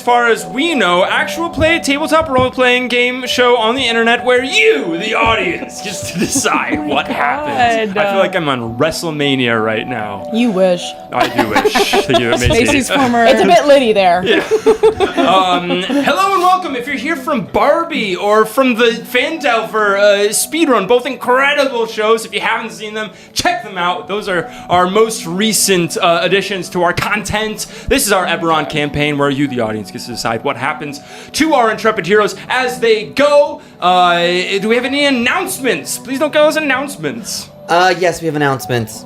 as far as we know, actual play tabletop role-playing game show on the internet where you, the audience, gets to decide what happens. I feel like I'm on WrestleMania right now. You wish. I do wish. Thank you, Macy. Macy's former. It's a bit litty there. Yeah. Hello and welcome. If you're here from Barbie or from the Fantel for Speedrun, both incredible shows. If you haven't seen them, check them out. Those are our most recent additions to our content. This is our EBERRON campaign where you, the audience, gets to decide what happens to our intrepid heroes as they go. Do we have any announcements? Please don't give us announcements. Yes, we have announcements.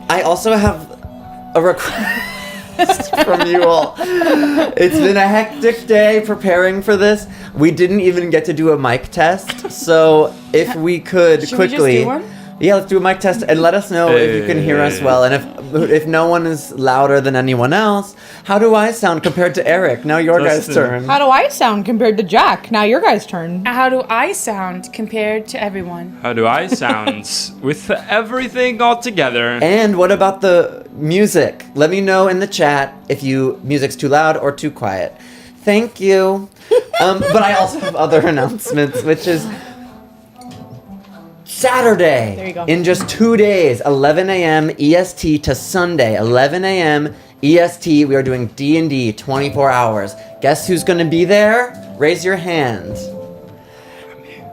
I also have a request from you all. It's been a hectic day preparing for this. We didn't even get to do a mic test, so if we could Should quickly... we just do one? Yeah, let's do a mic test and let us know if you can hear us well. And if no one is louder than anyone else, how do I sound compared to Eric? Now your guys' turn. How do I sound compared to Jack? Now your guys' turn. How do I sound compared to everyone? How do I sound with everything all together? And what about the music? Let me know in the chat if music's too loud or too quiet. Thank you. But I also have other announcements, which is Saturday. There you go. In just 2 days, 11 a.m. EST to Sunday, 11 a.m. EST. We are doing D&D 24 hours. Guess who's going to be there? Raise your hand.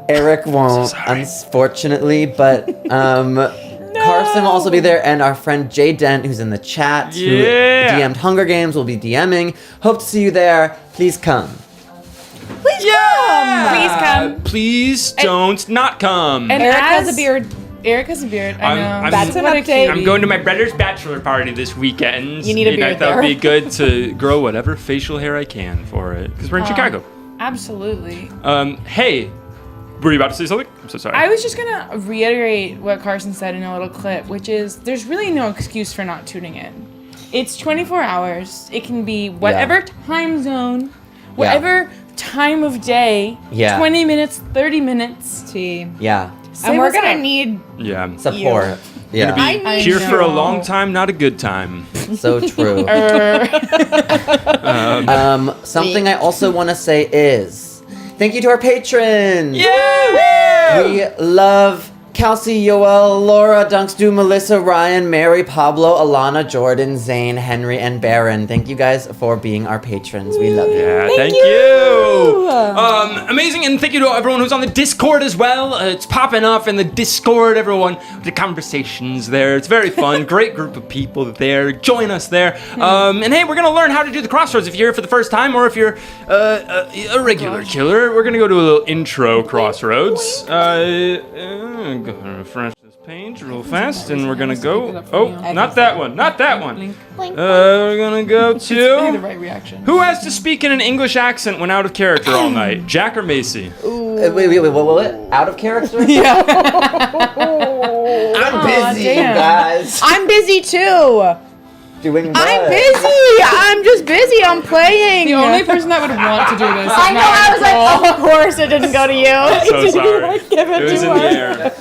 Eric won't, unfortunately, but Carson will also be there, and our friend Jay Dent, who's in the chat, who DM'd Hunger Games, will be DMing. Hope to see you there. Please come. Please come. Please don't not come. And Eric has a beard. Eric has a beard. I know. That's an What a update. I'm going to my brother's bachelor party this weekend. You need a and I beard thought there. it'd be good to grow whatever facial hair I can for it, because we're in Chicago. Absolutely. Hey, were you about to say something? I'm so sorry. I was just gonna reiterate what Carson said in a little clip, which is there's really no excuse for not tuning in. It's 24 hours. It can be whatever time zone, whatever time of day. 20 minutes, 30 minutes. Yeah. And we're gonna need support. Yeah. Gonna be here for a long time, not a good time. So true. Something I also want to say is thank you to our patrons. Yeah! We love Kelsey, Yoel, Laura, Dunkstu, Melissa, Ryan, Mary, Pablo, Alana, Jordan, Zane, Henry, and Baron. Thank you guys for being our patrons. We love you. Yeah, thank you. Amazing, and thank you to everyone who's on the Discord as well. It's popping off in the Discord, everyone. The conversations there. It's very fun. Great group of people there. Join us there. And hey, we're going to learn how to do the crossroads if you're here for the first time or if you're a regular killer. We're going to go to a little intro crossroads. Go ahead and refresh this page real fast, and we're gonna go. Oh, not that one, not that one. We're gonna go to. The right reaction. Who has to speak in an English accent when out of character all night? Jack or Macy? Wait, what? Out of character? Yeah. I'm busy, you guys. I'm busy too. Doing what? I'm busy. I'm just busy. I'm playing. The only person that would want to do this. I know. I was like, of course it didn't go to you. I'm so sorry. Give It was in the air.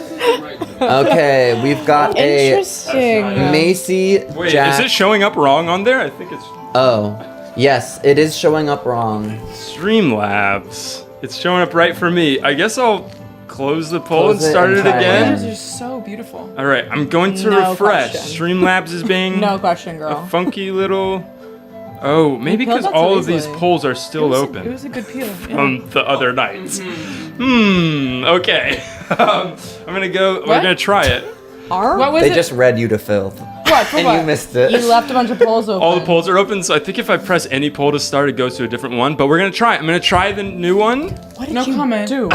Okay, we've got a Interesting. Macy. Wait, Jack. is it showing up wrong on there? I think it's Oh, yes, it is showing up wrong. Streamlabs. It's showing up right for me. I guess I'll close the poll Close and it start and it try again. Those are so beautiful. All right, I'm going to No refresh. question. Streamlabs is being No question, girl. a funky little. Oh, maybe peeled because that so all of these easily. polls are still It open was a good peel. from the other nights. Okay. I'm gonna go. We're What? gonna try it. What was They it? just read you to filth. What? For And what? you missed it. You left a bunch of polls open. All the polls are open, so I think if I press any poll to start, it goes to a different one. But we're gonna try it. I'm gonna try the new one. What did No you comment. do?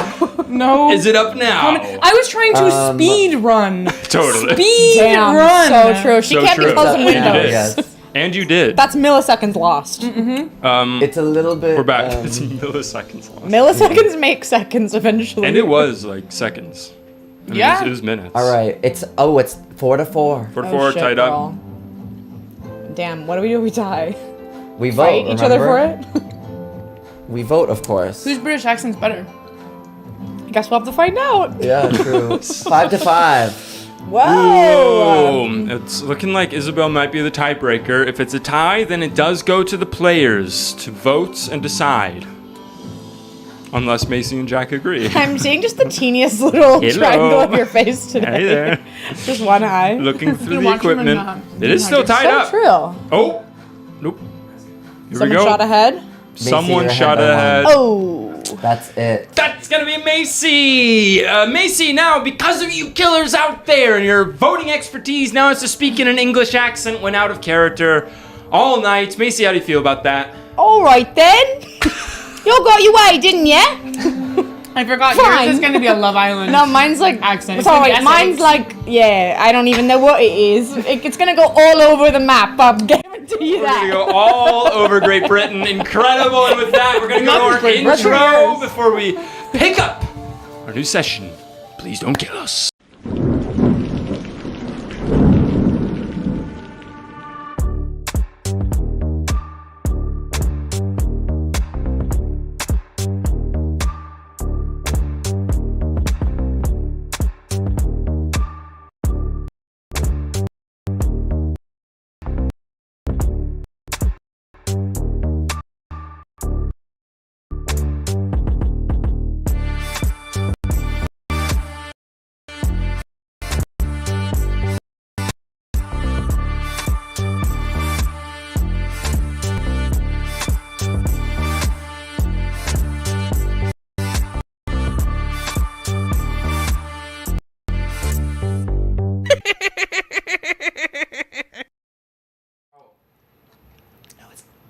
No. Is it up now? I was trying to speed run. Totally. Speed Damn, run. so true. She So can't true. be closing You windows. did. Yes. And you did. That's milliseconds lost. It's a little bit. We're back. It's milliseconds lost. Milliseconds make seconds eventually. And it was like seconds. I mean, Yeah. It was minutes. All right. It's 4-4. For Oh, four, shit, tied girl. Damn, what do we do? We tie. We vote. Fight each other for remember? it? We vote, of course. Whose British accent's better? I guess we'll have to find out. Yeah, true. 5-5. Whoa! Ooh, it's looking like Isabel might be the tiebreaker. If it's a tie, then it does go to the players to vote and decide. Unless Macy and Jack agree. I'm seeing just the teeniest little Hello. triangle of your face today. Hey there. Just one eye. Looking through You the watch him or equipment. not? It is still tied So up. true. Oh, nope. Here Someone we go. shot ahead. Someone you're shot ahead by ahead. one. Oh. That's it. That's gonna be Macy! Macy, now, because of you killers out there and your voting expertise now has to speak in an English accent when out of character all night. Macy, how do you feel about that? All right then. You got your way, didn't you? I forgot Fine. yours is going to be a Love Island. No, mine's like Accent. It's It's gonna all be right. Essex. Mine's like I don't even know what it is. It's gonna go all over the map. I'm guarantee you We're that. gonna go all over Great Britain. Incredible. And with that, we're gonna go to our Great Britain. intro before we pick up our new session. Please don't kill us.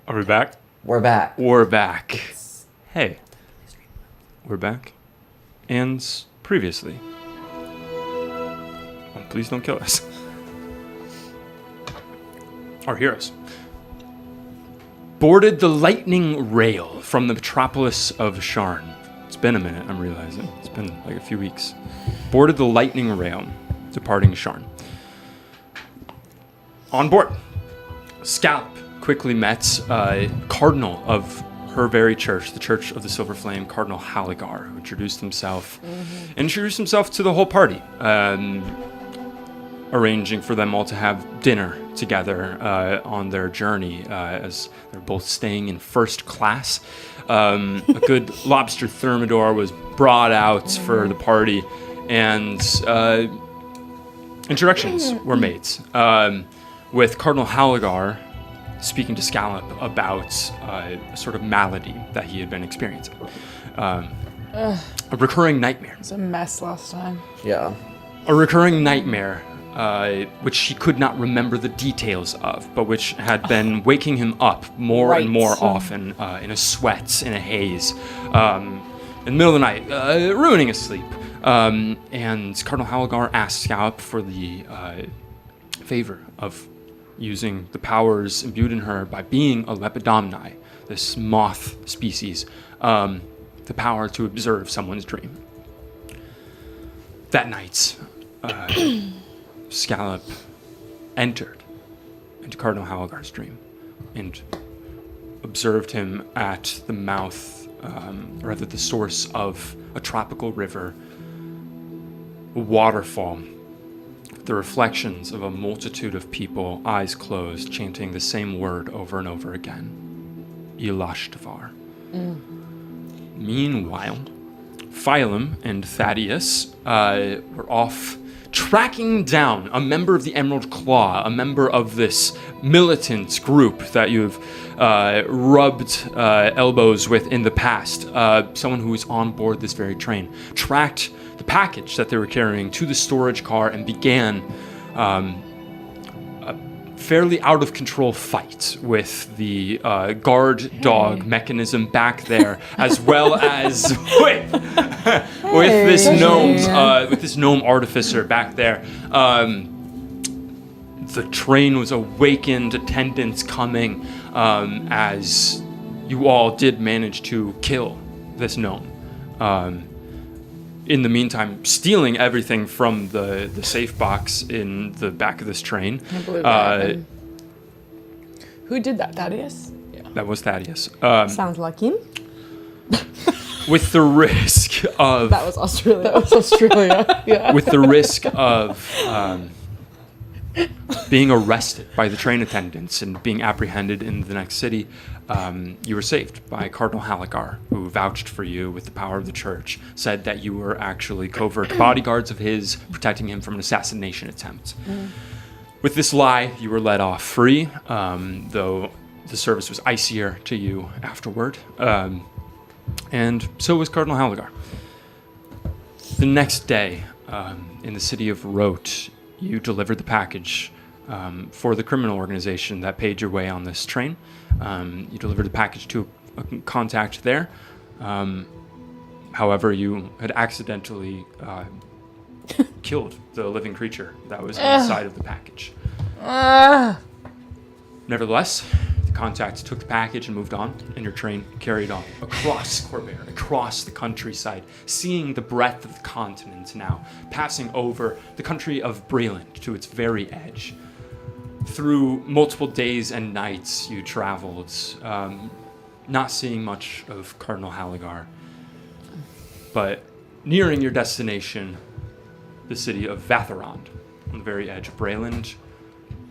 Are we back? We're back. We're back. Hey, we're back. And previously. Oh, please don't kill us. Our heroes boarded the lightning rail from the metropolis of Sharn. It's been a minute, I'm realizing. It's been like a few weeks. Boarded the lightning rail, departing Sharn. On board, Scalp quickly met a cardinal of her very church, the Church of the Silver Flame, Cardinal Haligar, who introduced himself to the whole party, arranging for them all to have dinner together on their journey, as they're both staying in first class. A good lobster thermidor was brought out for the party, and introductions were made, with Cardinal Haligar speaking to Scallop about a sort of malady that he had been experiencing. A recurring nightmare. It's a mess last time. Yeah. A recurring nightmare, which he could not remember the details of, but which had been waking him up more and more often, in a sweat, in a haze, in the middle of the night, ruining his sleep. And Cardinal Haligar asked Scallop for the favor of using the powers imbued in her by being a Lepidomni, this moth species, the power to observe someone's dream. That night, Scallop entered into Cardinal Haligar's dream and observed him at the mouth, rather the source of a tropical river, a waterfall, the reflections of a multitude of people, eyes closed, chanting the same word over and over again. Ilashtavar. Meanwhile, Phylum and Thaddeus were off tracking down a member of the Emerald Claw, a member of this militant group that you've rubbed elbows with in the past, someone who was on board this very train, tracked the package that they were carrying to the storage car and began a fairly out of control fight with the guard dog mechanism back there, as well as with this gnome artificer back there. The train was awakened, attendants coming, as you all did manage to kill this gnome. In the meantime, stealing everything from the safe box in the back of this train. I believe that. Who did that? Thaddeus? Yeah. That was Thaddeus. Sounds like him. with the risk of That was Australia. That was Australia. Yeah. with the risk of being arrested by the train attendants and being apprehended in the next city, you were saved by Cardinal Halagar, who vouched for you with the power of the church, said that you were actually covert bodyguards of his, protecting him from an assassination attempt. With this lie, you were let off free, though the service was icier to you afterward. And so was Cardinal Halagar. The next day, in the city of Rote, you delivered the package for the criminal organization that paid your way on this train. You delivered the package to a contact there. However, you had accidentally killed the living creature that was inside of the package. Nevertheless, the contact took the package and moved on, and your train carried on across Corvair, across the countryside, seeing the breadth of the continent now, passing over the country of Breland to its very edge. Through multiple days and nights you traveled, not seeing much of Cardinal Halagar, but nearing your destination, the city of Vatharond, on the very edge of Breland,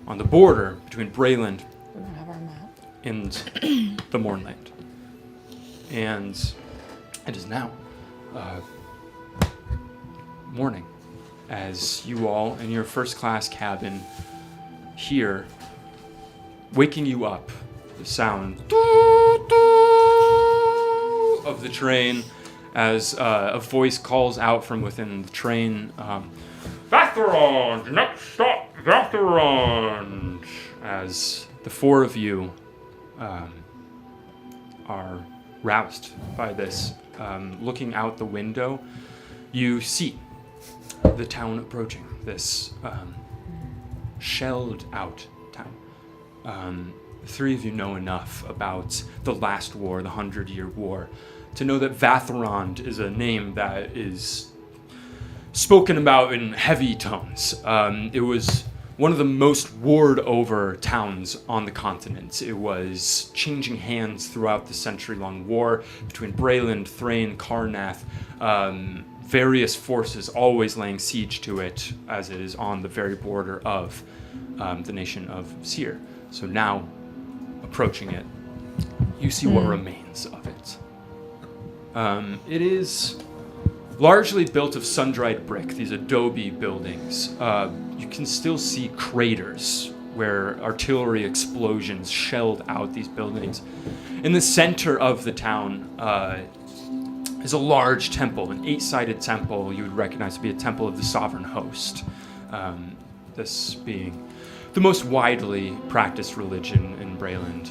on the border between Breland We don't have our map. and the Mournland. And it is now morning as you all in your first class cabin hear, waking you up, the sound of the train as a voice calls out from within the train, Vatharond, next stop, Vatharond, as the four of you are roused by this. Looking out the window, you see the town approaching, this shelled out town. The three of you know enough about the last war, the 100-Year War, to know that Vatharond is a name that is spoken about in heavy tones. It was one of the most warred over towns on the continent. It was changing hands throughout the century-long war between Breland, Thrain, Carnath, various forces always laying siege to it as it is on the very border of the nation of Seer. So now, approaching it, you see what remains of it. It is largely built of sun-dried brick, these adobe buildings. You can still see craters where artillery explosions shelled out these buildings. In the center of the town is a large temple, an 8-sided temple you would recognize to be a temple of the sovereign host. This being the most widely practiced religion in Breland.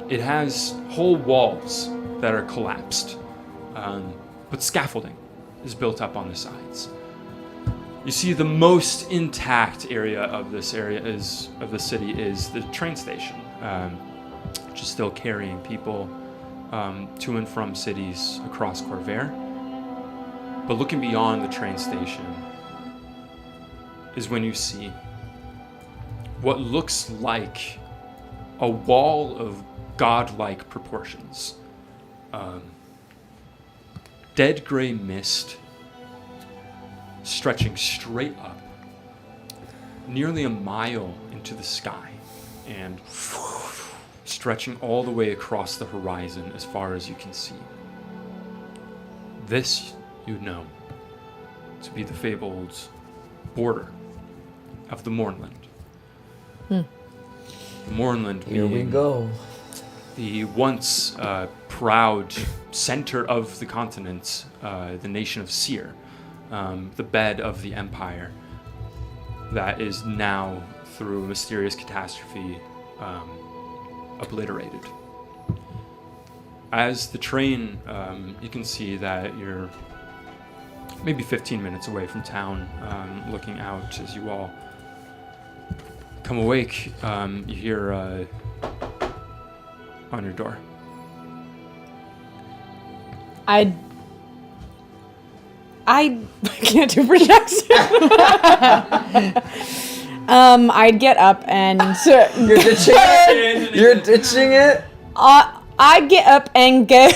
It has whole walls that are collapsed, but scaffolding is built up on the sides. You see the most intact area of this area of the city is the train station, which is still carrying people to and from cities across Corvair. But looking beyond the train station is when you see what looks like a wall of godlike proportions. Dead gray mist stretching straight up, nearly a mile into the sky, and stretching all the way across the horizon as far as you can see. This you know to be the fabled border of the Mournland. Mournland Here we being go. the once proud center of the continent, the nation of Seer, the bed of the empire that is now, through a mysterious catastrophe, obliterated. As the train, you can see that you're maybe 15 minutes away from town, looking out as you all come awake. You hear on your door. I can't do projection. I'd get up and You're ditching it? You're ditching it? I'd get up and go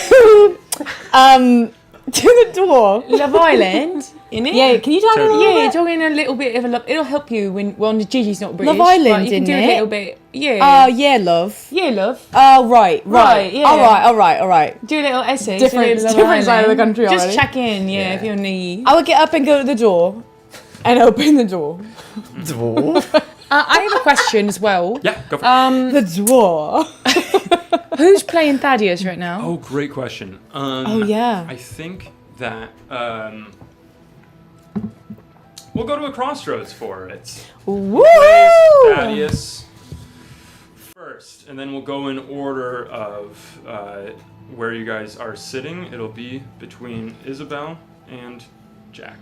To the door. Love Island, innit? Yeah, can you talk a little Yeah, bit? talking a little bit of a love. It'll help you when, well, Gigi's not British. Love Island, but you can do innit? a little bit. Yeah. Oh, yeah, love. Yeah, love. Oh, right. Yeah. All right. Do a little essay. Different side of the country Just already. check in, if you're needy. I would get up and go to the door and open the door. I have a question as well. Yeah, go for it. The door. Who's playing Thaddeus right now? Oh, great question. Yeah. I think that we'll go to a crossroads for it. Woo! Thaddeus first, and then we'll go in order of where you guys are sitting. It'll be between Isabel and Jack.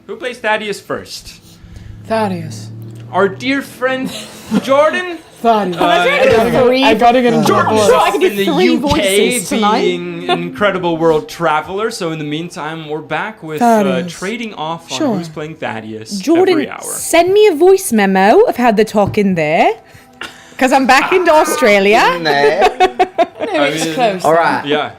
Who plays Thaddeus first? Thaddeus. Our dear friend Jordan. Thaddeus. I gotta get him. Jordan's So I off can do in the 3 UK voices tonight. being an incredible world traveler. So in the meantime, we're back with Thaddeus. trading off on Sure. who's playing Thaddeus Jordan, every hour. send me a voice memo of how they're talking there. Because I'm back into Australia. It's close. All right. Yeah.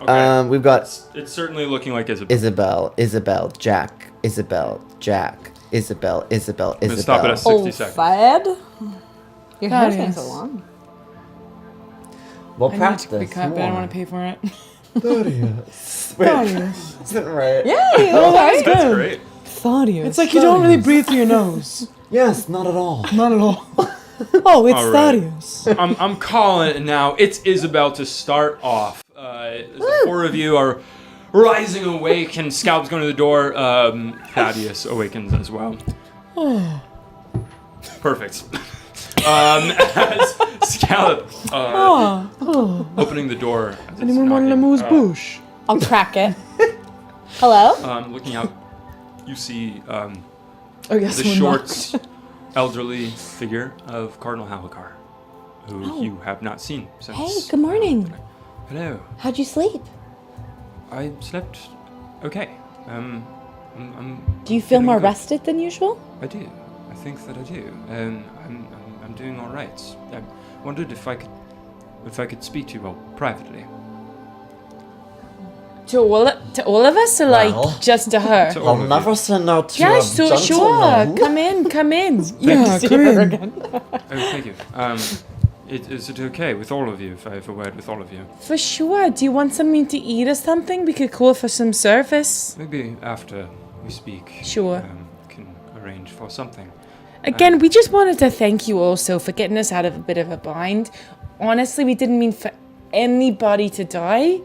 Okay. We've got It's certainly looking like Isabel. Isabel, Jack, Isabel, Jack, Isabel. I'm gonna stop it at 60 seconds. Fad. Your hair's Thaddeus. getting so long. We'll I need practice. to be cut, but I don't want to pay for it. Thaddeus. Wait, isn't right? Yeah, that's That's great. Thaddeus. It's like you don't really breathe through your nose. Yes, not at all. Not at all. Oh, it's All right. Thaddeus. I'm calling it now. It's Isabel to start off. The 4 of you are rising awake, and Scalp's going to the door. Thaddeus awakens as well. Perfect. As Scallop opening the door. as it's Anyone want knocking, Lemur's bush? I'll crack it. Hello? looking out, you see Oh, yes, the short, elderly figure of Cardinal Halakar, who you have not seen since. Hey, good morning. Hello. How'd you sleep? I slept okay. I'm Do you feel feeling more good. rested than usual? I do. I think that I do. I'm doing all right. I wondered if I could speak to you all privately. To all of us, or Well. like just to her? To all I'll of you. never send out to Yeah, a sure. gentleman. Come in. Yeah, come in. Oh, thank you. Is it okay with all of you if I have a word with all of you? For sure. Do you want something to eat or something? We could call for some service. Maybe after we speak. Sure. Can arrange for something. Again, we just wanted to thank you also for getting us out of a bit of a bind. Honestly, we didn't mean for anybody to die.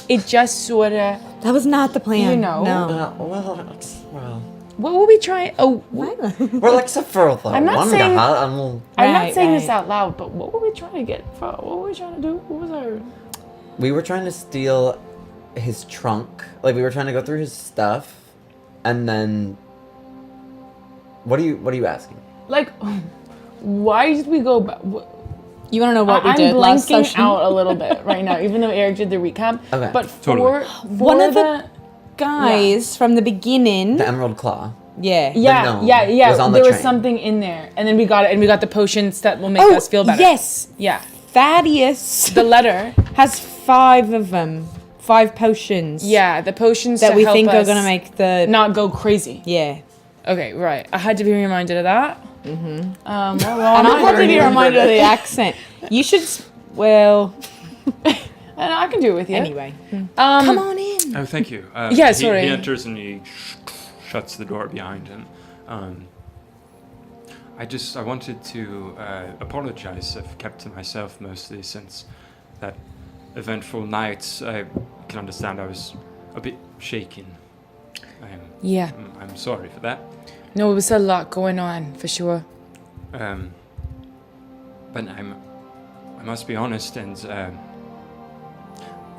It just sort of, That was not the plan. You know. No. Well, what were we trying? Oh, well, except for the I'm not one saying- guy, I'm I'm not Right, saying this right. out loud, but what were we trying to get for? What were we trying to do? What was our... We were trying to steal his trunk. Like, we were trying to go through his stuff, and then... What are you asking? Like, why did we go back? You want to know what we I'm did last blanking session? out a little bit right now, even though Eric did the recap. Okay. But for, Totally. One of the guys from the beginning. The Emerald Claw. Yeah. Yeah, gnome yeah. was on the There was train. something in there, and then we got it, and we got the potions that will make Oh, us feel better. yes. Yeah. Thaddeus The letter. has 5 of them. 5 potions. Yeah, the potions That to we help think are us going to make the... not go crazy. Yeah. Okay, right. I had to be reminded of that. Mm-hmm. And I had to be reminded of the accent. You should... Well... And I can do it with you. Anyway. Come on in. Oh, thank you. Yeah, sorry. He enters and he shuts the door behind him. I wanted to apologize. I've kept to myself mostly since that eventful night. I can understand I was a bit shaken. Yeah. I'm sorry for that. No, it was a lot going on, for sure. But I must be honest, and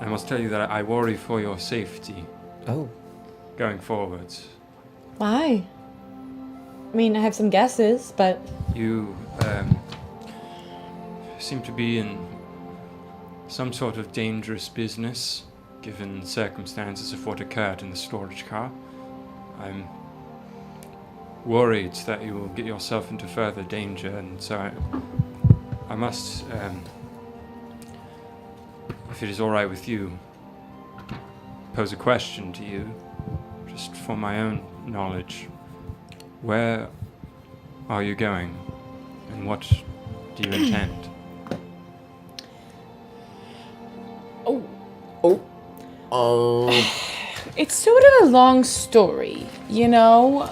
I must tell you that I worry for your safety Oh. going forwards. Why? I mean, I have some guesses, but... You seem to be in some sort of dangerous business, given circumstances of what occurred in the storage car. I'm worried that you will get yourself into further danger, and so I must if it is all right with you, pose a question to you, just for my own knowledge. Where are you going, and what do you intend? It's sort of a long story, you know?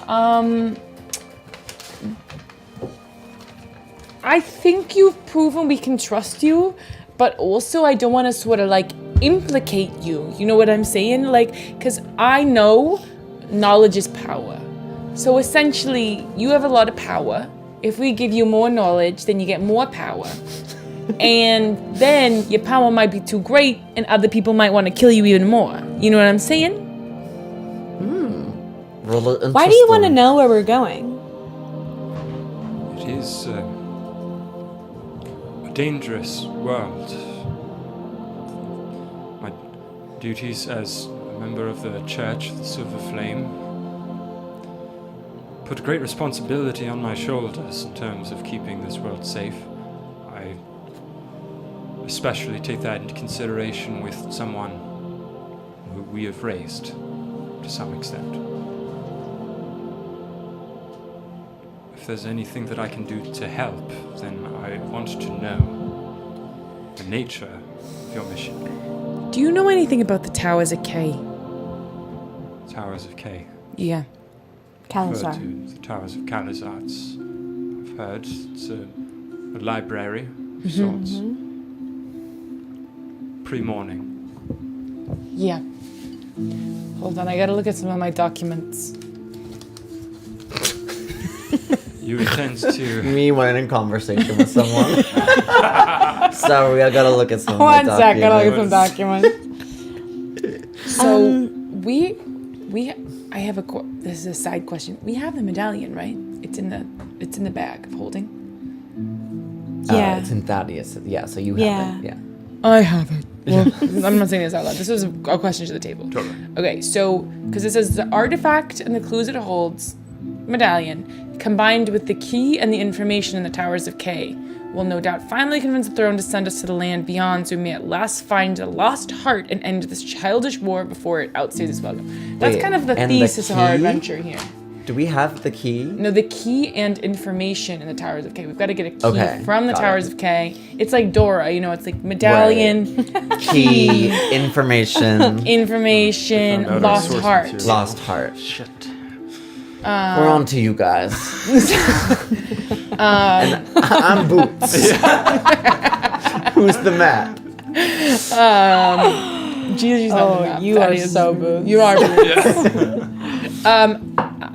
I think you've proven we can trust you, but also I don't want to sort of like implicate you. You know what I'm saying? Like, because I know knowledge is power. So essentially, you have a lot of power. If we give you more knowledge, then you get more power. And then your power might be too great, and other people might want to kill you even more. You know what I'm saying? Why do you want to know where we're going? It is a dangerous world. My duties as a member of the Church of the Silver Flame put great responsibility on my shoulders in terms of keeping this world safe. I especially take that into consideration with someone who we have raised to some extent. If there's anything that I can do to help, then I want to know the nature of your mission. Do you know anything about the Towers of K? Towers of K. Yeah. Refer Calazar. to the Towers of Calazar's. I've heard it's a library of sorts. Pre-morning. Yeah. Hold on, I gotta look at some of my documents. You intend to... Me when in conversation with someone. Sorry, I gotta look at some of my One second, I'll get some documents. So I have this is a side question. We have the medallion, right? It's in the bag of holding. Yeah. It's in Thaddeus. Yeah, so you Yeah. have it. Yeah. I have it. Well, I'm not saying this out loud. This was a question to the table. Totally. Okay, so because it says the artifact and the clues it holds, medallion, combined with the key and the information in the Towers of K, will no doubt finally convince the throne to send us to the land beyond, so we may at last find a lost heart and end this childish war before it outstays its welcome. That's Wait, kind of the and the thesis of our key? adventure here. Do we have the key? No, the key and information in the Towers of K. We've got to get a key Okay, from the got Towers it. of K. It's like Dora, you know, it's like medallion, Key, information, information, Found out our lost source heart. material. lost heart. Shit. We're on to you guys. And I'm Boots. Who's the map? Jesus, Oh, you are so boots. You are boots.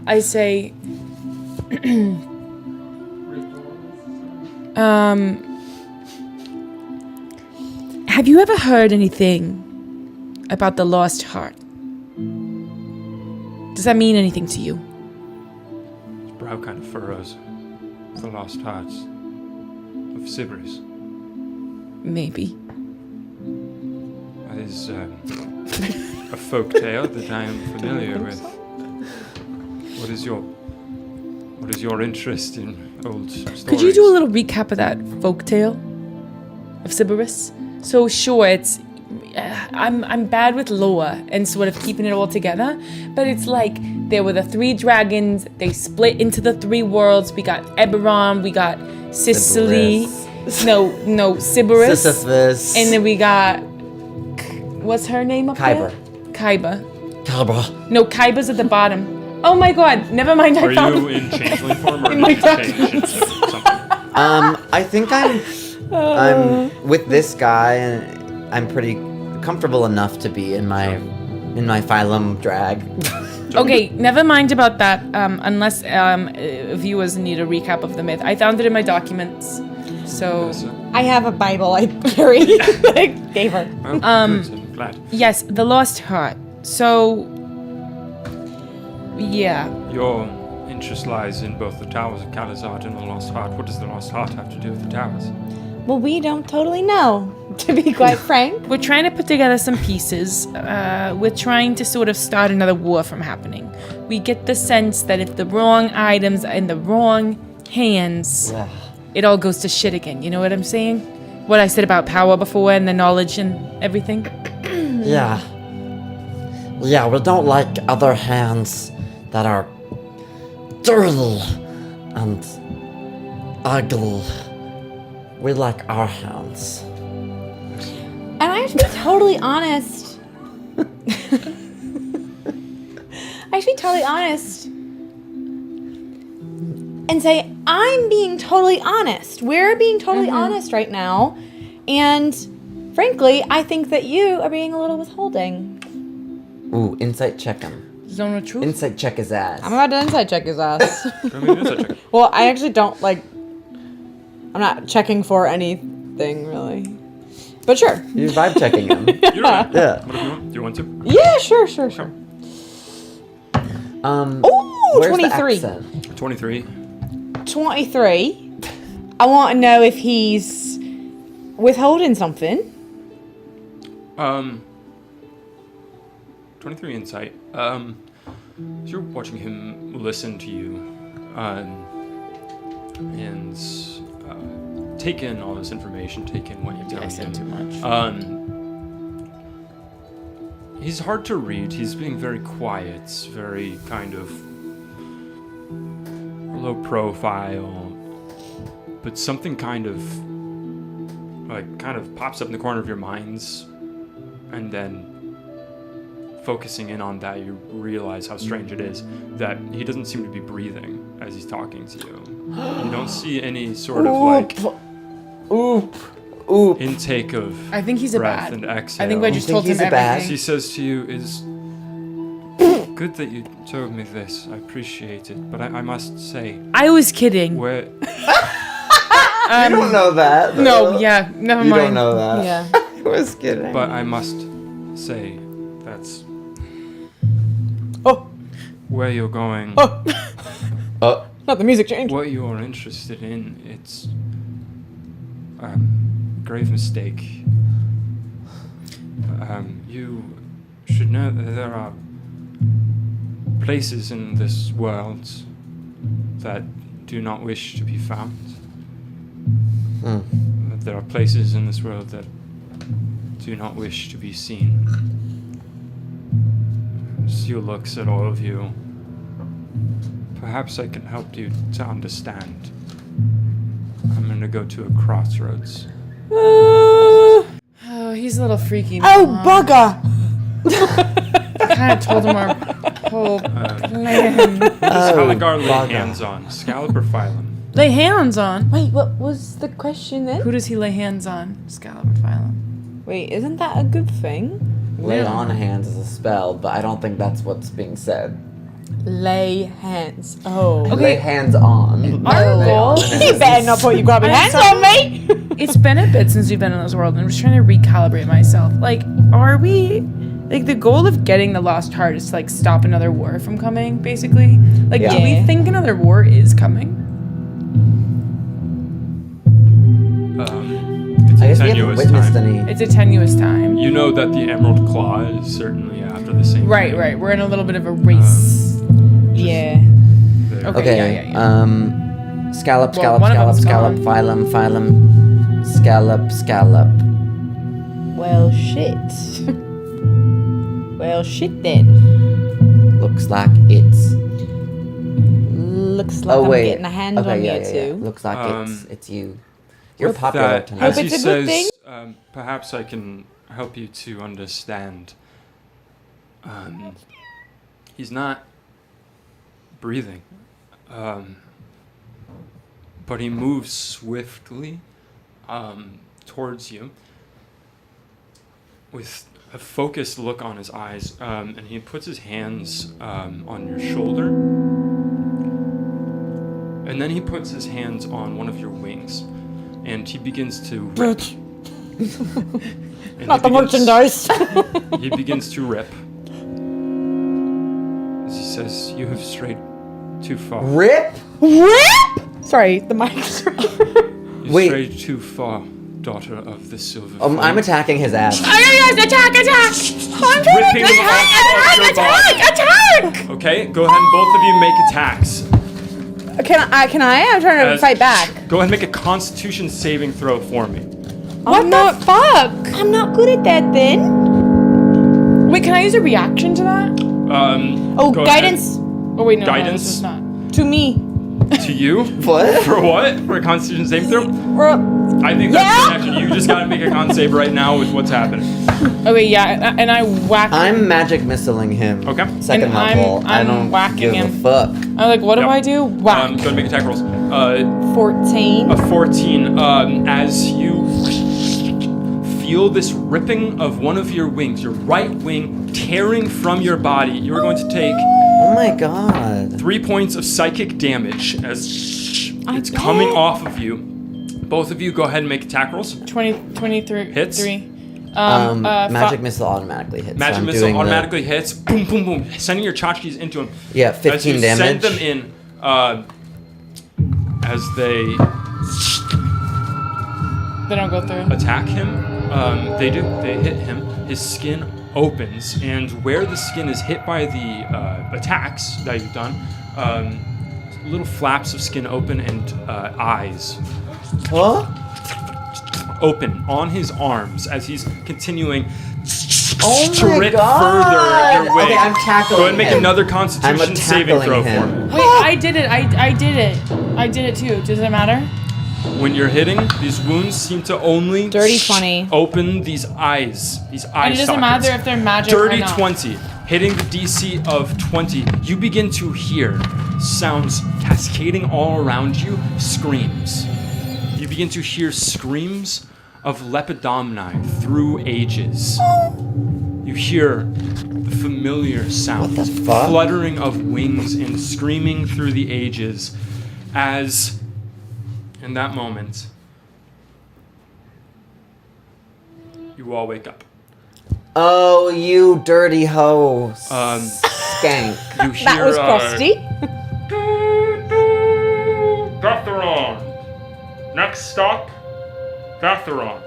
I say, have you ever heard anything about the lost heart? Does that mean anything to you? His brow kind of furrows. The lost hearts of Sybaris. Maybe. That is a folk tale that I am familiar with. What is your interest in old stories? Could you do a little recap of that folktale of Sybaris? So sure, it's I'm bad with lore and sort of keeping it all together, but it's like there were the 3 dragons. They split into the 3 worlds. We got EBERRON. We got Sicily. No, Sybaris. Sisyphus. And then we got what's her name up Kyber. there? Kyber. Calibra. No, Kyber's at the bottom. Oh my God! Never mind. Are I found. you in changeling form or In did my you change into something? I think I'm with this guy, and I'm pretty comfortable enough to be in my phylum drag. Okay, never mind about that. Unless viewers need a recap of the myth, I found it in my documents. So I have a Bible I buried. I gave her. Well, good, I'm glad. yes, the lost heart. So yeah, Your interest lies in both the Towers of Calazar and the Lost Heart. What does the Lost Heart have to do with the Towers? Well, we don't totally know, to be quite frank. we're trying to put together some pieces. We're trying to sort of start another war from happening. We get the sense that if the wrong items are in the wrong hands, it all goes to shit again. You know what I'm saying? what I said about power before and the knowledge and everything? Yeah. Yeah, we don't like other hands that are dirty and ugly. We like our hands. And I have to be totally honest. And say, I'm being totally honest. We're being totally honest right now. And frankly, I think that you are being a little withholding. Ooh, insight check him. Zone of truth? Insight check his ass. I'm about to insight check his ass. I mean, it's a check. Well, I actually don't I'm not checking for anything really. But sure. You're vibe checking him. You don't have to. Yeah. What if you want? Do you want to? Yeah, sure. Ooh, Where's 23. the accent? 23. 23. I want to know if he's withholding something. 23 insight. So you're watching him listen to you, and take in all this information, take in what you're telling I said too him. much. He's hard to read. He's being very quiet, very kind of low profile, but something kind of pops up in the corner of your minds, and then focusing in on that, you realize how strange it is that he doesn't seem to be breathing as he's talking to you. You don't see any sort of intake of I think he's a breath bad. and exhale. I think I just told him he's a bad? everything. He says to you, "Is good that you told me this. I appreciate it, but I must say, I was kidding. where You don't know that. No, yeah, never You mind. don't know that. Yeah. I was kidding. but I must say that's Oh, where you're going, oh. Oh, Not the music change. what you're interested in. It's a grave mistake. You should know that there are places in this world that do not wish to be found. That there are places in this world that do not wish to be seen. Sue looks at all of you. Perhaps I can help you to understand. I'm gonna go to a crossroads. Oh, he's a little freaky. Oh, bugger. I kind of told him our whole plan. Does Haligar lay bugger. hands on? Scallop or Phylum? Lay hands on? Wait, what was the question then? Who does he lay hands on? Scallop or Phylum? Wait, isn't that a good thing? lay on hands is a spell, but I don't think that's what's being said. Lay hands. Oh. Lay hands on. Our goal. You better not put your grabbing I'm hands sorry. on me. It's been a bit since we've been in this world, and I'm just trying to recalibrate myself. Like, are we... Like, the goal of getting the Lost Heart is to, like, stop another war from coming, basically. Like, do we Yeah. think another war is coming? It's I a guess we haven't tenuous witnessed time. any. It's a tenuous time. You know that the Emerald Claw is certainly after the same Right, thing. right. We're in a little bit of a race. Yeah. There. Okay. Yeah. Scallop, Well, scallop, one of scallop, them's scallop, gone. phylum, phylum, scallop, scallop. Well, shit. Well, shit then. Looks like it's. Looks like Oh I'm wait. getting a hand okay, on yeah, you yeah, too. yeah. Looks like Um, it's you. You're With popular that, tonight. as Hope he it's a good says, thing. perhaps I can help you to understand. He's not breathing, but he moves swiftly towards you with a focused look on his eyes, and he puts his hands on your shoulder, and then he puts his hands on one of your wings, and he begins to rip. And Not the merchandise. He begins to rip. As he says, "You have strayed too far. Rip? Rip! Sorry, the mic's You Wait. strayed too far, daughter of the silver I'm flame." attacking his ass. Attack! Ripping him off of your body. Attack! Okay, go ahead and both of you make attacks. Can I? I'm trying to fight back. Go ahead and make a Constitution saving throw for me. What the fuck? I'm not good at that then. Wait, can I use a reaction to that? Oh, Go guidance Oh wait, no, Guidance? this is not. to me. ahead. To you? What? For what? For a Constitution saving throw? Well, I think that's the action. You just gotta make a con save right now with what's happening. Okay, yeah, and I whack. I'm magic missiling him. Okay. Second And I'm- level. I I'm don't whacking give him. a fuck. I'm like, what do Yep. I do? Whack. Go and make attack rolls. 14. A 14. As you feel this ripping of one of your wings, your right wing tearing from your body, you are going to take Oh my god. 3 points of psychic damage as it's coming off of you. Both of you go ahead and make attack rolls. 23 Hits? 3. Magic missile automatically hits. Magic so I'm missile doing automatically hits. Boom, boom, boom. Sending your tchotchkes into him. Yeah, As 15 you damage. send them in, as they They don't go through. attack him, they do. They hit him. His skin opens, and where the skin is hit by the attacks that you've done, little flaps of skin open and eyes Huh? open on his arms as he's continuing Oh to my rip god. further your way. Okay, I'm tackling Go ahead and make him. another I'm Constitution saving throw tackling for him. me. Wait, I did it. I did it. I did it too. Does it matter? When you're hitting, these wounds seem to only Dirty 20. open these eyes, these eye And it doesn't sockets. matter if they're magic or Dirty not. 20, hitting the DC of 20. You begin to hear sounds cascading all around you, screams. You begin to hear screams of Lepidomni through ages. You hear the familiar sounds, What the fuck? fluttering of wings and screaming through the ages as, in that moment, you all wake up. Oh, you dirty hoe. Skank. You hear, That was Frosty. Vatheron. Next stop, Vatheron.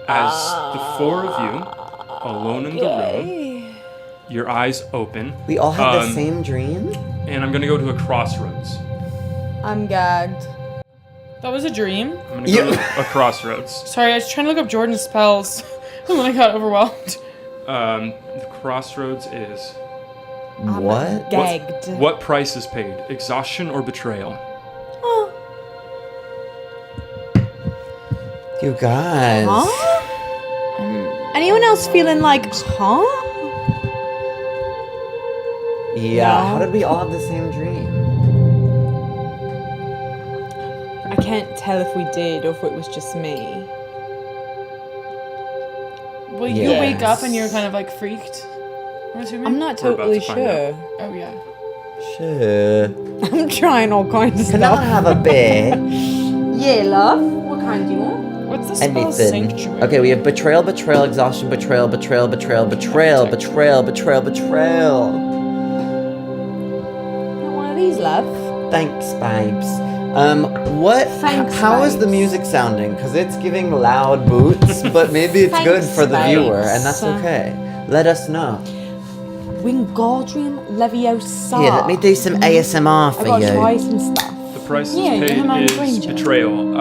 As the four of you, alone in the room, your eyes open, We all had the Um, same dream? and I'm gonna go to a crossroads. I'm gagged. That was a dream. I'm gonna go to a crossroads. Sorry, I was trying to look up Jordan's spells, and then I got overwhelmed. The crossroads is What? Gagged. what price is paid? Exhaustion or betrayal? Oh. You guys. Huh? Anyone else feeling like, huh? Yeah, No. how did we all have the same dream? I can't tell if we did or if it was just me. Well, you Yes. wake up and you're kind of like freaked. I'm assuming. I'm not We're about totally to find sure. Oh yeah. Sure. I'm trying all kinds of Can I stuff. have a bit? Yeah, love. What kind do you want? What's the spell Anything. sanctuary? Okay, we have betrayal, betrayal, exhaustion, betrayal, betrayal, betrayal, betrayal, betrayal, betrayal, betrayal. Want one of these, love? Thanks, babes. What? Thanks, How is the babes. music sounding? Because it's giving loud boots, but maybe it's good Thanks, for the viewer, and that's babes. okay. Let us know. Wingardium Leviosa. Here, let me do some ASMR I for gotta try you. some stuff. The price Yeah, is Hermione paid is Granger. betrayal.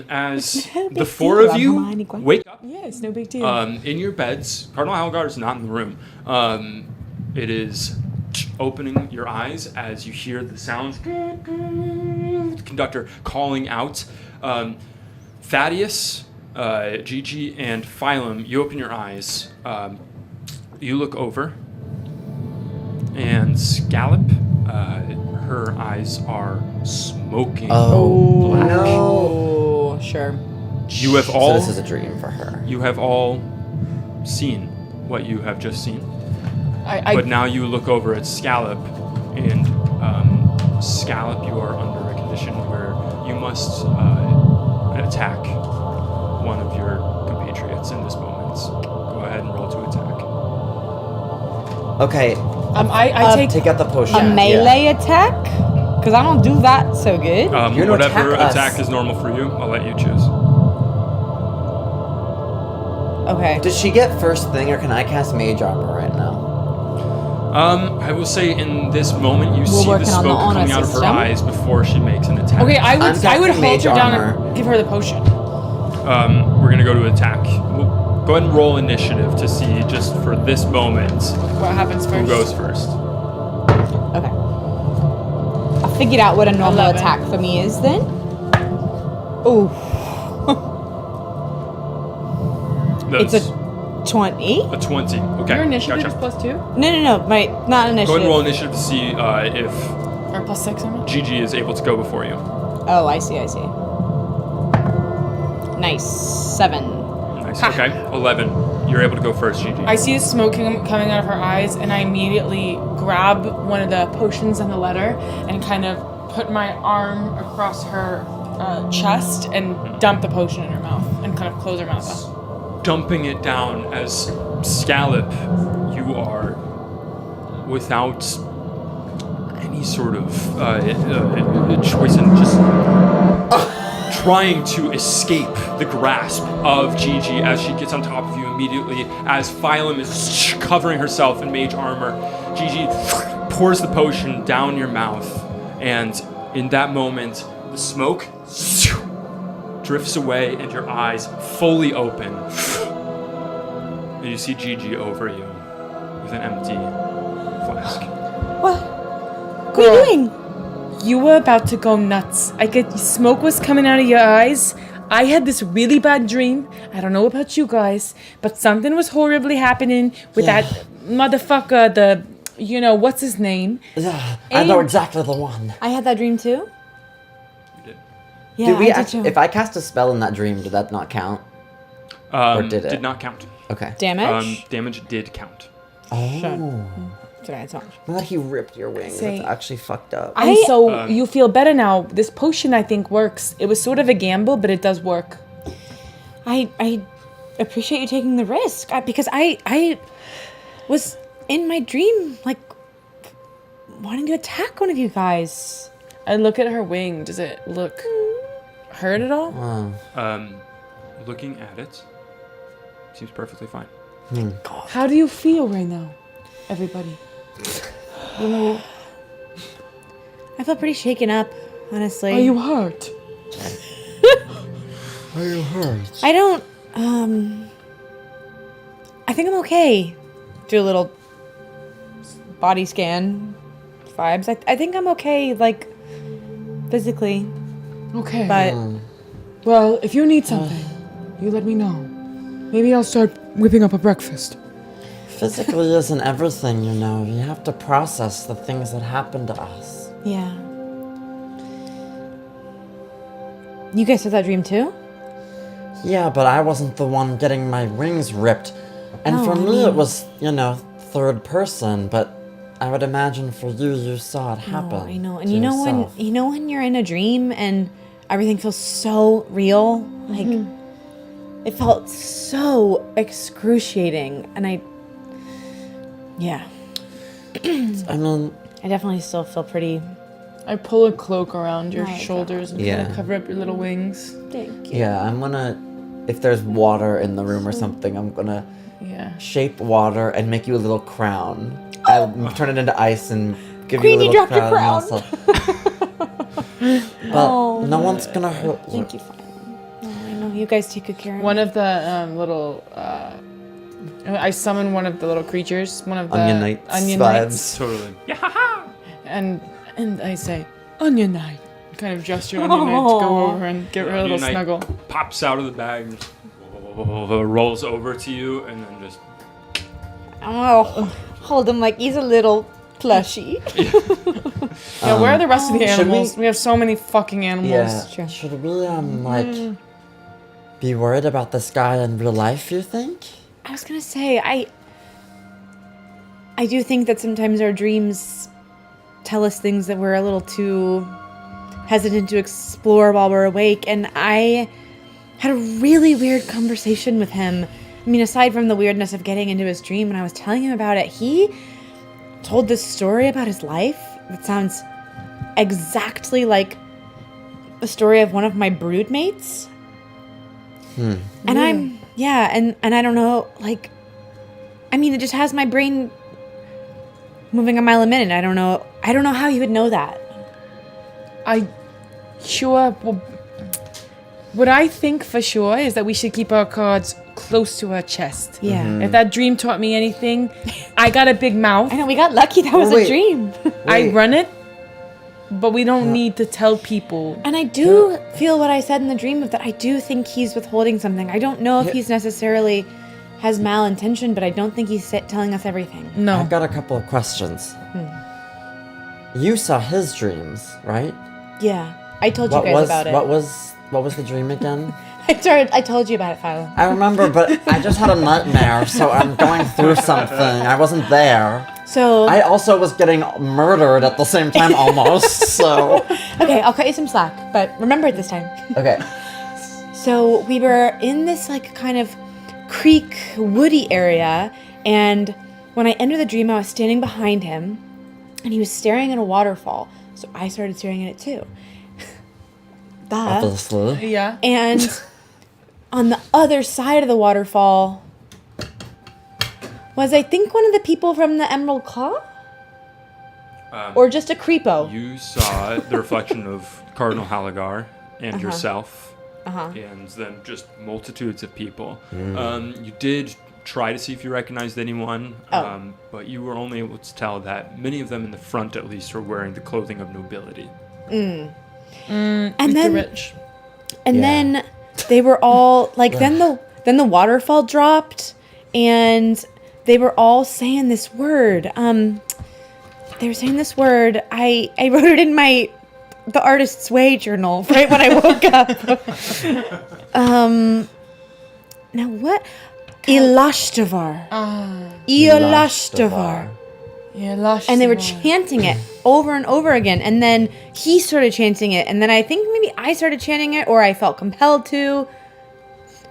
As No the big four deal, of I'm you Hermione Granger. wake up Yeah, it's no big deal. in your beds, Cardinal Halgar is not in the room. It is opening your eyes as you hear the sounds. The conductor calling out. Thaddeus, Gigi, and Phylum, you open your eyes. You look over, and Scallop, her eyes are smoking Oh, black. no. Oh, sure. You have So all this is a dream for her. you have all seen what you have just seen. I But now you look over at Scallop, and Scallop, you are under a condition where you must attack one of your compatriots in this moment. Go ahead and roll to attack. Okay, I take. take out the potion. A melee attack? Because I don't do that so good. You're gonna Whatever attack us. attack is normal for you, I'll let you choose. Okay. Does she get first thing, or can I cast mage armor right now? I will say in this moment you see the working on the smoke honor coming out of her system. eyes before she makes an attack. Okay, I I'm would casting hold mage her down armor. and give her the potion. we're gonna go to attack. We'll go ahead and roll initiative to see just for this moment What happens first? who goes first. Okay. I figured out what a normal 11. attack for me is then. Ooh. It's That's a 20. a 20. Okay. Your initiative gotcha. is +2? No, my not Go initiative. ahead and roll initiative to see if Or +6, I mean? Gigi is able to go before you. Oh, I see. Nice. 7. Nice. Okay. 11. You're able to go first, Gigi. I see smoke coming out of her eyes, and I immediately grab one of the potions on the letter and kind of put my arm across her chest and dump the potion in her mouth and kind of close her mouth up. Dumping it down as Scallop, you are without any sort of choice and just trying to escape the grasp of Gigi as she gets on top of you immediately as Phylum is covering herself in mage armor. Gigi pours the potion down your mouth, and in that moment, the smoke drifts away and your eyes fully open. And you see Gigi over you with an empty flask. What are you doing? You were about to go nuts. Smoke was coming out of your eyes. I had this really bad dream. I don't know about you guys, but something was horribly happening with that motherfucker, what's his name? Yeah, I know exactly the one. I had that dream too. You did. Yeah, Did we I did actually, too. if I cast a spell in that dream, did that not count? Or did it? Did not count. Okay. Damage? Damage did count. Oh. Sorry, it's not. I'm glad he ripped your wings. Say- That's actually fucked up. And so you feel better now. This potion, I think, works. It was sort of a gamble, but it does work. I appreciate you taking the risk because I was in my dream like wanting to attack one of you guys. I look at her wing. Does it look hurt at all? Looking at it, seems perfectly fine. How do you feel right now, everybody? I feel pretty shaken up, honestly. Are you hurt? Are you hurt? I don't I think I'm okay. Do a little body scan vibes. I think I'm okay, like physically. Okay. But Well, if you need something, you let me know. Maybe I'll start whipping up a breakfast. Physically isn't everything, you know. You have to process the things that happen to us. yeah. You guys had that dream too? Yeah, but I wasn't the one getting my wings ripped. And No, for I me, mean- it was, third person, but I would imagine for you, you saw it happen. Oh, I know. And to you yourself. know when you're in a dream and everything feels so real? Like it felt so excruciating and yeah. I mean, I definitely still feel pretty I pull a cloak around your Oh, shoulders and Yeah. kind of cover up your little wings. thank you. yeah, I'm gonna, if there's water in the room or something, I'm gonna Yeah. shape water and make you a little crown. I'll turn it into ice and give Queen, you a you little dropped your crown. crown. But Oh, no one's gonna hurt you. Thank you, Phylum. Oh, I know you guys take good care of One of the little, I summon one of the little creatures, one of the Onion Knights onion vibes. knights, Totally. and I say, Onion Knight. Kind of gesture Onion Knight to go over and give her a little Onion Knight snuggle. Pops out of the bag, just rolls over to you, and then just Oh, hold him like he's a little plushie. Yeah, where are the rest of the should animals? We have so many fucking animals. Yeah. Sure. Should we be worried about this guy in real life, you think? I was gonna say, I do think that sometimes our dreams tell us things that we're a little too hesitant to explore while we're awake, and I had a really weird conversation with him. I mean, aside from the weirdness of getting into his dream, when I was telling him about it, he told this story about his life that sounds exactly like the story of one of my broodmates. And and I don't know, like, I mean, it just has my brain moving a mile a minute. I don't know how you would know that. I sure. Well, What I think for sure is that we should keep our cards close to our chest. Yeah. If that dream taught me anything, I got a big mouth. I know, we got lucky. That was Wait. a dream. I Wait. run it, but we don't need to tell people. And I do feel what I said in the dream of that I do think he's withholding something. I don't know if he's necessarily has malintention, but I don't think he's telling us everything. No. I've got a couple of questions. You saw his dreams, right? Yeah. I told you guys about it. What was the dream again? I told you about it, Philo. I remember, but I just had a nightmare, so I'm going through something. I wasn't there. So I also was getting murdered at the same time, almost. So okay, I'll cut you some slack, but remember it this time. okay. So we were in this like kind of creek woody area, and when I entered the dream, I was standing behind him, and he was staring at a waterfall. So I started staring at it too. Obviously. Yeah. And on the other side of the waterfall was, I think, one of the people from the Emerald Claw? Or just a creepo? You saw the reflection of Cardinal Halagar and yourself, and then just multitudes of people. You did try to see if you recognized anyone, but you were only able to tell that many of them in the front, at least, are wearing the clothing of nobility. And the then, rich. and then they were all like, then the waterfall dropped, and they were all saying this word. They were saying this word. I wrote it in the Artist's Way journal right when I woke up. Now what? Ilashtavar. Ilashtavar. Yeah, lush. And they were chanting it over and over again. And then he started chanting it. And then I think maybe I started chanting it, or I felt compelled to.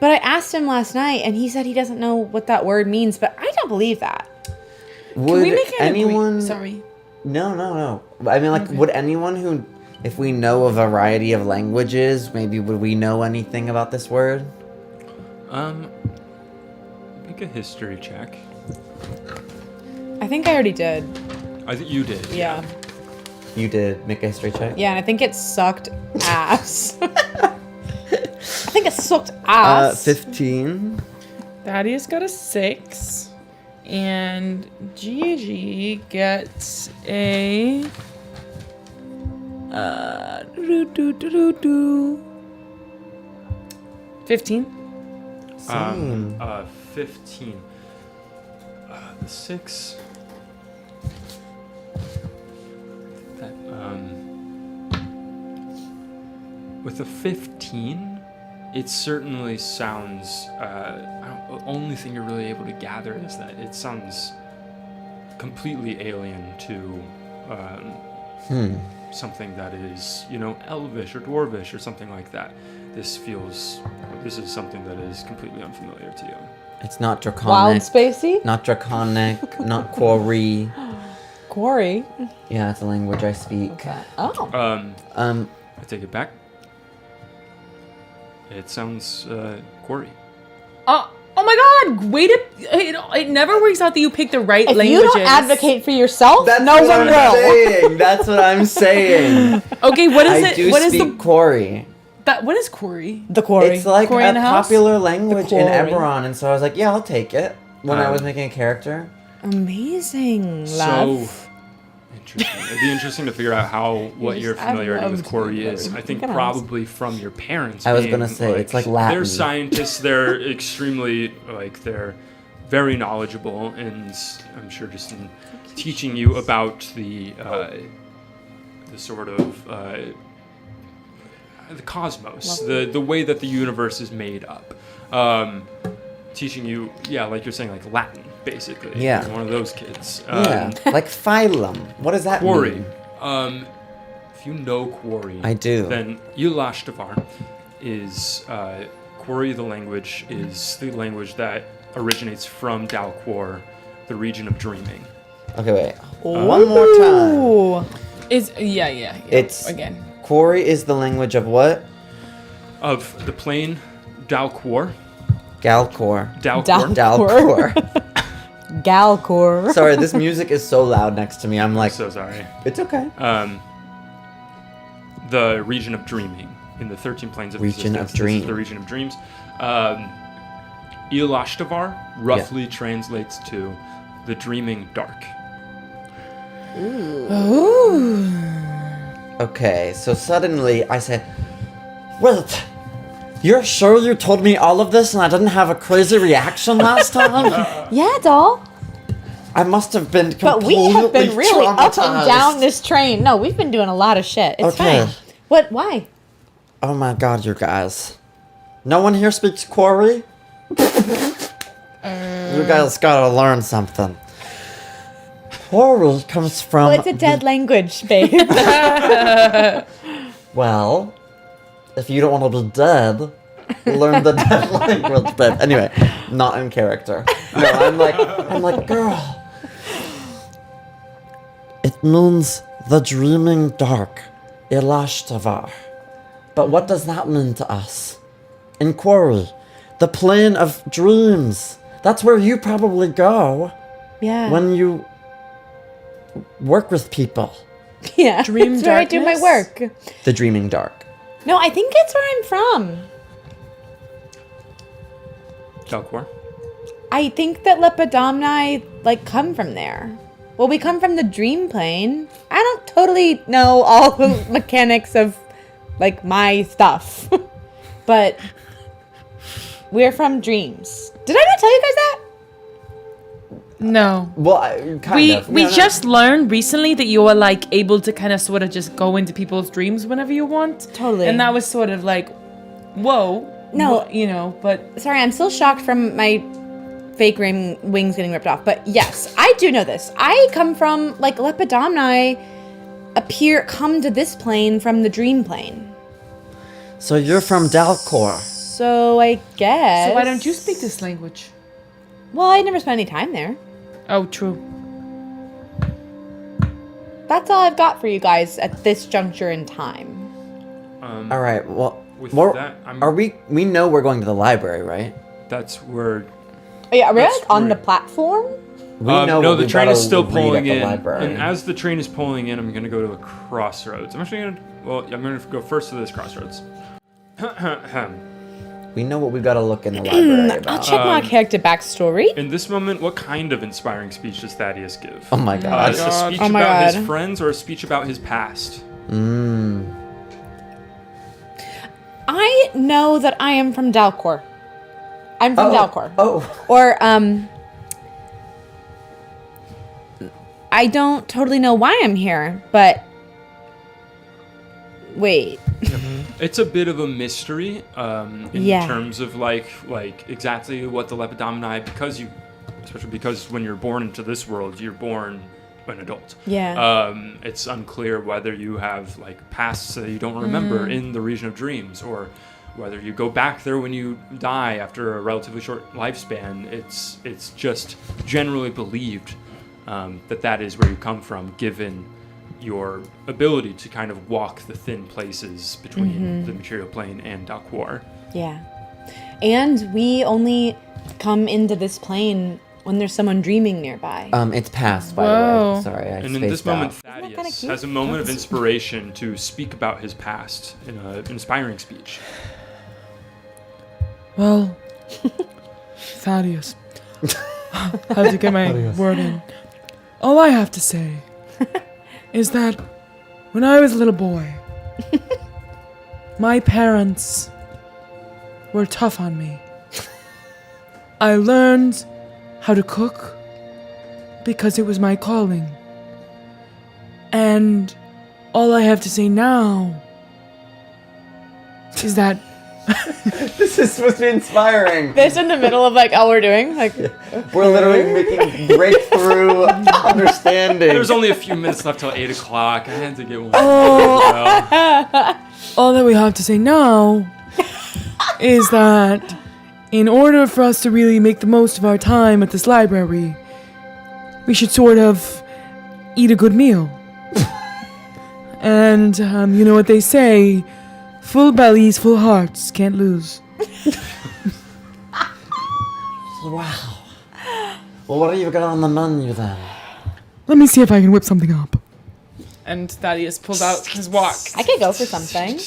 But I asked him last night, and he said he doesn't know what that word means. But I don't believe that. Would Can we make anyone? Sorry. No. I mean, like, would anyone who, if we know a variety of languages, maybe would we know anything about this word? Make a history check. I think I already did. I think you did. Yeah. You did make a history check. Yeah, and I think it sucked ass. I think it sucked ass. 15. Thaddeus got a 6. And Gigi gets a... 15. Same. 15. The 6. That, with a 15, it certainly sounds. The only thing you're really able to gather is that it sounds completely alien to something that is, Elvish or Dwarvish or something like that. This is something that is completely unfamiliar to you. It's not draconic. Wild spacey? Not draconic. Not quarry. Quarry? Yeah, it's a language I speak. Okay. Oh. I take it back. It sounds quarry. Oh my God! Wait it never works out that you pick the right If languages. you don't advocate for yourself, That's no what one I'm will. saying. That's what I'm saying. Okay, what is I it? do What is speak quarry. what is quarry? The quarry. It's like Quarry in a the house? popular language in quarry. EBERRON, and so I was like, yeah, I'll take it when I was making a character. Amazing, love. So interesting. It'd be interesting to figure out what your familiarity with quarry is. I think Look at us. probably from your parents. I was being, gonna say, it's like Latin. They're scientists. They're extremely they're very knowledgeable, and I'm sure just in teaching you about the sort of the cosmos, the way that the universe is made up. Teaching you, like you're saying, like Latin, basically. Yeah. One of those kids. Yeah, like phylum. What does that Quarry. mean? If you know Quarry, I do. Then Ilashtavar is Quarry. The language is the language that originates from Dalquor, the region of dreaming. Okay, wait. One more time. Ooh. Is yeah. It's again. Quarry is the language of what? Of the plain Dalquor. Galcor. Dalquor. Dalcor. Galcor. Sorry, this music is so loud next to me. I'm like, So sorry. it's okay. The region of dreaming. in the 13 planes of Region of existence. This is Dreams. the region of dreams. Ilashtavar roughly translates to the dreaming dark. Okay, so suddenly I say, wait, you're sure you told me all of this and I didn't have a crazy reaction last time? Yeah, doll. I must have been But we completely have been really up and traumatized. down this train. No, we've been doing a lot of shit. It's Okay. fine. What? Why? Oh my god, you guys. No one here speaks Quarry? You guys gotta learn something. Quarry comes from... Well, it's a dead language, babe. Well, if you don't want to be dead, learn the dead language, babe. Anyway, not in character. No, I'm like, girl. It means the dreaming dark, Ilashtavar. But what does that mean to us? In Quarry, the plane of dreams. That's where you probably go Yeah. when you work with people. Yeah. Dream That's where I do my darkness? work. The dreaming dark. No, I think it's where I'm from. Dalquor. I think that Lepidamni, come from there. Well, we come from the dream plane. I don't totally know all the mechanics of, my stuff. But we're from dreams. Did I not tell you guys that? No. Well, kind We of. just learned recently that you are able to kind of sort of just go into people's dreams whenever you want. Totally. And that was sort of whoa. No. But Sorry, I'm still shocked from my fake wings getting ripped off. But yes, I do know this. I come from, Lepidamni come to this plane from the dream plane. So you're from Dalcor. So I guess. so why don't you speak this language? Well, I never spent any time there. Oh, true. That's all I've got for you guys at this juncture in time. All right. Well, With more, that, are we? We know we're going to the library, right? That's where. Oh, yeah, are we That's on the great. platform? We know no, what the we train gotta is still read pulling at the in, library. and as the train is pulling in, I'm gonna go to a crossroads. I'm gonna go first to this crossroads. We know what we gotta look in the library I'll about. check my character backstory. In this moment, what kind of inspiring speech does Thaddeus give? Oh my god. A speech Oh my about his God. friends or a speech about his past? I know that I am from Dalcor. I'm from Dalcor. Oh. Or, I don't totally know why I'm here, but... Wait. It's a bit of a mystery in Yeah. terms of like exactly what the Lepidamni, especially because when you're born into this world, you're born an adult. Yeah. It's unclear whether you have pasts that you don't remember in the region of dreams, or whether you go back there when you die after a relatively short lifespan. It's just generally believed that is where you come from, given your ability to kind of walk the thin places between the material plane and Dalquor. Yeah. And we only come into this plane when there's someone dreaming nearby. It's past, by the Whoa. way. Sorry, I And spaced in this moment, out. kinda Thaddeus cute? has a moment of inspiration to speak about his past in an inspiring speech. Well, Thaddeus. Had to get my word in. All I have to say is that when I was a little boy, my parents were tough on me. I learned how to cook because it was my calling. And all I have to say now is that This is supposed to be inspiring. This in the middle of all we're doing? We're literally making breakthrough understanding. There's only a few minutes left till 8 o'clock. I had to get one. all that we have to say now is that in order for us to really make the most of our time at this library, we should sort of eat a good meal. And you know what they say, full bellies, full hearts, can't lose. Wow. Well, what have you got on the menu then? Let me see if I can whip something up. And Thaddeus pulls out his wok. I could go for something.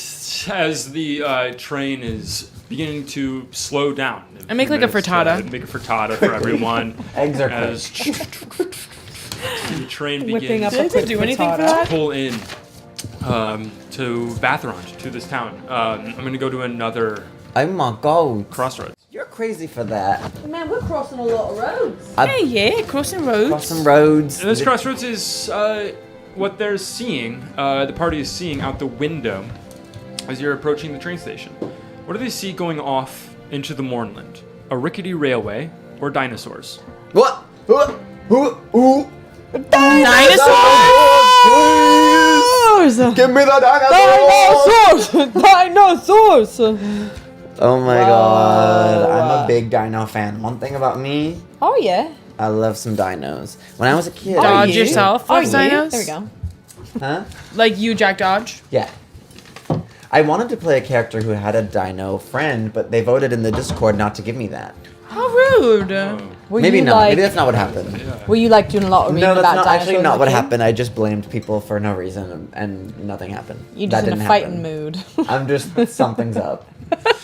moment as the train is beginning to slow down. I make like a frittata. Make a frittata for everyone. Eggs are as the train Whipping up begins a quick do anything for frittata. that? pull in to Bathrond, to this town. I'm going to go to another Oh my god. crossroads. You're crazy for that. Man, we're crossing a lot of roads. Yeah, crossing roads. Cross some roads. And this crossroads is what they're seeing, the party is seeing out the window as you're approaching the train station. What do they see going off into the Mournland? A rickety railway or dinosaurs? What? Ooh. Dinosaurs! Give me the dinosaurs! Dinosaurs! Oh my god. I'm a big dino fan. One thing about me, Oh, yeah. I love some dinos. When I was a kid. Dodge you? yourself, Oh, loves yeah. dinos. There we go. Huh? Like you, Jack Dodge. Yeah. I wanted to play a character who had a dino friend, but they voted in the Discord not to give me that. How rude. Were Maybe you not. Like, Maybe that's not what happened. Were you like doing a lot of reading No, that's about not actually dinosaurs not as what a kid? happened. I just blamed people for no reason and nothing happened. You're That just in a didn't fighting happen. mood. I'm just something's up,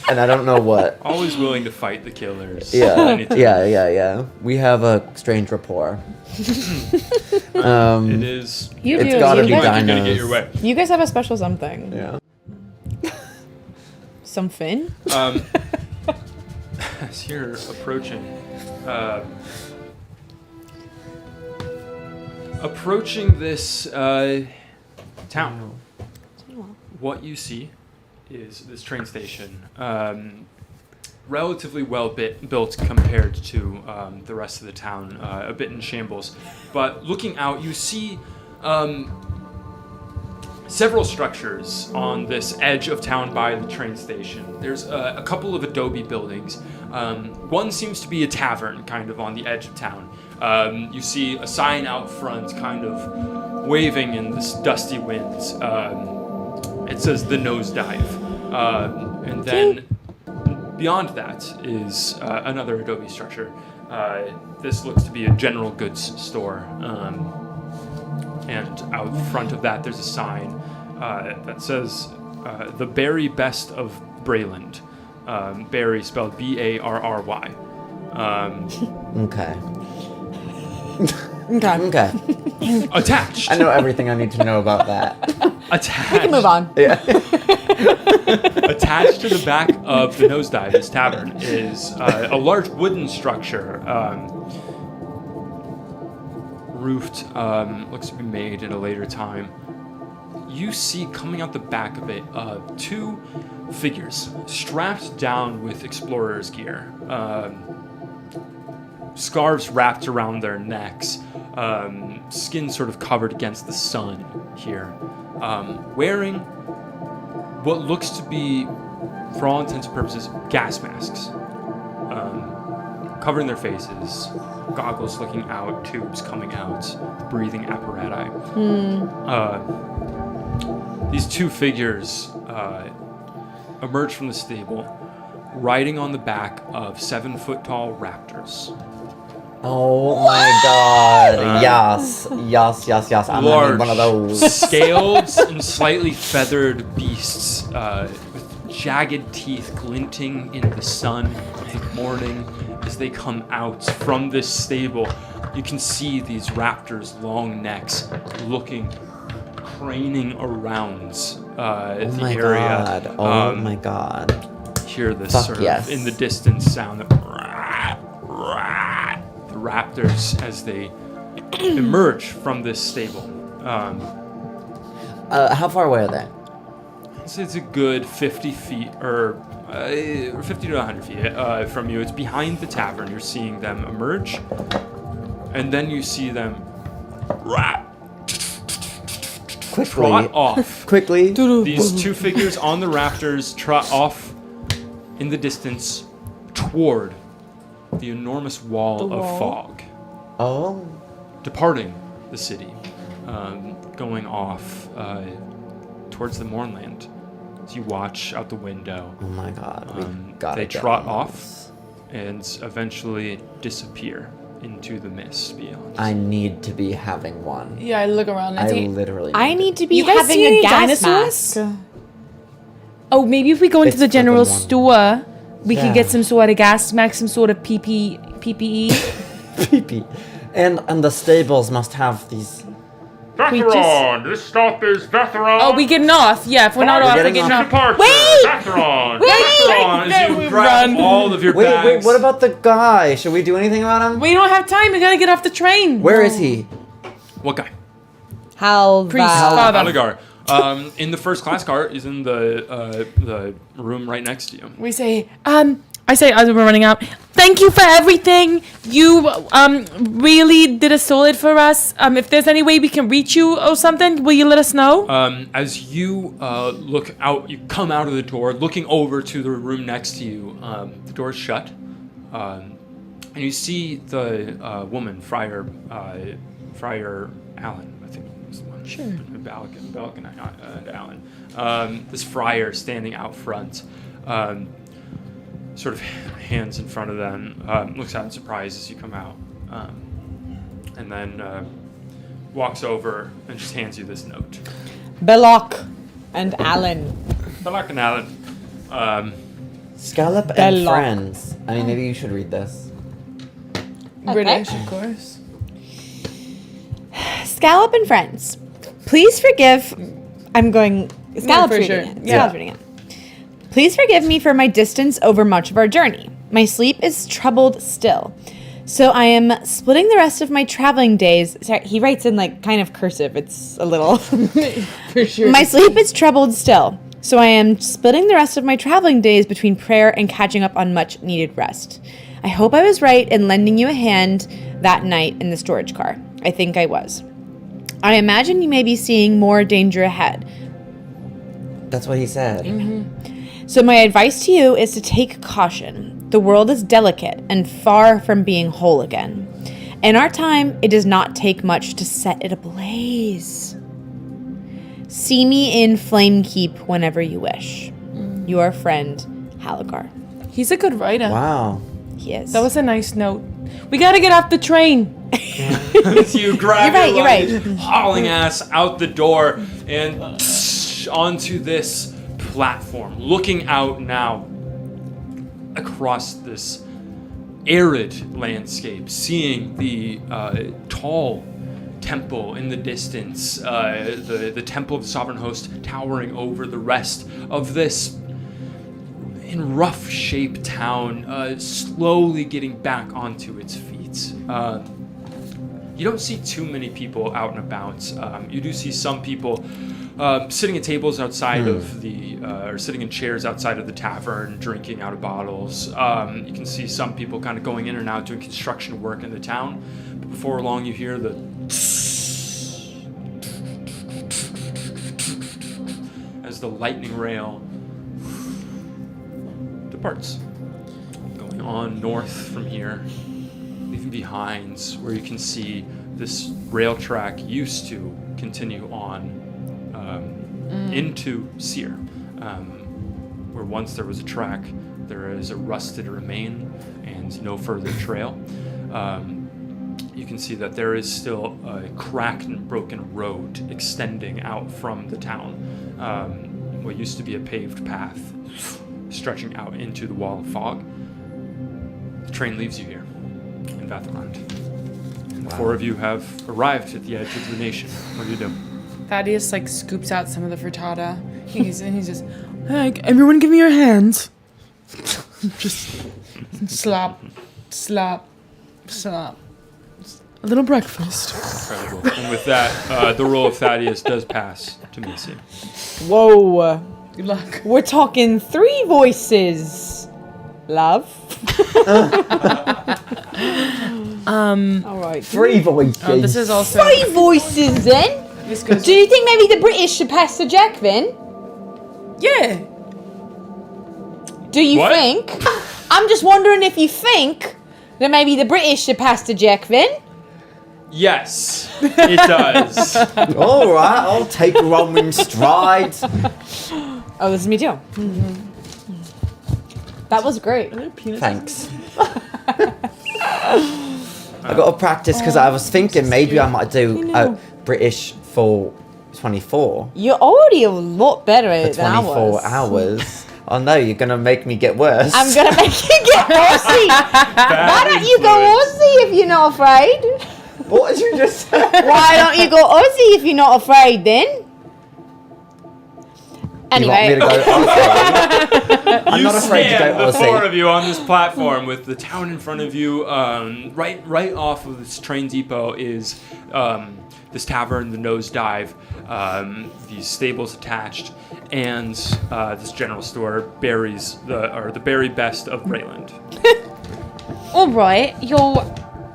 and I don't know what. Always willing to fight the killers. Yeah, Anytime. yeah. We have a strange rapport. It is. You It's do. gotta you be You're guys, gonna get dinos. your way. you guys have a special something. Yeah. Something. As you're approaching, this town, what you see is this train station, relatively well built compared to the rest of the town, a bit in shambles. But looking out, you see several structures on this edge of town by the train station. There's a couple of adobe buildings. One seems to be a tavern, kind of on the edge of town. You see a sign out front, kind of waving in this dusty wind. It says the Nosedive. And then beyond that is another adobe structure. This looks to be a general goods store. And out front of that, there's a sign that says the Berry Best of Brayland. Berry spelled Barry. Okay. Okay. Okay. Attached. I know everything I need to know about that. Attached. We can move on. Yeah. Attached to the back of the Nosedive, this tavern, is a large wooden structure. Roofed, looks to be made at a later time. You see coming out the back of it two figures strapped down with explorer's gear, scarves wrapped around their necks, skin sort of covered against the sun here, wearing what looks to be, for all intents and purposes, gas masks, covering their faces, goggles looking out, tubes coming out, breathing apparatus. These two figures emerge from the stable, riding on the back of 7-foot-tall raptors. Oh my god. Yes. I'm gonna Large, need one of those. scaled and slightly feathered beasts with jagged teeth glinting in the sun of the morning as they come out from this stable. You can see these raptors' long necks looking, craning around Oh the my area. god. Oh my god. Hear this Fuck sort yes. of in the distance sound of the raptors as they emerge from this stable. How far away are they? So it's a good 50 feet or 50 to 100 feet from you. It's behind the tavern. You're seeing them emerge, and then you see them Quickly. trot off. Quickly. These two figures on the raptors trot off in the distance toward the enormous wall of fog, Oh. departing the city, going off towards the Mournland. As you watch out the window, Oh my god. We gotta they get trot one off those. and eventually disappear into the mist beyond. I need to be having one. Yeah, I look around and I see. literally I need to be You guys having see a any gas dinosaurs? mask. Oh, maybe if we go into It's the for general the morning. store, we can get Yeah. some sort of gas mask, some sort of PPE. Pee-pee. And the stables must have these. Veteran! This stop is Veteran! Oh, we getting off. Yeah, if we're not off, we're getting getting off. off. Departure! Wait! Veteran! Wait! Veteran! As No, you grab run. all of your Wait, bags. what about the guy? Should we do anything about him? We don't have time. We gotta get off the train. Where is he? What guy? How Priest, that? father. Aligar. In the first class car is in the room right next to you. We say, I say as we're running out, thank you for everything. You really did a solid for us. If there's any way we can reach you or something, will you let us know? As you look out, you come out of the door, looking over to the room next to you. The door's shut, and you see the woman, Friar Allen, I think was the one. Sure. Balak and Allen. This friar standing out front, sort of hands in front of them, looks out in surprise as you come out, and then walks over and just hands you this note. Belloc and Alan. Balak and Allen. Scallop and Belloc. Friends. I mean, maybe you should read this. British, of course. Scallop and friends, please forgive. I'm going. Scallop's for reading sure. it. Yeah. Scallop's reading it. Please forgive me for my distance over much of our journey. My sleep is troubled still. So I am splitting the rest of my traveling days. Sorry, he writes in like kind of cursive. It's a little. For sure. My sleep is troubled still. So I am splitting the rest of my traveling days between prayer and catching up on much needed rest. I hope I was right in lending you a hand that night in the storage car. I think I was. I imagine you may be seeing more danger ahead. That's what he said. So my advice to you is to take caution. The world is delicate and far from being whole again. In our time, it does not take much to set it ablaze. See me in Flame Keep whenever you wish. Your friend, Halagar. He's a good writer. Wow. He is. That was a nice note. We gotta get off the train. As you grab You're right. hauling ass out the door and onto this platform, looking out now across this arid landscape, seeing the tall temple in the distance, the temple of the sovereign host towering over the rest of this in rough shape town, slowly getting back onto its feet. You don't see too many people out and about. You do see some people sitting at tables outside of the, or sitting in chairs outside of the tavern, drinking out of bottles. You can see some people kind of going in and out doing construction work in the town. But before long, you hear the as the lightning rail departs, going on north from here, leaving behind where you can see this rail track used to continue on into Sear, where once there was a track, there is a rusted remain and no further trail. You can see that there is still a cracked and broken road extending out from the town, what used to be a paved path stretching out into the wall of fog. The train leaves you here in Vathaland. And the four of you have arrived at the edge of the nation. What do you do? Thaddeus like scoops out some of the frittata. He's just, hey, everyone give me your hands. Just slop, slop, slop. A little breakfast. Incredible. And with that, the role of Thaddeus does pass to Macy. Whoa. Good luck. We're talking 3 voices. Love. All right. 3 voices. Oh, this is also. 3 voices then. This goes. Do you think maybe the British should pass the Jack then? Yeah. Do you What? think? I'm just wondering if you think that maybe the British should pass the Jack then. Yes, it does. All right, I'll take Roman strides. Oh, this is me too. That was great. Thanks. I got to practice because I was thinking maybe I might do a British full 24. You're already a lot better at For it than I 24 was. hours. Oh no, you're gonna make me get worse. I'm gonna make you get Aussie. Why don't you go Aussie if you're not afraid? What did you just say? Why don't you go Aussie if you're not afraid then? Anyway. You want me to go Aussie? I'm not afraid to go the four Aussie. of you on this platform with the town in front of you. Right off of this train depot is this tavern, the Nosedive, these stables attached, and this general store, the berry best of Brayland. All right,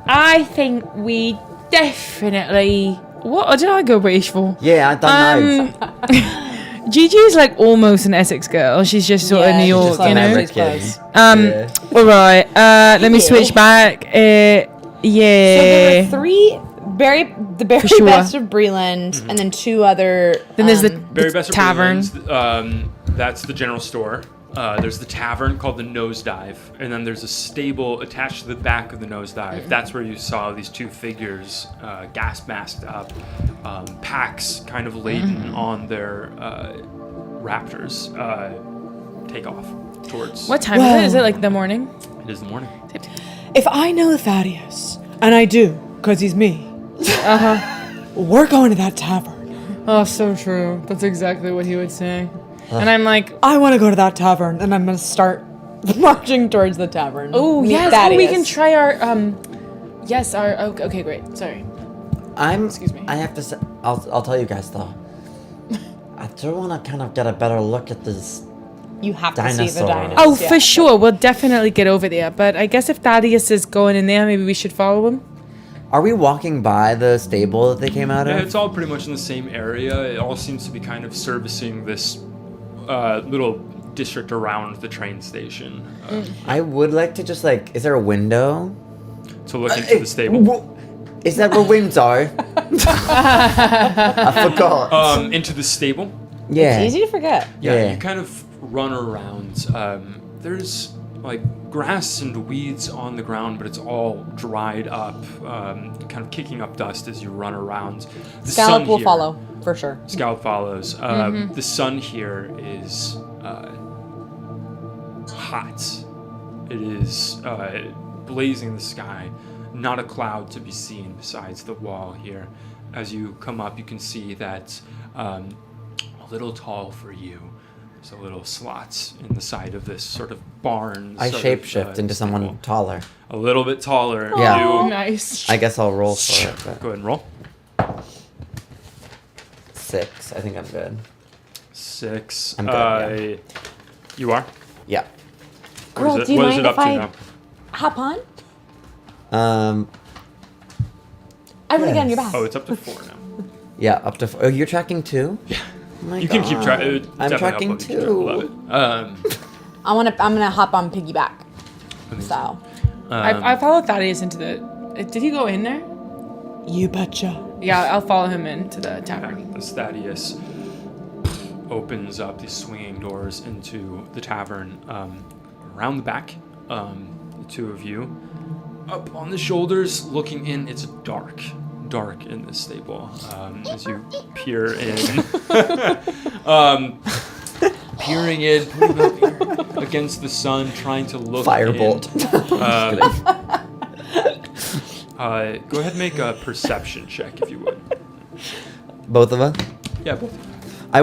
I think we definitely. What did I go British for? Yeah, I don't know. Gigi is like almost an Essex girl. She's just sort of New she's York, just like you know. American. Um, all right. Let me switch back. Yeah. So there were three the very sure. best of Breland, and then two other. Then there's the Berry best of tavern. Brayland, that's the general store. There's the tavern called the Nosedive, and then there's a stable attached to the back of the Nosedive. That's where you saw these two figures, gas masked up, packs kind of laden on their raptors, take off towards. What time is it? Is it like the morning? It is the morning. If I know Thaddeus, and I do, because he's me, we're going to that tavern. Oh, so true. That's exactly what he would say. And I'm like, I want to go to that tavern, and I'm going to start marching towards the tavern. oh Meet yes, oh, we Thaddeus. can try our yes, our okay, great. Sorry. Excuse me. I have to say, I'll tell you guys though. I do want to kind of get a better look at this. You have to see the Dinosaur. dinosaurs. Oh, yeah. for sure. We'll definitely get over there. But I guess if Thaddeus is going in there, maybe we should follow him. Are we walking by the stable that they came out Yeah, of? it's all pretty much in the same area. It all seems to be kind of servicing this little district around the train station I would like to just like, is there a window? to look into the stable. Is that where winds are? I forgot. Into the stable. Yeah. It's easy to forget. Yeah, Yeah. you kind of run around. There's like grass and weeds on the ground, but it's all dried up, kind of kicking up dust as you run around. The Scallop sun will here- follow, for sure. Scallop follows. The sun here is hot. It is blazing the sky. Not a cloud to be seen besides the wall here. As you come up, you can see that a little tall for you. There's a little slot in the side of this sort of barn. I sort of, shapeshift into someone stable. taller. A little bit taller. Yeah. You, Nice. I guess I'll roll for it. But go ahead and roll. 6. I think I'm good. 6. I'm good, You are? Yeah. Girl, What do you is mind it if up to I now? hop on? I want to get on your Yes. back. Oh, it's up to 4 now. Yeah, up to 4. Oh, you're tracking 2? Yeah. Oh my You can keep track. God. I'm tracking 2. I'm gonna hop on piggyback Amazing. style. I followed Thaddeus into the. Did he go in there? You betcha. Yeah, I'll follow him into the tavern. The Thaddeus opens up these swinging doors into the tavern. Around the back, the two of you up on the shoulders, looking in. It's dark in this stable. As you peer in, peering in, putting up here against the sun, trying to look. Firebolt. Go ahead and make a perception check if you would. Both of us? Yeah, both. I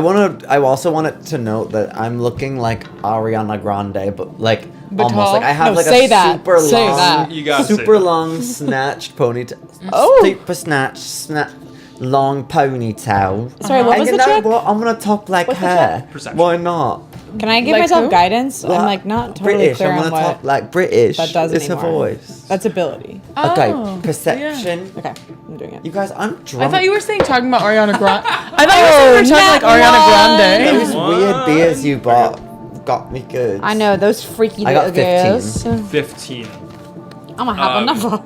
also wanted to note that I'm looking like Ariana Grande, but like But almost tall? like I have No, like say a that. super Say long, that. You gotta say super that. long snatched ponytail. Oh. Super snatched, long ponytail. Sorry, what And was you the know check? what? I'm gonna talk like What's the her. Perception. Why not? Can I give Like myself who? guidance? Well, I'm like not totally British. clear I'm on gonna what talk like British. that does It's her anymore. voice. That's ability. Okay, Oh, perception. Okay, I'm doing it. You guys, I'm I drunk. thought you were saying talking about Ariana Grande. I thought you were saying we were talking like Ariana Grande. Those weird beers you bought got me good. I know those freaky I little got 15. girls. 15. I'm gonna have another.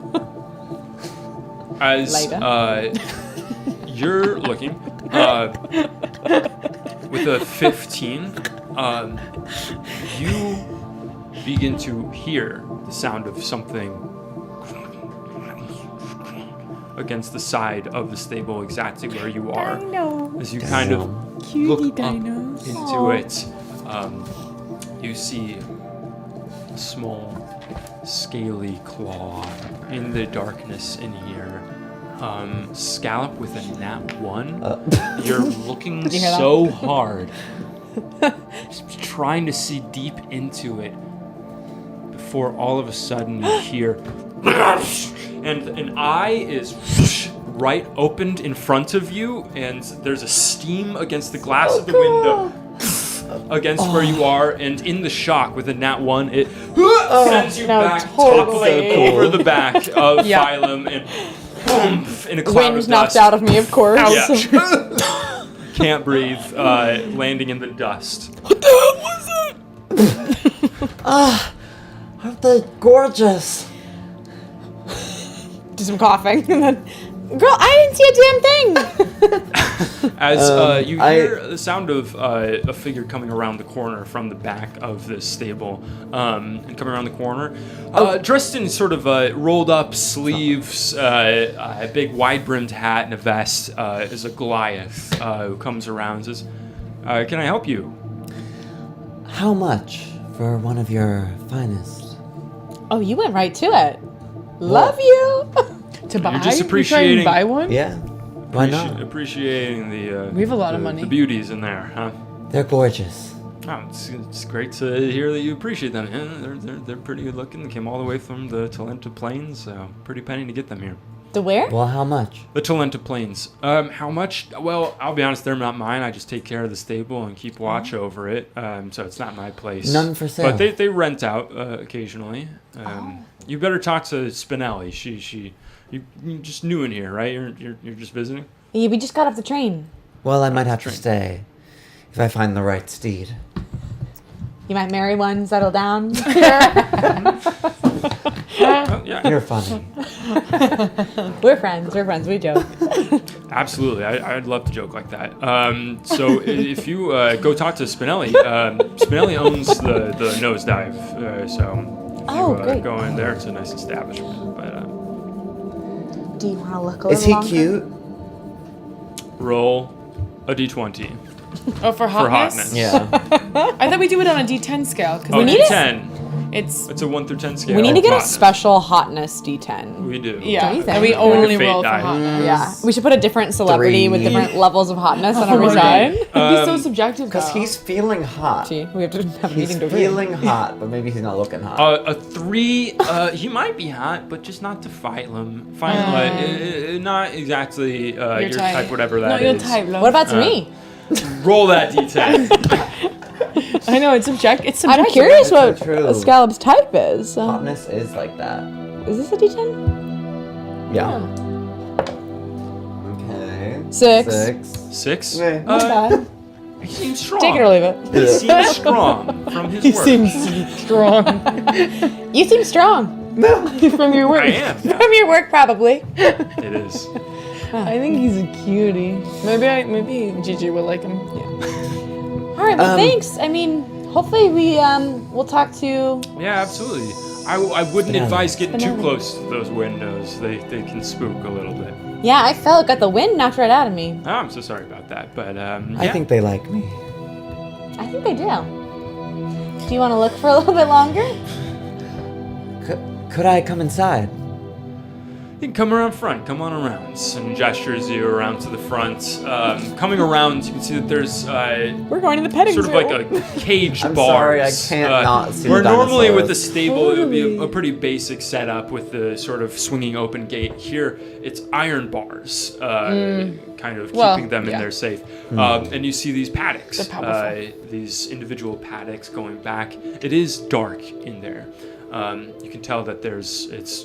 As Later. you're looking with a 15, you begin to hear the sound of something against the side of the stable exactly where you are. Dino. As you kind of Cutie look up dinos. into it, you see a small, scaly claw in the darkness in here. Scallop with a nat 1. You're looking you hear that? so hard, just trying to see deep into it, before all of a sudden you hear, and an eye is right opened in front of you, and there's a steam against the glass of the window against where you are, and in the shock with a nat 1, it sends you no, back totally. top over the back of Phylum, and boom, in a cloud Wind of knocked dust. out of me, of course. Yeah. Can't breathe, landing in the dust. Aren't they gorgeous? Do some coughing, and then, girl, I didn't see a damn thing. As you hear the sound of a figure coming around the corner from the back of this stable, and coming around the corner, dressed in sort of rolled up sleeves, a big wide-brimmed hat and a vest, is a Goliath who comes around and says, "Can I help you?" How much for one of your finest? Oh, you went right to it. Love you. To buy? just You try appreciating- and buy one? Yeah. Why not? Appreciating the. We have a lot of the- money. The beauties in there, huh? They're gorgeous. Oh, it's great to hear that you appreciate them. Yeah, they're pretty good looking. They came all the way from the Talenta Plains, so pretty penny to get them here. The where? Well, how much? The Talenta Plains. How much? Well, I'll be honest, they're not mine. I just take care of the stable and keep watch over it. So it's not my place. None for sale. But they rent out occasionally. You better talk to Spinelli. You're just new in here, right? You're just visiting. Yeah, we just got off the train. Well, I might have to train. stay if I find the right steed. You might marry one, settle down. Oh, yeah, You're funny. We're friends. We joke. absolutely. I'd love to joke like that. So if you go talk to Spinelli, Spinelli owns the Nosedive. So if you great. go in there, it's a nice establishment. But Do you want to look a little Is he longer? cute? roll a d20 Oh, for for hotness? hotness. Yeah. I thought we do it on a D10 scale. Because Oh, need it? d10. it's It's a 1 through 10 scale. We need to get a Hotness. special hotness D10. We do. yeah, Don't you and we think? only Like a fate roll for die. hotness. Yeah, we should put a different celebrity with 3. different levels of hotness on every Right. side. It'd be so Um, subjective. Because though. he's feeling hot. Gee, we have to have a He's meeting to agree. feeling hot, but maybe he's not looking hot. A 3, he might be hot, but just not to Phylum. Phylum, not exactly your type, whatever that Not is. your type, love. What about to me? Roll that d10. I know it's subjective. It's I'm subjective. curious That's what so true. a scallop's type is. Hotness is like that. Is this a D10? Yeah. Okay. 6. 6? Yeah. Not bad. He seems strong. Take it or leave it. He seems strong from his work. strong. You seem strong. From your work. I am. Yeah, From your work, probably. it is. I think he's a cutie. Maybe Gigi will like him. All right, well, thanks. I mean, hopefully we'll talk to... Yeah, absolutely. I wouldn't Spinelli. advise getting too Spinelli. close to those windows. They can spook a little bit. Yeah, I got the wind knocked right out of me. Oh, I'm so sorry about that, but I yeah. think they like me. I think they do. Do you want to look for a little bit longer? Could I come inside? You can come around front, come on around, and gestures you around to the front. Coming around, you can see that there's We're going to the petting sort of like a caged I'm bars. sorry, I can't not see Where the normally with the dinosaurs. stable it would be a pretty basic setup with the sort of swinging open gate. Here it's iron bars, kind of Well, keeping them in yeah. there safe. And you see these paddocks, They're powerful. these individual paddocks going back. It is dark in there. You can tell that it's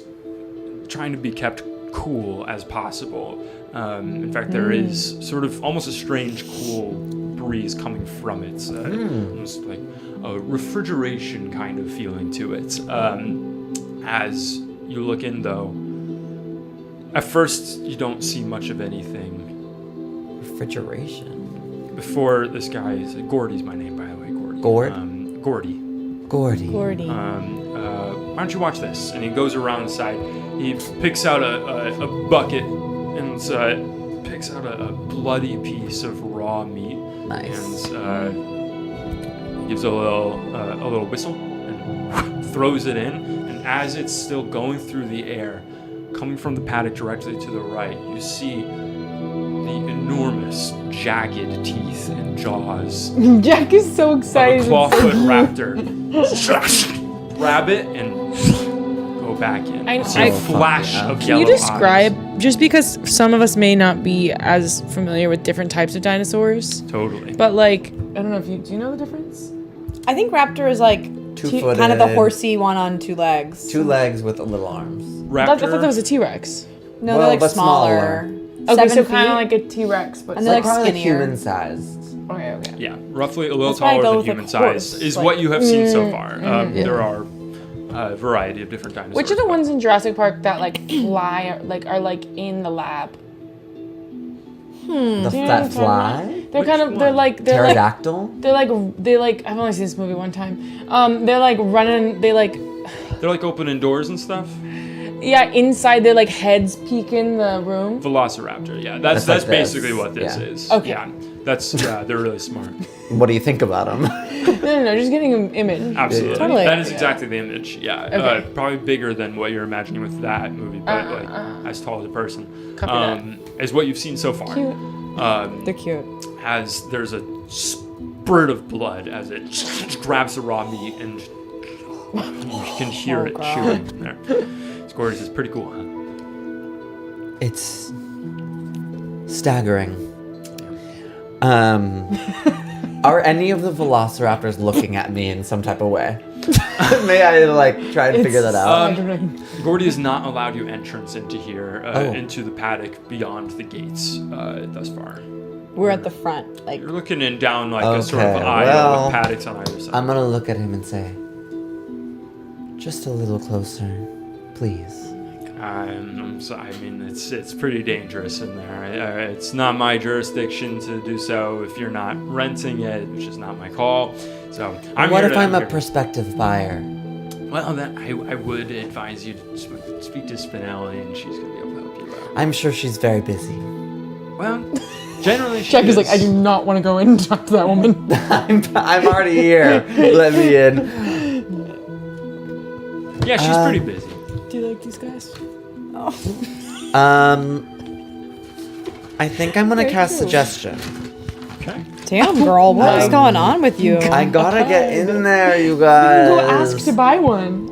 trying to be kept cool as possible. In fact, there is sort of almost a strange cool breeze coming from it, almost like a refrigeration kind of feeling to it. As you look in, though, at first you don't see much of anything. Refrigeration. Before this guy is Gordy's my name, by the way, Gordy. Gord? Gordy. Gordy. Gordy. Why don't you watch this? And he goes around the side. He picks out a bucket and picks out a bloody piece of raw meat. Nice. And gives a little whistle and throws it in. And as it's still going through the air, coming from the paddock directly to the right, you see the enormous, jagged teeth and jaws Jack is so of excited. a clawfoot raptor. Grab it and go back in. See a flash of Can yellow you describe, eyes. just because some of us may not be as familiar with different types of dinosaurs, Totally. but like, I don't know if you, do you know the difference? I think raptor is like Two-footed. kind of the horsey one on two legs. 2 legs with little arms. Raptor. I thought that was a T-Rex. No, Well, they're like but smaller. Okay, 7 so kind feet. of like a T-Rex, but And they're like Probably skinnier. human sized. okay. Yeah, roughly a little That's why I taller go than with, human like, size horse, is like- what you have seen so far. Yeah. There are a variety of different dinosaurs. Which are the but- ones in Jurassic Park that like fly, are like in the lab? The, Do you know what that I'm talking fly? about? They're Which kind of, they're one? like, Pterodactyl? they like, I've only seen this movie one time. They're like running, They're like opening doors and stuff. yeah, inside their like heads peek in the room. Velociraptor, yeah. That's That's like basically this, what this yeah. is. Okay. Yeah. They're really smart. What do you think about them? No, just getting an image. Absolutely. Totally. That is exactly the image. Yeah. Okay. Probably bigger than what you're imagining with that movie, but like as tall as a person. Copy Is what you've seen so far. Cute. They're cute. As there's a spurt of blood as it grabs the raw meat and you can hear it chewing there. It's gorgeous. It's pretty cool, huh? It's staggering. Are any of the velociraptors looking at me in some type of way? May I like try and figure that out? Gordy has not allowed you entrance into here, Oh. into the paddock beyond the gates thus far. We're at the front. Like, You're looking in down like a sort of Okay, aisle well, with paddocks on either side. I'm gonna look at him and say, just a little closer, please. I'm sorry. I mean, it's pretty dangerous in there. It's not my jurisdiction to do so if you're not renting it, which is not my call. So I'm What here if to- I'm a here- prospective buyer? Well, then I would advise you to speak to Spinelli, and she's gonna be able to help you out. I'm sure she's very busy. Well, generally she Jack is like, is. I do not want to go in and talk to that woman. I'm already here. Let me in. Yeah, she's pretty busy. Do you like these guys? I think I'm gonna cast suggestion. Okay. damn, girl, what is going on with you? I gotta get in there, you guys. Go ask to buy one.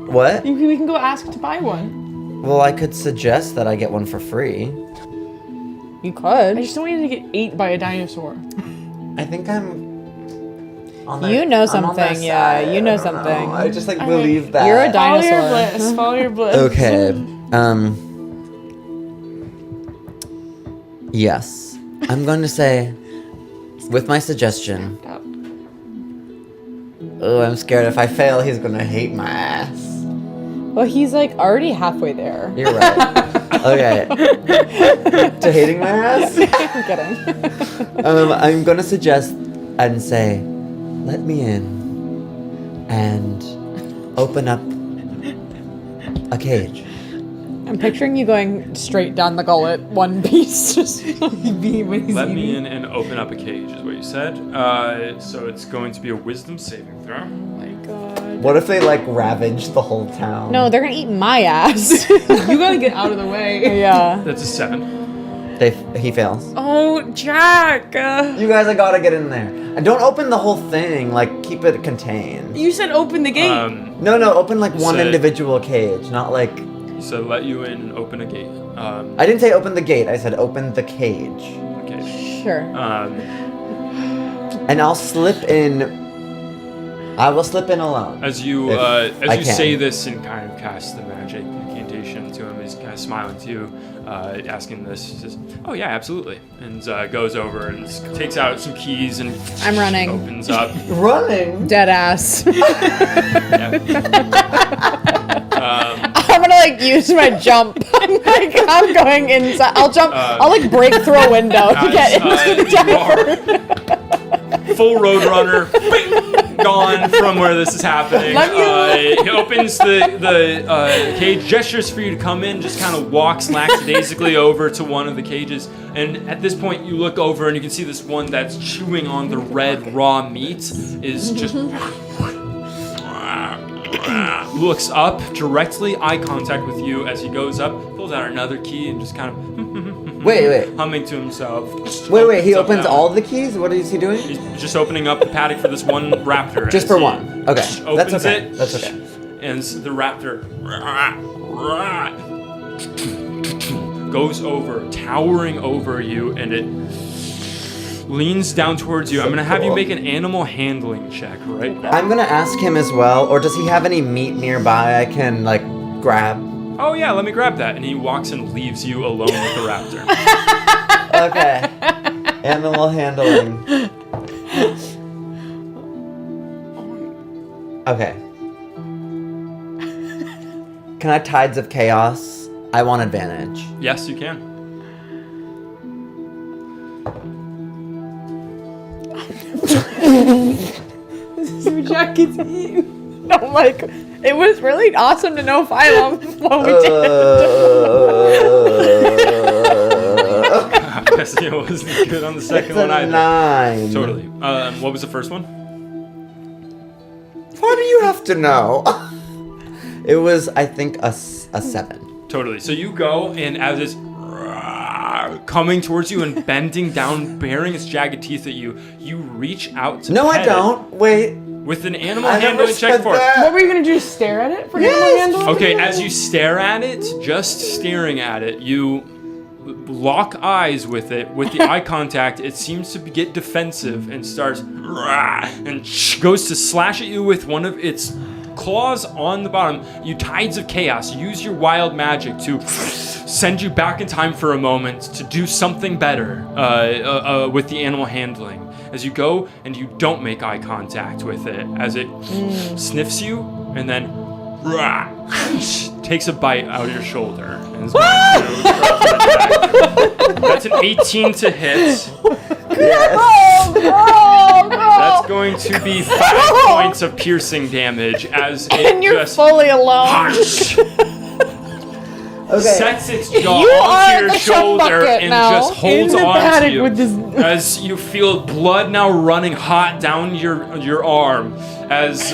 What? We can go ask to buy one. Well, I could suggest that I get one for free. You I could. just don't want you to get ate by a dinosaur. I think I'm. On You know I'm on their something, yeah, side. you know I don't something. I just like believe that. You're a Follow your dinosaur. bliss. Follow your bliss. Okay. Yes. I'm going to say, with my suggestion. Oh, I'm scared if I fail, he's gonna hate my ass. Well, he's like already halfway there. You're right. Okay. To hating my ass? I'm kidding. I'm gonna suggest and say, let me in and open up a cage. I'm picturing you going straight down the gullet, one piece. Just Let me in and open up a cage, is what you said. So it's going to be a wisdom saving throw. Oh my god. What if they like ravage the whole town? no, they're gonna eat my ass. You gotta get out of the way. yeah. That's a 7. He fails. Oh, Jack. You guys, I gotta get in there. And don't open the whole thing. Like, keep it contained. You said open the gate. No, open like one Said- individual cage, not like. He said let you in and open a gate. I didn't say open the gate. I said open the cage. Okay. Sure. And I'll slip in. I will slip in alone. As you If I say can. this and kind of cast the magic incantation to him, he's kind of smiling to you, asking this. He says, "Oh yeah, absolutely," and goes over and takes out some keys and I'm running. opens up. Running. Dead ass. Yeah. I'm gonna like use my jump. I'm going inside. I'll jump. I'll like break through a window to get into the you are full road runner, bing, gone from where this is happening. Love you. He opens the cage, gestures for you to come in, just kind of walks lackadaisically over to one of the cages. And at this point, you look over and you can see this one that's chewing on the red raw meat is just looks up directly, eye contact with you as he goes up, pulls out another key and just kind of Wait. humming to himself. Wait. He up opens that all one. the keys? What is he doing? He's just opening up the paddock for this one raptor. Just as for he one. Okay. Opens That's okay. it. That's okay. And the raptor goes over, towering over you, and it leans down towards you. I'm gonna have you make an animal handling check right now. I'm gonna ask him as well, or does he have any meat nearby I can, like, grab? Oh yeah, let me grab that. And he walks and leaves you alone with the raptor. Okay. Animal handling. Okay. Can I Tides of Chaos? I want advantage. Yes, you can. Jacket's I'm like, it was really awesome to know Phylum when we did. I guess it wasn't good on the second It's one a either. 9. Totally. What was the first one? Why do you have to know? It was, I think, a 7. Totally. So you go, and as it's coming towards you and bending down, baring its jagged teeth at you, you reach out to No, I pet it don't. Wait. with an animal I never handling check said for it. that. What were you gonna do? Stare at it for Yes. animal handling? Okay, as you stare at it, just staring at it, you lock eyes with it. With the eye contact, it seems to get defensive and starts and goes to slash at you with one of its claws on the bottom. You Tides of Chaos, use your wild magic to send you back in time for a moment to do something better with the animal handling. As you go and you don't make eye contact with it, as it sniffs you and then takes a bite out of your shoulder. And is going to attack you. That's an 18 to hit. That's going to be 5 points of piercing damage as it And you're just fully alone. Okay. sets its jaw You are onto your the chum shoulder bucket and now. just holds In the on to paddock you with this- as you feel blood now running hot down your arm as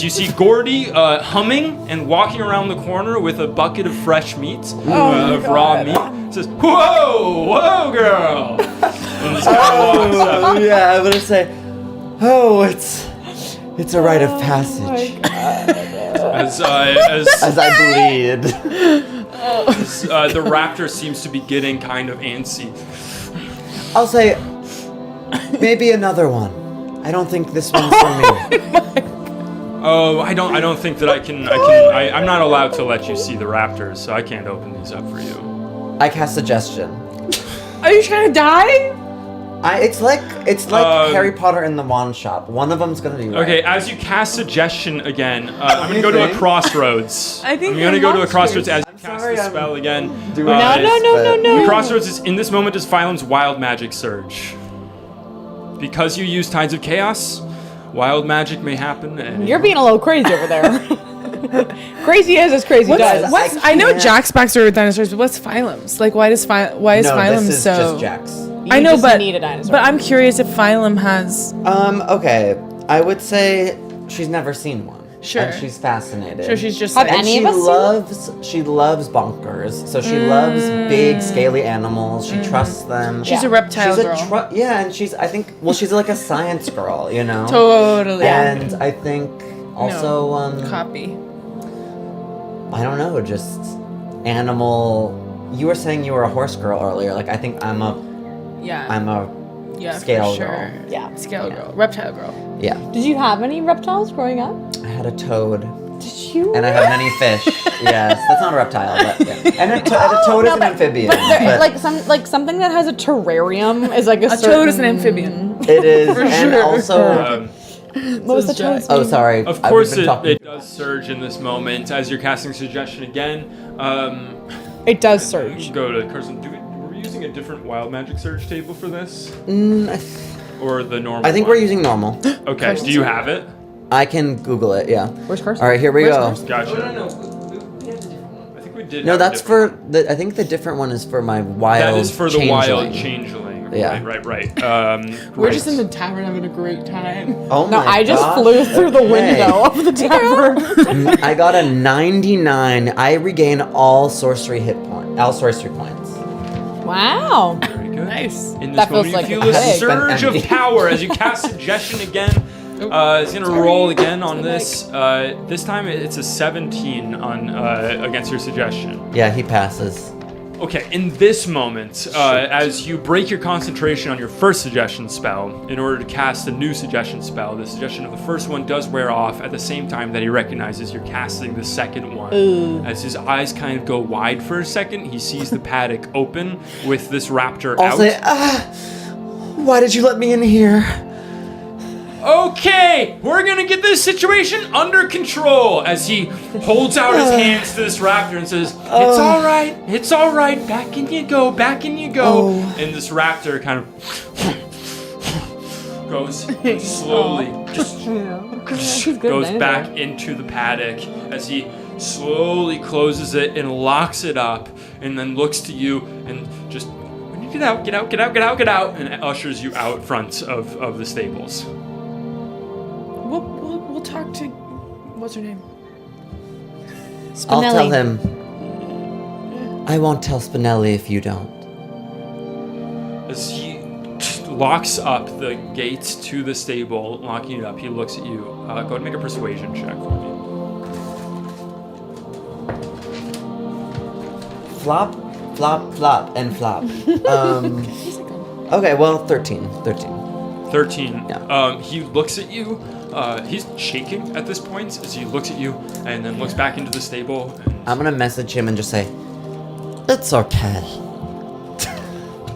you see Gordy humming and walking around the corner with a bucket of fresh meat of raw meat. Says, "Whoa, girl!" And just kinda walks up. Oh, yeah, I'm gonna say, oh, it's a rite of passage. As As I bleed. the raptor seems to be getting kind of antsy. I'll say, maybe another one. I don't think this one's for me. Oh, I don't think that I'm not allowed to let you see the raptors, so I can't open these up for you. I cast suggestion. Are you trying to die? It's like Harry Potter in the wand shop. One of them's gonna be right. Okay, as you cast suggestion again, I'm gonna go to a think? crossroads. I think I'm gonna they're go to a monsters. crossroads as you I'm cast sorry, the I'm spell again. doing No. The crossroads is in this moment is Phylum's wild magic surge. Because you use Tides of Chaos, wild magic may happen. And You're being a little crazy over there. Crazy as crazy does. What's I I know can't- Jack's backstory with dinosaurs, but what's Phylum's? Like, why is No, Phylum this is so? just Jax. I know, just but need a dinosaur. but I'm curious if Phylum has. Okay. I would say she's never seen one. Sure. And she's fascinated. Sure, she's just Have like, And any she of us seen she loves bonkers. So she loves big, scaly animals. She trusts them. she's Yeah. a reptile She's girl. yeah, and she's she's like a science girl, you know. Totally. And I think also Copy. I don't know, just animal. You were saying you were a horse girl earlier. Like I think I'm a Yeah. Yeah. scale for sure. girl. Yeah. Scale girl. Reptile girl. Yeah. Did you have any reptiles growing up? I had a toad. Did you? And I have many fish. Yes, that's not a reptile, but yeah. And a toad is an amphibian. There, but like something that has a terrarium is like a toad is an certain- amphibian. it is, For and sure. also. What was the Jack. toad's Oh, name? sorry. Of I've course, been talking- it does surge in this moment as you're casting suggestion again. It does surge. Go to Carson. Were we using a different wild magic surge table for this? or the normal? I think one? we're using normal. Okay. Do you have it? I can Google it. Yeah. Where's Carson? All right, here we Where's go. Carson? Gotcha. No. I think we did. No, have a that's different for the. I think the different one is for my wild. That is for the changeling. wild changeling. Yeah. Right. We're right. just in the tavern having a great time. Oh No, my I just gosh. flew through the Okay. window of the tavern. I got a 99. I regain all sorcery points. Wow. Very good. Nice. In this That feels moment, like you a feel a pig. surge of Empty. power as you cast suggestion again. He's gonna roll again on this. This time it's a 17 on against your suggestion. Yeah, he passes. Okay, in this moment, as you break your concentration on your first suggestion spell in order to cast a new suggestion spell, the suggestion of the first one does wear off at the same time that he recognizes you're casting the second one. Ooh. As his eyes kind of go wide for a second, he sees the paddock open with this raptor I'll out. say, why did you let me in here? Okay, we're gonna get this situation under control as he holds out his hands to this raptor and says, it's all right, back in you go. And this raptor kind of goes slowly, just goes back into the paddock as he slowly closes it and locks it up and then looks to you and just, get out, and ushers you out front of the stables. We'll talk to what's her name? I'll tell Spinelli. him. I won't tell Spinelli if you don't. As he locks up the gates to the stable, locking it up, he looks at you. Go ahead and make a persuasion check for me. Flop, flop, flop, and flop. Okay, well, 13. 13. Yeah. He looks at you. He's shaking at this point as he looks at you and then looks back into the stable. And I'm gonna message him and just say, it's okay.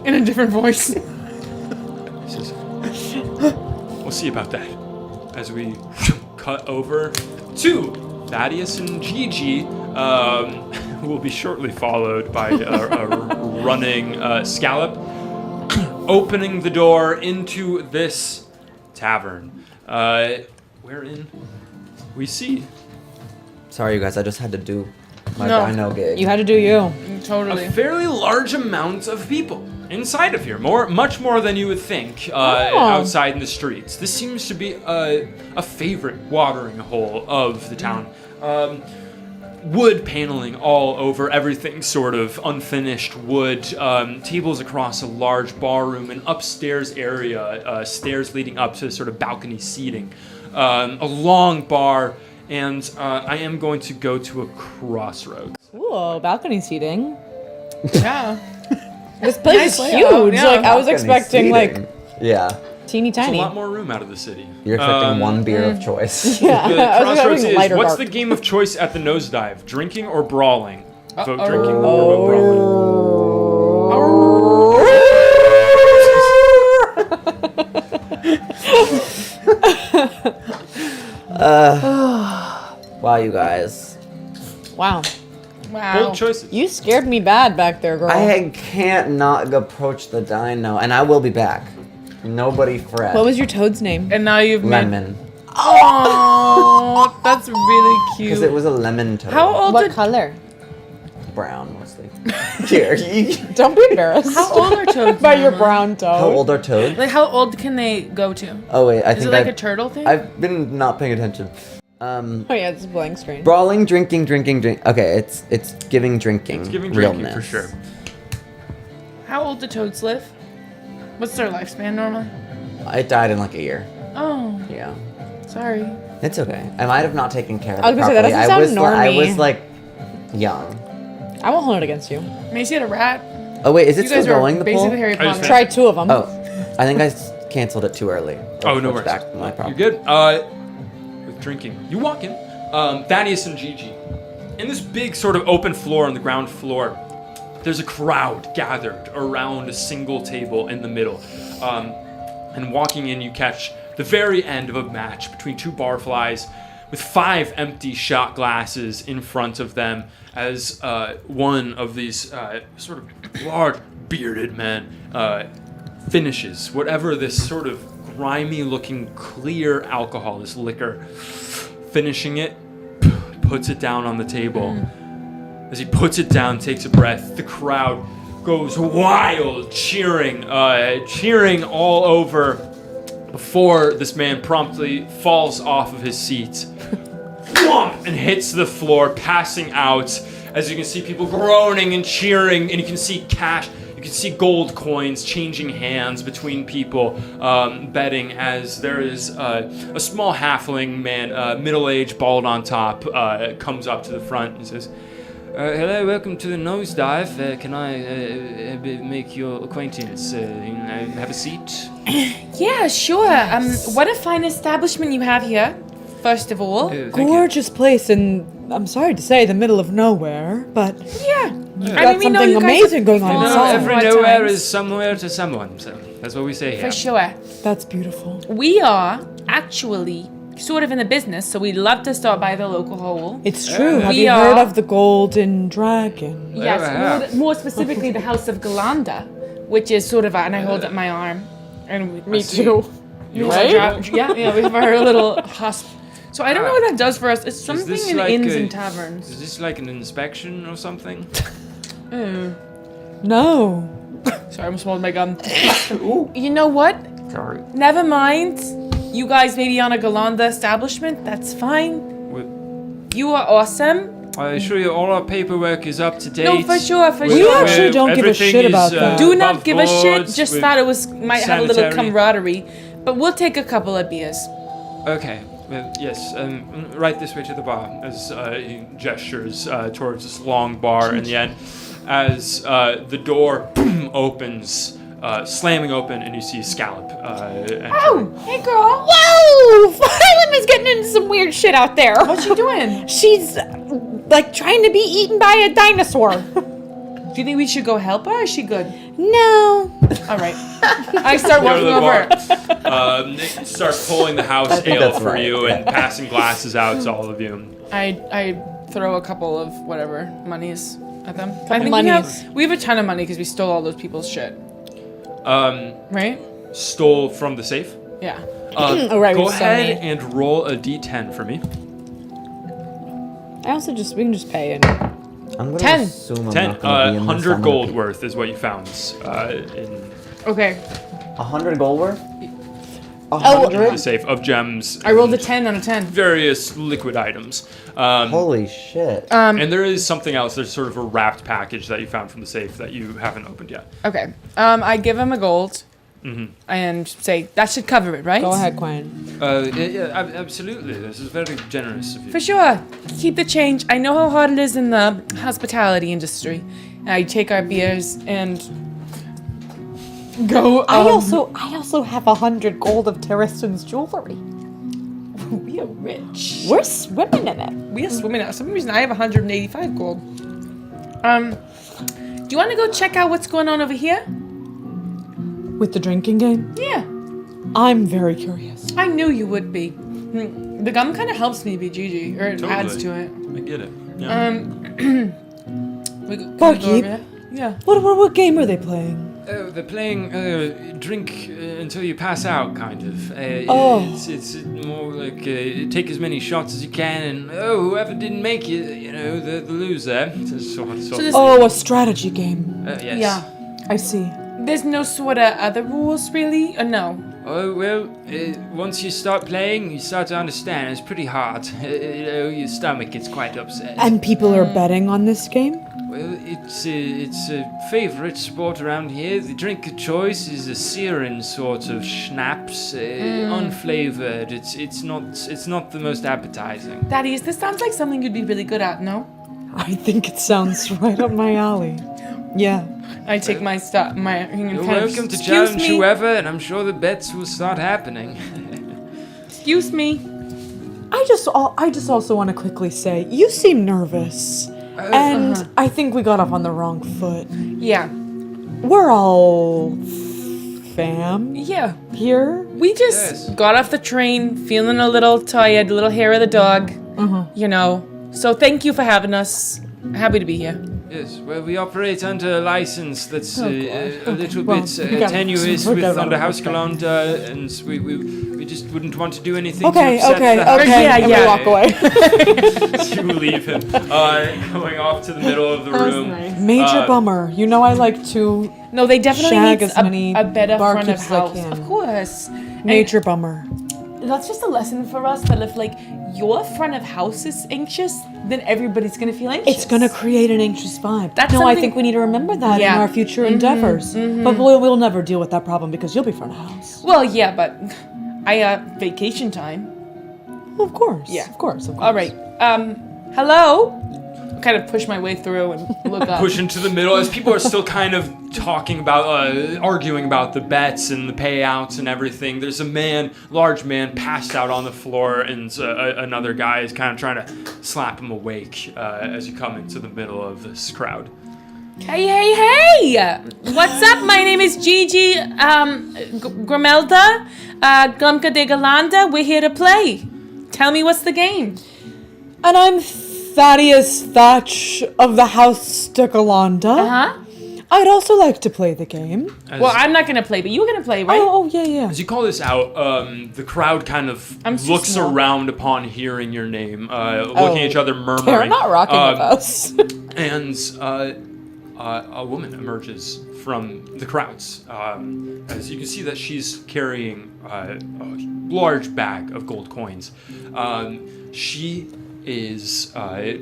In a different voice. he says, we'll see about that. As we cut over to Thaddeus and Gigi, who will be shortly followed by a running Scallop, opening the door into this tavern, wherein we see Sorry, you guys, I just had to do my No. rhino gig. You had to do you. Totally. a fairly large amount of people inside of here, much more than you would think outside in the streets. This seems to be a favorite watering hole of the town. Wood paneling all over everything, sort of unfinished wood. Tables across a large barroom, an upstairs area, stairs leading up to sort of balcony seating. A long bar, and I am going to go to a crossroads. Ooh, balcony seating. Yeah. This place Nice is layout, huge. yeah. Like I was Balcony expecting like seating. Yeah. teeny There's a tiny. lot more room out of the city. You're expecting one beer of choice. Yeah, The I was crossroads expecting is, lighter what's dark. the game of choice at the nosedive? Drinking or brawling? Vote drinking or Oh. vote brawling. Wow, you guys. Wow, Wow. Bold choices. you scared me bad back there, girl. I can't not approach the dino, and I will be back. Nobody fret. What was your toad's name? And now you've made. Lemon. Oh, that's really Because cute. it was a lemon toad. How old What did color? Brown, mostly. Here. Don't be embarrassed. How old are toads? by your normally? brown toad? How old are toads? Like how old can they go to? Oh wait, I Is think it like I've, a turtle thing? I've been not paying attention. Oh yeah, it's a blank screen. Brawling, drinking. Okay, it's giving drinking. It's giving drinking realness. for sure. How old do toads live? What's their lifespan normally? It died in like a year. Oh, Yeah. sorry. It's okay. I might have not taken care of I was it gonna say, that properly. doesn't sound I normie. was like young. I won't hold it against you. Macy had a rat. Oh wait, is it You still guys are going? The basically poll? Harry I just Potter. Try two of them. Oh, I think I canceled it too early. Oh, no Switch worries. Back to my problem. You're good. With drinking. You walk in, Thaddeus and Gigi. In this big sort of open floor on the ground floor, there's a crowd gathered around a single table in the middle. And walking in, you catch the very end of a match between two barflies with 5 empty shot glasses in front of them as one of these sort of large bearded men finishes whatever this sort of grimy-looking clear alcohol, this liquor. Finishing it, puts it down on the table. As he puts it down, takes a breath, the crowd goes wild, cheering all over before this man promptly falls off of his seat and hits the floor, passing out. As you can see people groaning and cheering, and you can see cash. You can see gold coins changing hands between people, betting as there is a small halfling man, middle-aged, bald on top, comes up to the front and says, hello, welcome to the Nosedive. Can I make your acquaintance? Have a seat? Yeah, sure. What a fine establishment you have here, first of all. Thank you. Gorgeous place in, I'm sorry to say, the middle of nowhere, but Yeah. got we know something you guys amazing going on fall inside. off Every hard nowhere times. is somewhere to someone, so that's what we say here. For sure. that's beautiful. We are actually sort of in the business, so we'd love to stop by the local hole. It's true. Have We you heard are- of the Golden Dragon? Yes, Yeah. more specifically the House of Galanda, which is sort of and I hold up my arm. And Me too. You Right? Yeah, we have our little husp. So I don't know what that does for us. It's something this in like inns a- and taverns. Is this like an inspection or something? Oh. No. Sorry, I almost swallowed my gum. You know what? Sorry. Never mind. You guys may be on a Galanda establishment. That's fine. You are awesome. I assure you, all our paperwork is up to date. No, for sure, for We're- sure. We actually don't give a everything shit is, about that. Do above not give a shit. boards, Just we're thought it was might have a little sanitary. camaraderie. But we'll take a couple of beers. Okay. Yes. Right this way to the bar. As he gestures towards this long bar in the end, as the door opens, slamming open, and you see Scallop. Enter. Oh, hey girl. Whoa! Phylum is getting into some weird shit out there. What's she doing? She's like trying to be eaten by a dinosaur. Do you think we should go help her? Or is she good? No. All right. I start Go to walking the over. bar. They start pulling the house think ale that's for right. you and passing glasses out to all of you. I throw a couple of whatever monies at them. I think monies. we have a ton of money because we stole all those people's shit. Right? Stole from the safe. Yeah. Oh, right, Go we stole ahead me. and roll a d10 for me. I also we can just pay and I'm gonna 10. assume I'm 10. not gonna be in this. 100 I'm gold gonna worth is what you found. In Okay. be- 100 gold worth? Oh, 100? the safe of gems. I rolled a and 10 on a 10. various liquid items. Holy shit. And there is something else. There's sort of a wrapped package that you found from the safe that you haven't opened yet. Okay. I give him a gold and say that should cover it, right? go ahead, Quinn. Absolutely. This is very generous of you. For sure. Keep the change. I know how hard it is in the hospitality industry. I take our beers and go. I also have 100 gold of Terrastan's jewelry. We are rich. We're swimming in it. We are swimming out. For some reason, I have 185 gold. Do you want to go check out what's going on over here? With the drinking game? Yeah. I'm very curious. I knew you would be. The gum kind of helps me be GG, or it adds to it. I get it. Yeah. We go Barkeep. over there? Yeah. What game are they playing? They're playing drink until you pass out, kind of. It's more like take as many shots as you can, and whoever didn't make it, the loser. Oh, a strategy game. Yes. Yeah. I see. There's no sort of other rules, really? Or no? Oh, well, once you start playing, you start to understand. It's pretty hard. Your stomach gets quite upset. And people are betting on this game? Well, it's a favorite sport around here. The drink of choice is a Syrian sort of schnapps, unflavored. It's not the most appetizing. Thaddeus, this sounds like something you'd be really good at, no? I think it sounds right up my alley. Yeah. I take my stuff, You're welcome to challenge whoever, and I'm sure the bets will start happening. Excuse me. I just also want to quickly say, you seem nervous. And I think we got off on the wrong foot. Yeah. We're all fam Yeah. here. We just got off the train, feeling a little tired, a little hair of the dog. So thank you for having us. Happy to be here. Yes, well, we operate under a license that's a little Well, bit we gotta tenuous forget with about under it. Hauskalanda, and we just wouldn't want to do anything Okay, to upset okay, the house. okay. Yeah, and yeah. we walk away. You leave him, going off to the middle of the room. Major bummer. You know I like to. No, they definitely Shag need as many a better front of barkeeps as I house. can. Of course. Major bummer. That's just a lesson for us that if like your front of house is anxious, then everybody's gonna feel anxious. It's gonna create an anxious vibe. That's I something- think we need to remember that Yeah. in our future endeavors. But we'll never deal with that problem because you'll be front of house. Well, yeah, but vacation time. Of course. Yeah. Of course. All right. Hello. Kind of push my way through and look up. Push into the middle as people are still kind of talking about, arguing about the bets and the payouts and everything. There's a large man, passed out on the floor, and another guy is kind of trying to slap him awake as you come into the middle of this crowd. Hey! What's up? My name is Gigi Grimelda, Glumka de Galanda. We're here to play. Tell me what's the game. And I'm Thaddeus Thatch of the House Stickalanda. Huh? I'd also like to play the game. Well, I'm not gonna play, but you're gonna play, right? Oh, yeah. As you call this out, the crowd kind of I'm too looks small. around upon hearing your name, looking at each other, murmuring. They're not rocking with us. And a woman emerges from the crowds. As you can see that she's carrying a large bag of gold coins. She is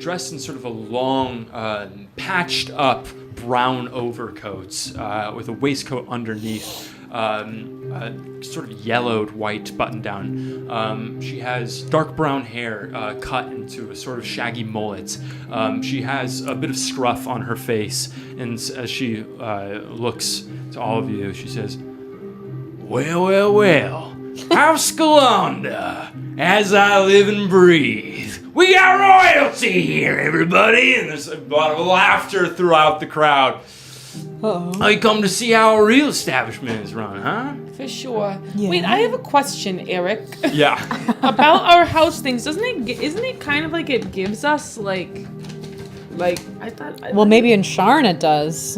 dressed in sort of a long, patched up brown overcoat with a waistcoat underneath. Sort of yellowed white button down. She has dark brown hair cut into a sort of shaggy mullet. She has a bit of scruff on her face, and as she looks to all of you, she says, well, House Galanda, as I live and breathe. We got royalty here, everybody! And there's a lot of laughter throughout the crowd. Oh, you come to see how a real establishment is run, huh? For sure. Yeah. Wait, I have a question, Eric. Yeah. About our house things. Isn't it kind of like it gives us like I thought. Well, maybe in Sharn it does.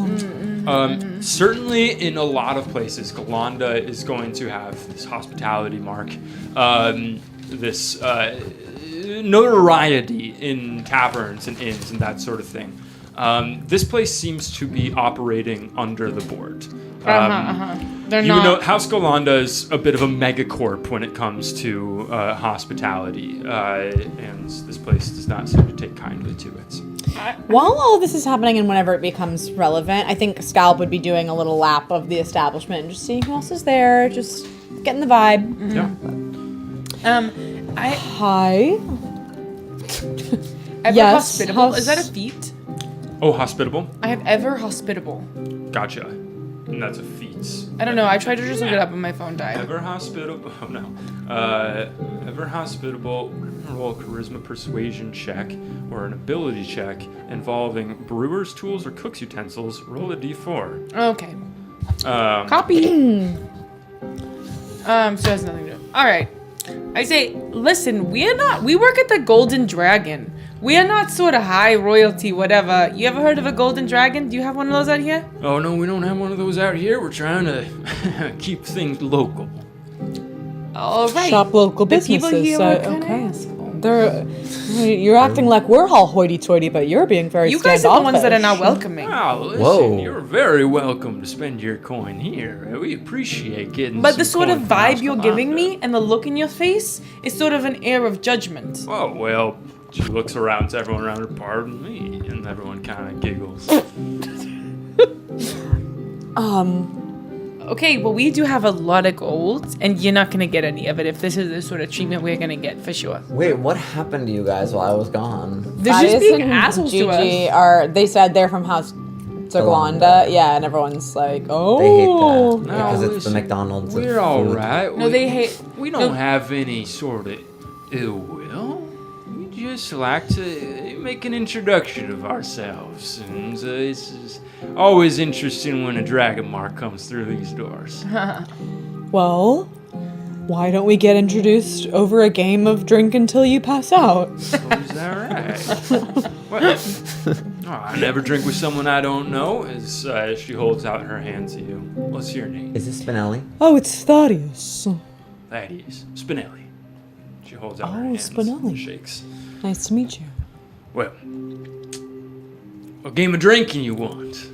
Certainly in a lot of places, Galanda is going to have this hospitality mark, this notoriety in taverns and inns and that sort of thing. This place seems to be operating under the board. They're You not. know, House Galanda is a bit of a megacorp when it comes to hospitality, and this place does not seem to take kindly to it. While all of this is happening and whenever it becomes relevant, I think Scalp would be doing a little lap of the establishment and just seeing who else is there, just getting the vibe. Yeah. Hi. Ever Yes, hospitable. house- Is that a feat? Oh, hospitable? I have ever hospitable. Gotcha. And that's a feat. I don't know. I tried to just look it up and my phone died. Ever hospitable? Oh no. Ever hospitable. Roll a charisma persuasion check or an ability check involving brewer's tools or cook's utensils. Roll a d4. Okay. Copy. So it has nothing to do. All right. I say, listen, we work at the Golden Dragon. We are not sort of high royalty, whatever. You ever heard of a Golden Dragon? Do you have one of those out here? Oh no, we don't have one of those out here. We're trying to keep things local. All right. Shop local The businesses. people here are okay. kind of. You're acting like we're all hoity-toity, but you're being very You guys are the ones that are not standoffish. welcoming. Wow, listen, Whoa. you're very welcome to spend your coin here. We appreciate getting But some the sort of coin from vibe you're giving Galanda. me and the look in your face is sort of an air of judgment. Oh, well, she looks around to everyone around her, pardon me, and everyone kind of giggles. Okay, well, we do have a lot of gold, and you're not going to get any of it if this is the sort of treatment we're going to get, for sure. Wait, what happened to you guys while I was gone? They're just Thaddeus being and assholes to Gigi us. they said they're from House Zaglanda. Yeah, and everyone's like, oh. They hate that No, because it's the listen, McDonald's. of We're all food. right. No, they hate... We don't have any sort of ill will. We just like to make an introduction of ourselves, and it's always interesting when a dragon mark comes through these doors. Well, why don't we get introduced over a game of drink until you pass out? Oh, is that right? What? Oh, I never drink with someone I don't know. As she holds out her hand to you. What's your name? Is this Spinelli? Oh, it's Thaddeus. Thaddeus. Spinelli. She holds out her Oh, hands Spinelli. and shakes. Nice to meet you. Well, what game of drinking you want?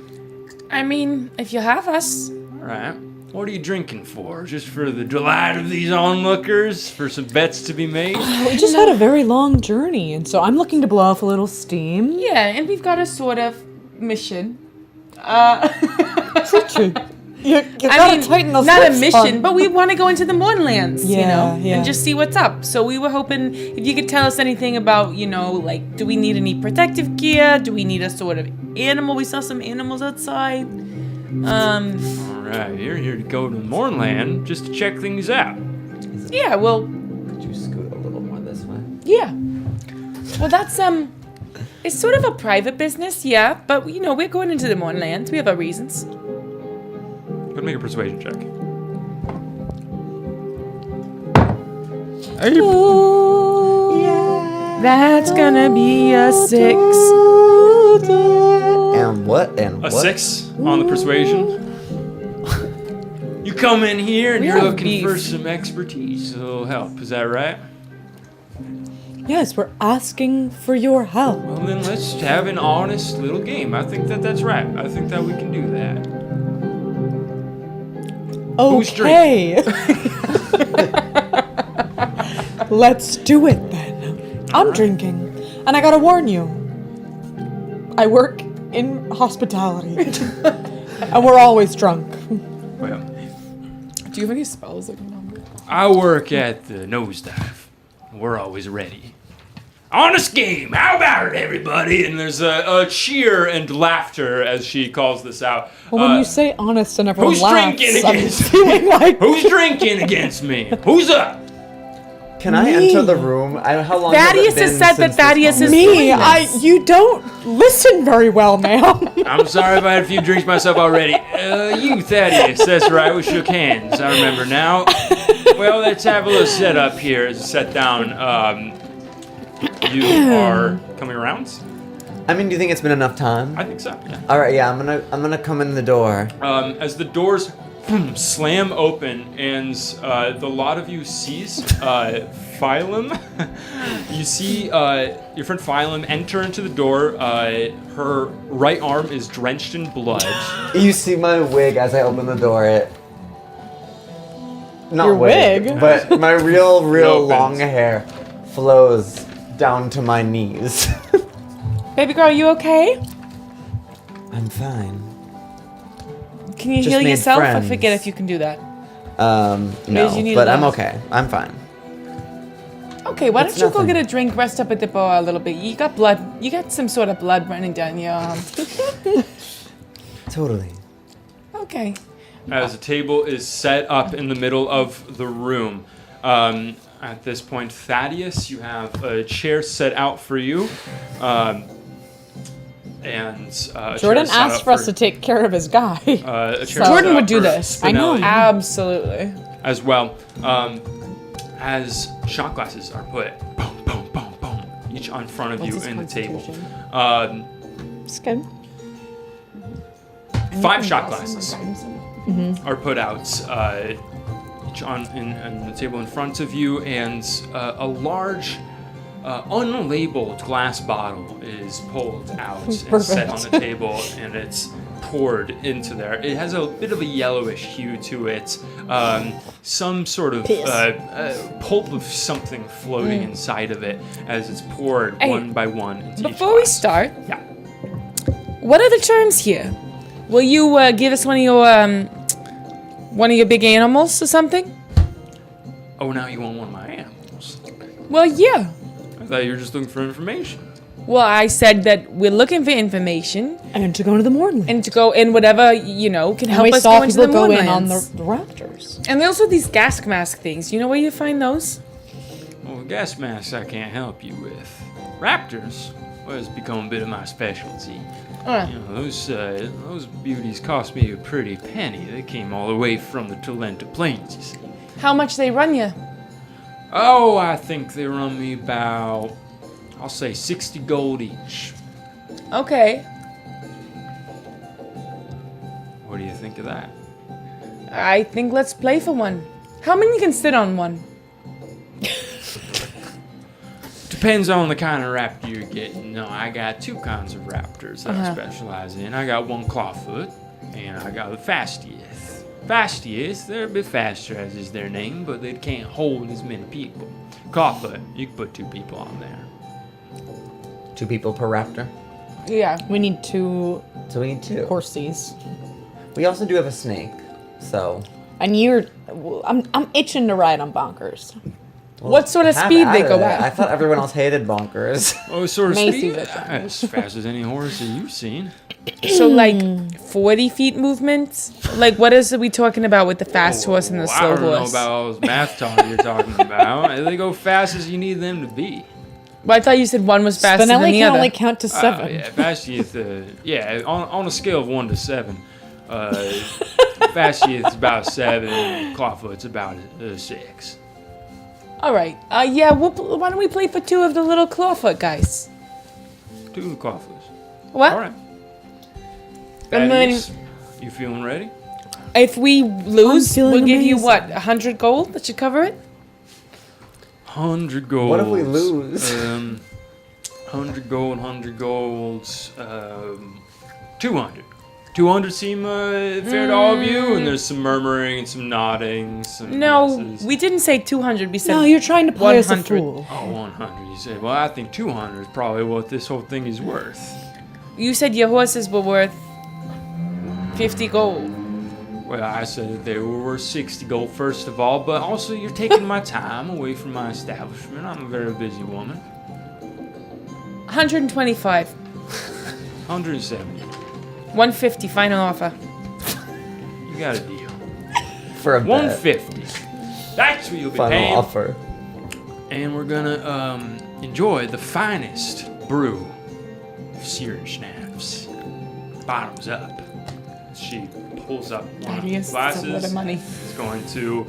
I mean, if you have us. All right. What are you drinking for? Just for the delight of these onlookers? For some bets to be made? We just had a very long journey, and so I'm looking to blow off a little steam. Yeah, and we've got a sort of mission. You gotta tighten those not a lips, mission, hon. but we want to go into the Mournlands, you Yeah, know, yeah. and just see what's up. So we were hoping if you could tell us anything about, you know, like, do we need any protective gear? Do we need a sort of animal? We saw some animals outside. All right, you're here to go to Mournland just to check things out. Yeah, well, Could you scoot a little more this way? yeah. Well, that's, it's sort of a private business, yeah, but, you know, we're going into the Mournlands. We have our reasons. Go ahead and make a persuasion check. That's gonna be a 6. And what? A 6 on the persuasion. You come in here and We you're have looking beef. for some expertise. It'll help. Is that right? Yes, we're asking for your help. Well, then let's have an honest little game. I think that's right. I think that we can do that. Who's Okay. Let's do it then. I'm drinking, and I gotta warn you, I work in hospitality, and we're always drunk. Well, Do you have any spells I can remember? I work at the Nosedive. We're always ready. Honest game! How about it, everybody? And there's a cheer and laughter as she calls this out. Well, when you say honest and everyone who's laughs, drinking I'm against feeling like Who's drinking against me? Who's up? Can I Me. enter the room? How long Thaddeus has it has been said that since this Thaddeus is conversation? me. You don't listen very well, ma'am. I'm sorry if I had a few drinks myself already. You, Thaddeus. That's right. We shook hands. I remember now. Well, let's have a little setup here. As you sit down, you are coming around? I mean, do you think it's been enough time? I think so, yeah. All right, yeah, I'm gonna come in the door. As the doors slam open and the lot of you sees Phylum. You see your friend Phylum enter into the door. Her right arm is drenched in blood. You see my wig as I open the door. Not Your wig? but my real No long offense. hair flows down to my knees. Baby girl, you okay? I'm fine. Can you Just heal made yourself? friends. I forget if you can do that. No, you need but a I'm laugh. okay. I'm fine. Okay, why It's don't you go nothing. get a drink, rest up at the bar a little bit? You got blood. You got some sort of blood running down your arm. Totally. Okay. As a table is set up in the middle of the room. At this point, Thaddeus, you have a chair set out for you. And a Jordan chair set asked out for us to take care of his guy. a chair So- set Jordan out would do for this. I know. Spinelli Absolutely. as well. As shot glasses are put, boom, boom, boom, boom, each on front of What's you his in the table. constitution? It's good. 5 shot glasses are put out, each on in the table in front of you, and a large, unlabeled glass bottle is pulled out and set on the table, and it's poured into there. It has a bit of a yellowish hue to it, some sort of pulp of something floating inside of it as it's poured Hey, one by one into each Before we glass. start, Yeah. what are the terms here? Will you give us one of your big animals or something? Oh, now you want one of my animals. Well, yeah. I thought you were just looking for information. Well, I said that we're looking for information And to go to the Mournland. and to go in whatever, you know, can And help we us saw go into people the go in on Mournlands. the rafters. And there's also these gas mask things. You know where you find those? Well, gas masks I can't help you with. Raptors, well, it's become a bit of my specialty. You know, those beauties cost me a pretty penny. They came all the way from the Talenta Plains, you see. How much they run you? Oh, I think they run me about, I'll say 60 gold each. Okay. What do you think of that? I think let's play for one. How many can sit on one? Depends on the kind of raptor you're getting. No, I got two kinds of raptors that I specialize in. I got one clawfoot, and I got the fastiest. Fastiest, they're a bit faster, as is their name, but they can't hold as many people. Clawfoot, you can put 2 people on there. 2 people per raptor. Yeah. We need 2 So we need 2. horsies. We also do have a snake. So. And I'm itching to ride on Bonkers. What sort of have speed they at go it. at? I thought everyone else hated Bonkers. Oh, sort of Macy speed? with As fast as any horse that you've seen. So like 40 feet movements? Like what is it we talking about with the fast horse and the I slow don't know horse? about all those math talk you're talking about. They go fast as you need them to be. Well, I thought you said one was faster than Spinelli the can other. only count to 7. Yeah, fastest, on a scale of 1 to 7, fastest is about a 7, clawfoot's about a 6. All right. Yeah. Why don't we play for 2 of the little clawfoot guys? 2 clawfoots. What? All right. And then Thaddeus, you feeling ready? if we lose, feeling we'll give you amazing. what 100 gold. That should cover it. 100 gold. What if we lose? 100 gold, 100 golds, 200. 200 seem fair to all of you, and there's some murmuring and some nodding. Some No, yeses. we didn't say 200. We said No, you're trying to play us a 100. fool. Oh, 100. You said, well, I think 200 is probably what this whole thing is worth. You said your horses were worth 50 gold. Well, I said that they were worth 60 gold, first of all, but also you're taking my time away from my establishment. I'm a very busy woman. 125. 170. 150. Final offer. You got a deal. For a bet. 150. That's what you'll be Final paying. offer. And we're gonna enjoy the finest brew of seared schnapps. Bottoms up. She pulls up one of the Yes, that's a lot glasses. of money. Is going to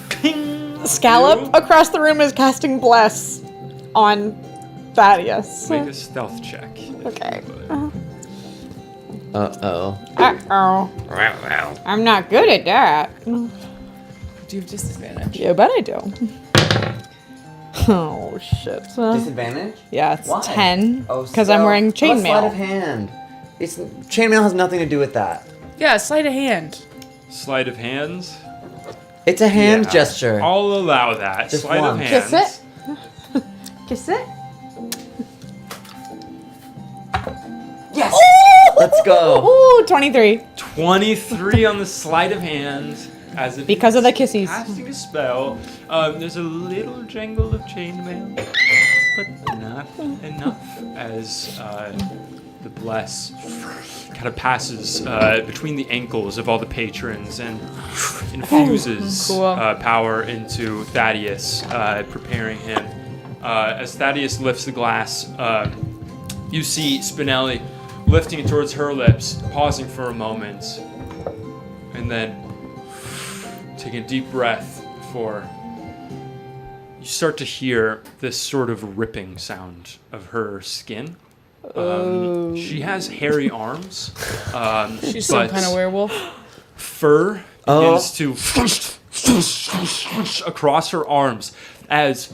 ping Scallop you. across the room is casting Bless on Thaddeus. Make a stealth check. Okay. Uh-oh. Uh-oh. I'm not good at that. Do you have disadvantage? Yeah, but I do. Oh, shit. Disadvantage? Yeah, it's Why? 10. Oh, Because I'm wearing Sleight of chainmail. hand. Chainmail has nothing to do with that. Yeah, sleight of hand. Sleight of hands. It's a hand Yeah. gesture. I'll allow that. Just Sleight one. of hands. Kiss it. Kiss it. Yes! Let's go. Ooh, 23. 23 on the sleight of hand. As if Because of the he's kissies. Casting a spell. There's a little jangle of chainmail, but not enough as the bless kind of passes between the ankles of all the patrons and infuses Cool. power into Thaddeus, preparing him. As Thaddeus lifts the glass, you see Spinelli lifting it towards her lips, pausing for a moment, and then taking a deep breath before you start to hear this sort of ripping sound of her skin. She has hairy arms. She's some but kind of werewolf. fur Oh. begins to across her arms as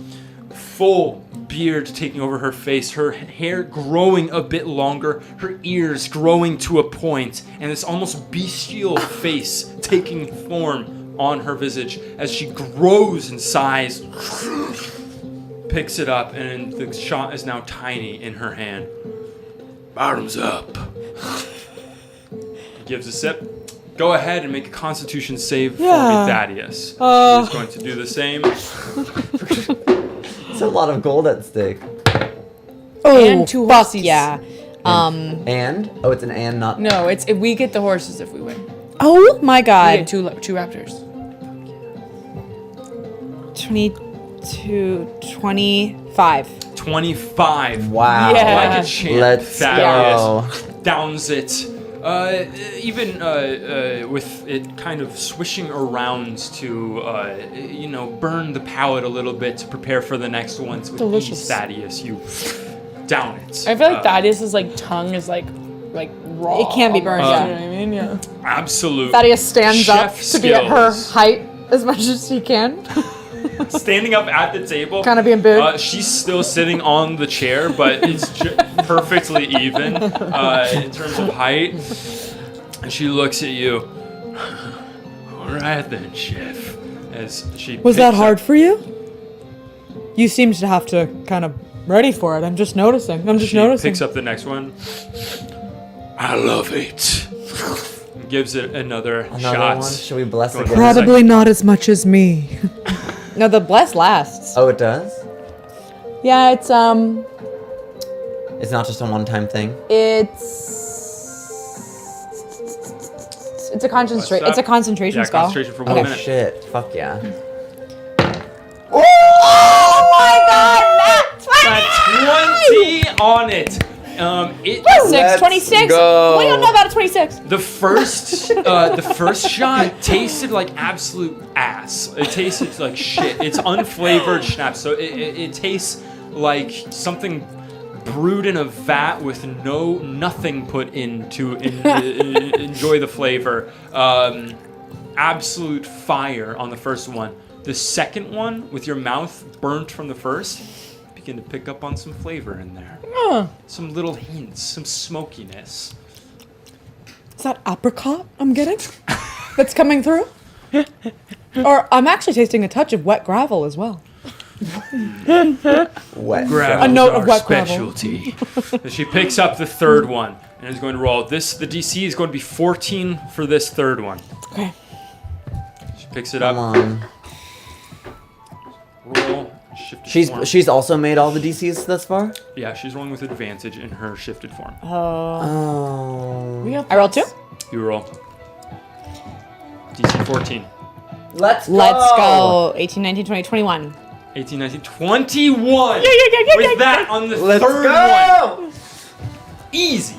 full beard taking over her face, her hair growing a bit longer, her ears growing to a point, and this almost bestial face taking form on her visage as she grows in size, picks it up, and the shot is now tiny in her hand. Bottoms up. Gives a sip. Go ahead and make a Constitution save for me, Thaddeus. She is going to do the same. It's a lot of gold at stake. Oh, And 2 fuck horses. yeah. And? Oh, it's an and, not... No, it's if we get the horses if we win. Oh my We god. get two raptors. 22, 25. 25. Wow. Yeah. Like a champ, Let's Thaddeus go. downs it. Even with it kind of swishing around to, burn the palate a little bit to prepare for the next ones with Delicious. ease, Thaddeus. You down it. I feel like Thaddeus's like tongue is like raw. It can't be burned, almost, yeah. You know what I mean? Yeah. Absolute. Thaddeus stands up chef to be at her skills. height as much as he can. Standing up at the table. Kinda being big. She's still sitting on the chair, but it's perfectly even in terms of height. And she looks at you. All right then, chef. As she Was that picks hard up- for you? You seemed to have to kind of ready for it. I'm just noticing. She picks up the next one. I love it. And gives it another shot. one? Should we bless Go again? ahead. Probably not as much as me. No, the bless lasts. Oh, it does? Yeah, it's It's not just a one-time thing? It's a concentration. What's It's a that? concentration Yeah, spell. concentration for 1 Oh, minute. shit. Fuck yeah. Oh my god, Got 20 on it. It 26. go. We don't know about a 26. the first shot tasted like absolute ass. It tasted like shit. It's unflavored schnapps, so it tastes like something brewed in a vat with nothing put in to enjoy the flavor. Absolute fire on the first one. The second one, with your mouth burnt from the first, begin to pick up on some flavor in there. Some little hints, some smokiness. is that apricot I'm getting? That's coming through? Or I'm actually tasting a touch of wet gravel as well. Wet. Gravel's A note of our wet gravel. specialty. And she picks up the third one and is going to roll. The DC is going to be 14 for this third one. Okay. She picks it Come up. on. Roll. Shifted form. She's also made all the DCs thus far? Yeah, she's rolling with advantage in her shifted form. Oh. I rolled 2. You roll. DC 14. Let's go! Let's go. 18, 19, 20, 21. 18, 19, 21! yeah, With that on the Let's third go! one. Easy.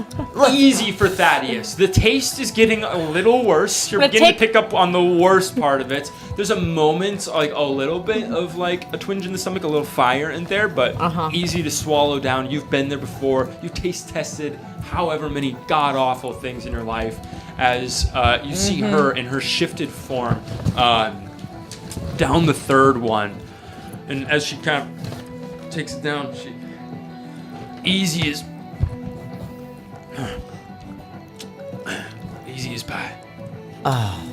Easy for Thaddeus. The taste is getting a little worse. You're But beginning to take- pick up on the worst part of it. There's a moment, like a little bit of like a twinge in the stomach, a little fire in there, but easy to swallow down. You've been there before. You've taste tested however many god-awful things in your life as you see her in her shifted form down the third one. And as she kind of takes it down, she easy as pie.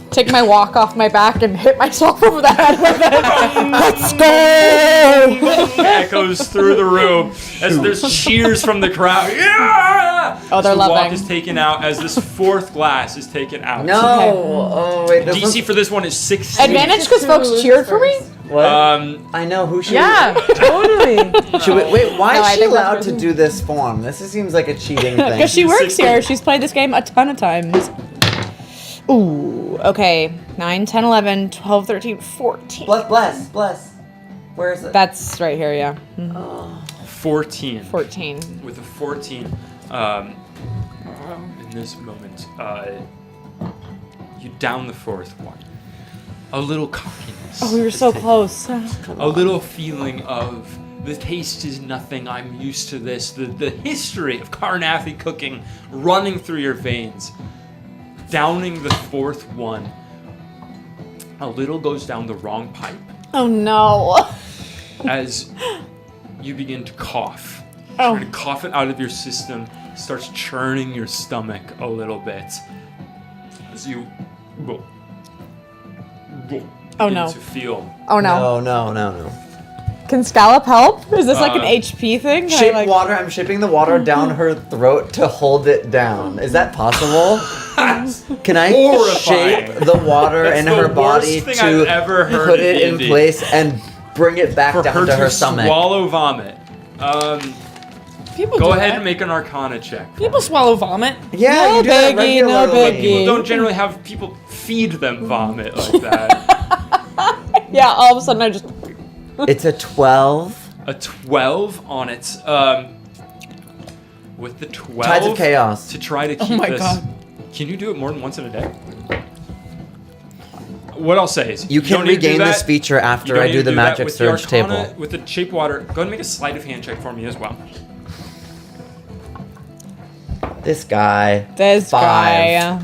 Take my walk off my back and hit myself over the head with it. Let's go! Echoes through the room as there's cheers from the crowd. Yeah! Oh, they're as the walk loving. is taken out as this fourth glass is taken out. No! Oh, wait. This DC for this one is 16. Advantage because folks cheered for me? What? I know. Who should Totally. Should we, wait, why No, I is she think that's allowed what to do this form? This seems like a cheating thing. Because she works 16. here. She's played this game a ton of times. Ooh, okay. 9, 10, 11, 12, 13, 14. Bless. Where is it? That's right here, yeah. 14. 14. With a 14, in this moment, you down the fourth one. A little cockiness. Oh, we were so close. A little feeling of the taste is nothing. I'm used to this. The history of Carnathy cooking running through your veins. Downing the fourth one. A little goes down the wrong pipe Oh, no. as you begin to cough. Oh. Trying to cough it out of your system. Starts churning your stomach a little bit. As you Oh, begin no. to feel Oh, no. No. Can Scallop help? Is this like an HP thing? Can I, Shape like- water. I'm shipping the water down her throat to hold it down. Is that possible? Can I Horrifying. shape the water That's in the her worst body thing to I've ever heard put in it in D&D. place and bring it back for down her to her to stomach? swallow vomit. People Go do ahead that. and make an Arcana check. People swallow vomit. Yeah, No you do that biggie, no regularly. biggie. People don't generally have people feed them vomit like that. Yeah, all of a sudden I just. It's a 12. A 12 on it. With the 12 Tides of Chaos. to try to keep my this. God. Can you do it more than once in a day? What I'll say is You don't can need to do regain that. this feature You after don't I need do to the that magic with surge Arcana, table. With the shape water, go ahead and make a sleight of hand check for me as well. This guy. This 5. guy.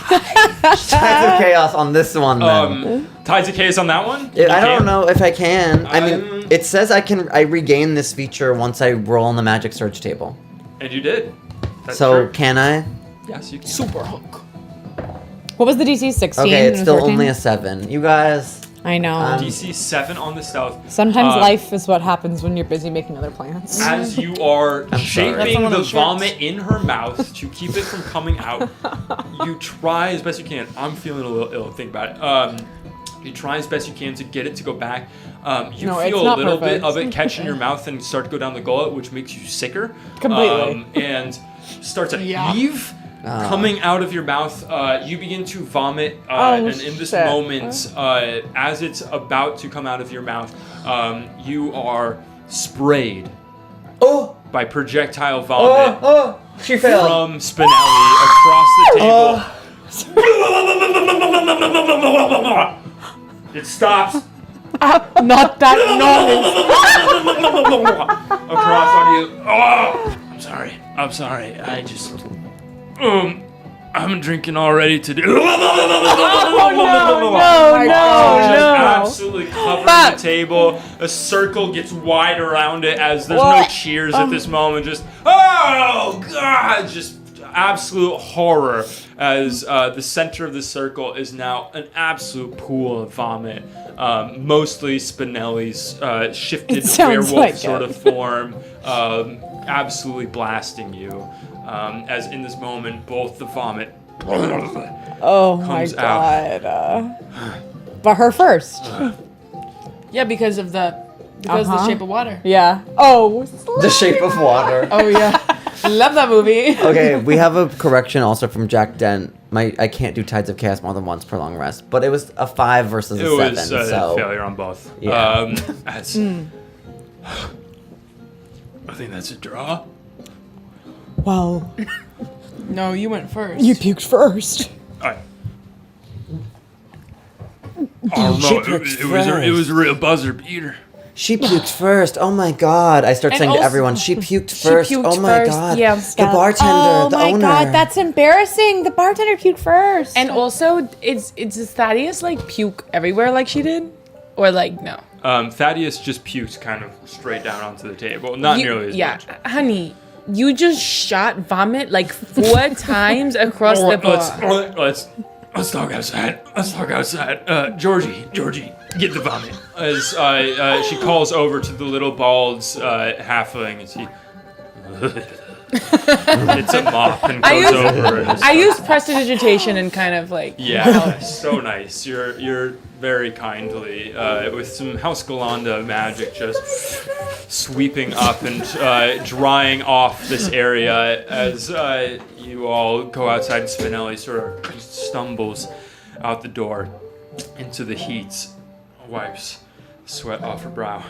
Tides of Chaos on this one then. Tides of Chaos on that one? I don't know if I can. I mean, I'm- it says I regain this feature once I roll on the Magic Surge table. And you did. That's So true. can I? Yes, you can. Super hook. What was the DC? 16? Okay, it's still 13? only a 7. You guys. I know. DC 7 on the stealth. Sometimes Uh, life is what happens when you're busy making other plans. As you are sorry. shaping That's one of the those shirts. vomit in her mouth to keep it from coming out, you try as best you can. I'm feeling a little ill. Think about it. You try as best you can to get it to go back. You No, it's feel a not little bit perfect. of it catch in your mouth and start to go down the gullet, which makes you sicker. Completely. And start to Yeah. heave. Coming out of your mouth, you begin to vomit, Oh, and in this shit. moment, as it's about to come out of your mouth, you are sprayed Oh! by projectile vomit Oh! She failed. from Spinelli across the table. It stops Not that noise. across on you. Oh, I'm sorry. I just I'm drinking already today. No, Just no. absolutely covering the table. A circle gets wide around it as there's no What? cheers at this moment. Just, oh, God, just absolute horror as the center of the circle is now an absolute pool of vomit. Mostly Spinelli's shifted It sounds werewolf like sort it. of form, absolutely blasting you. As in this moment, both the vomit Oh my Comes out. god. But her first. Yeah, because of the Shape of Water. Yeah. Oh. The Shape of Water. Oh yeah, love that movie. Okay, we have a correction also from Jack Dent. I can't do Tides of Chaos more than once per long rest, but it was a 5 versus a It 7. was So failure on both. Yeah. That's, I think that's a draw. Well, No, you went first. you puked first. I don't know. It was a real buzzer beater. she puked first. Oh my god! I start And saying to also- everyone, she puked first. puked Oh my first, god! yeah. The bartender, Oh the my owner. god, that's embarrassing. The bartender puked first. And also, does Thaddeus like puke everywhere like she did, or like no? Thaddeus just puked kind of straight down onto the table. Not nearly as much. honey, you just shot vomit like 4 times across the bar. Let's talk outside. Let's talk outside. Georgie, get the vomit. As she calls over to the little bald halfling, and she hits a mop and I goes use- over. And I used prestidigitation and kind of like yeah, so nice. You're very kindly with some House Galanda magic just sweeping up and drying off this area as you all go outside. Spinelli sort of stumbles out the door into the heat, wipes sweat off her brow.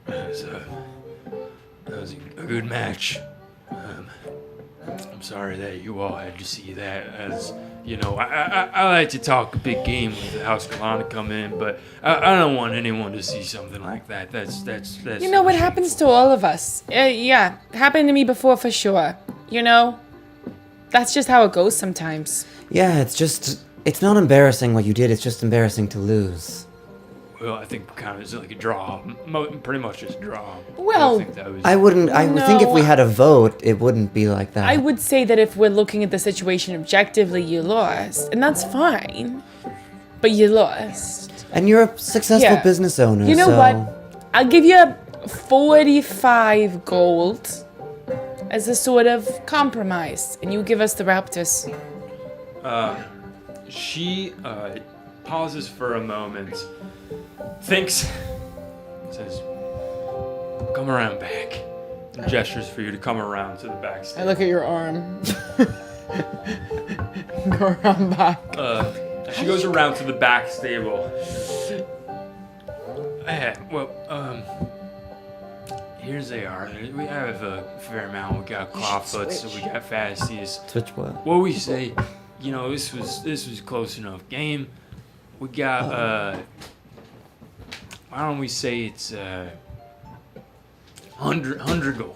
That was a good match. I'm sorry that you all had to see that. As you know, I like to talk a big game with the House Galana come in, but I don't want anyone to see something like that. That's you know what happens to all of us. Yeah, happened to me before for sure. You know, that's just how it goes sometimes. Yeah, it's not embarrassing what you did. It's just embarrassing to lose. Well, I think kind of it's like a draw. Pretty much just a draw. Well, I think that was. I would think if we No. had a vote, it wouldn't be like that. I would say that if we're looking at the situation objectively, you lost, and that's fine. But you lost. And you're a successful Yeah. business owner. You know so what? I'll give you 45 gold as a sort of compromise, and you give us the Raptors. She pauses for a moment, thinks, says, "Come around back," and gestures for you to come around to the back. I look at your arm. Go around back. She goes around to the back stable. Here's they are. We have a fair amount. We got clawfoots, we got fasties. Switch what? What we say, you know, this was close enough game. We got why don't we say it's 100 gold?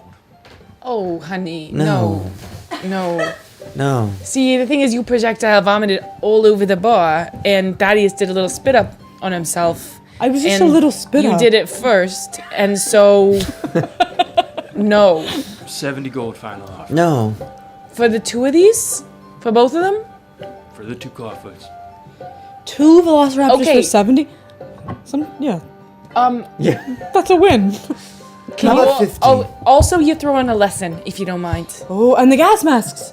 Oh, honey, No. no. No. See, the thing is, you projectile vomited all over the bar, and Thaddeus did a little spit up on himself. I was just and a little spit You up. did it first, and so no. 70 gold final offer No. For the two of these, for both of them. for the 2 clawfoots. 2 velociraptors Okay. for 70? Yeah, Yeah. that's a win. Can How you about 50? also you throw in a lesson if you don't mind. Oh, and the gas masks.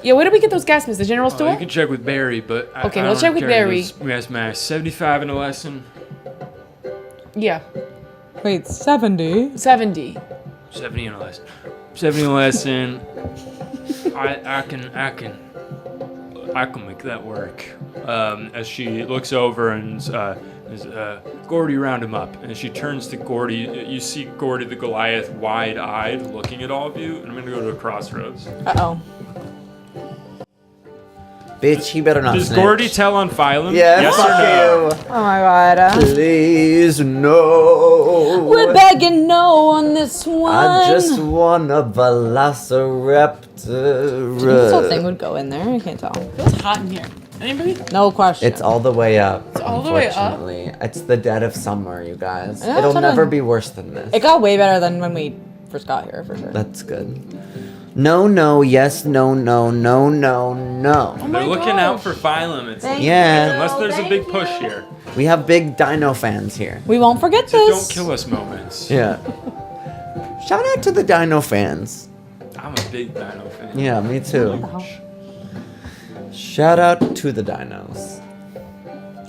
Yeah, where do we get those gas masks? The general You store? can check with Barry, but Okay, I we'll don't check with carry Barry. those Gas masks. 75 in a lesson. Yeah, Wait, 70? 70. 70 in a lesson. 70 in a lesson. I can make that work. As she looks over and Gordy, round him up. And as she turns to Gordy, you see Gordy the Goliath wide-eyed looking at all of you. And I'm gonna go to a crossroads. Uh-oh. Bitch, he better not Does snitch. Gordy tell on Phylum? Yeah, yes fuck or no? you. Oh my god. Please, no. We're begging no on this one. I just want a velociraptor. This whole thing would go in there. I can't tell. It's hot in here. Anybody? No question. It's all the way up. It's all the way up? Unfortunately, it's the dead of summer, you guys. Yeah, It'll it's never fine. be worse than this. It got way better than when we first got here, for sure. That's good. No, no, yes, no, no, no, no, no. They're looking out for Phylum. It's Thank Yeah. unless there's a big push here. We have big dino fans here. We won't forget So this. don't kill us moments. Yeah. Shout out to the dino fans. I'm a big Dino fan. Yeah, me too. Shout out to the dinos.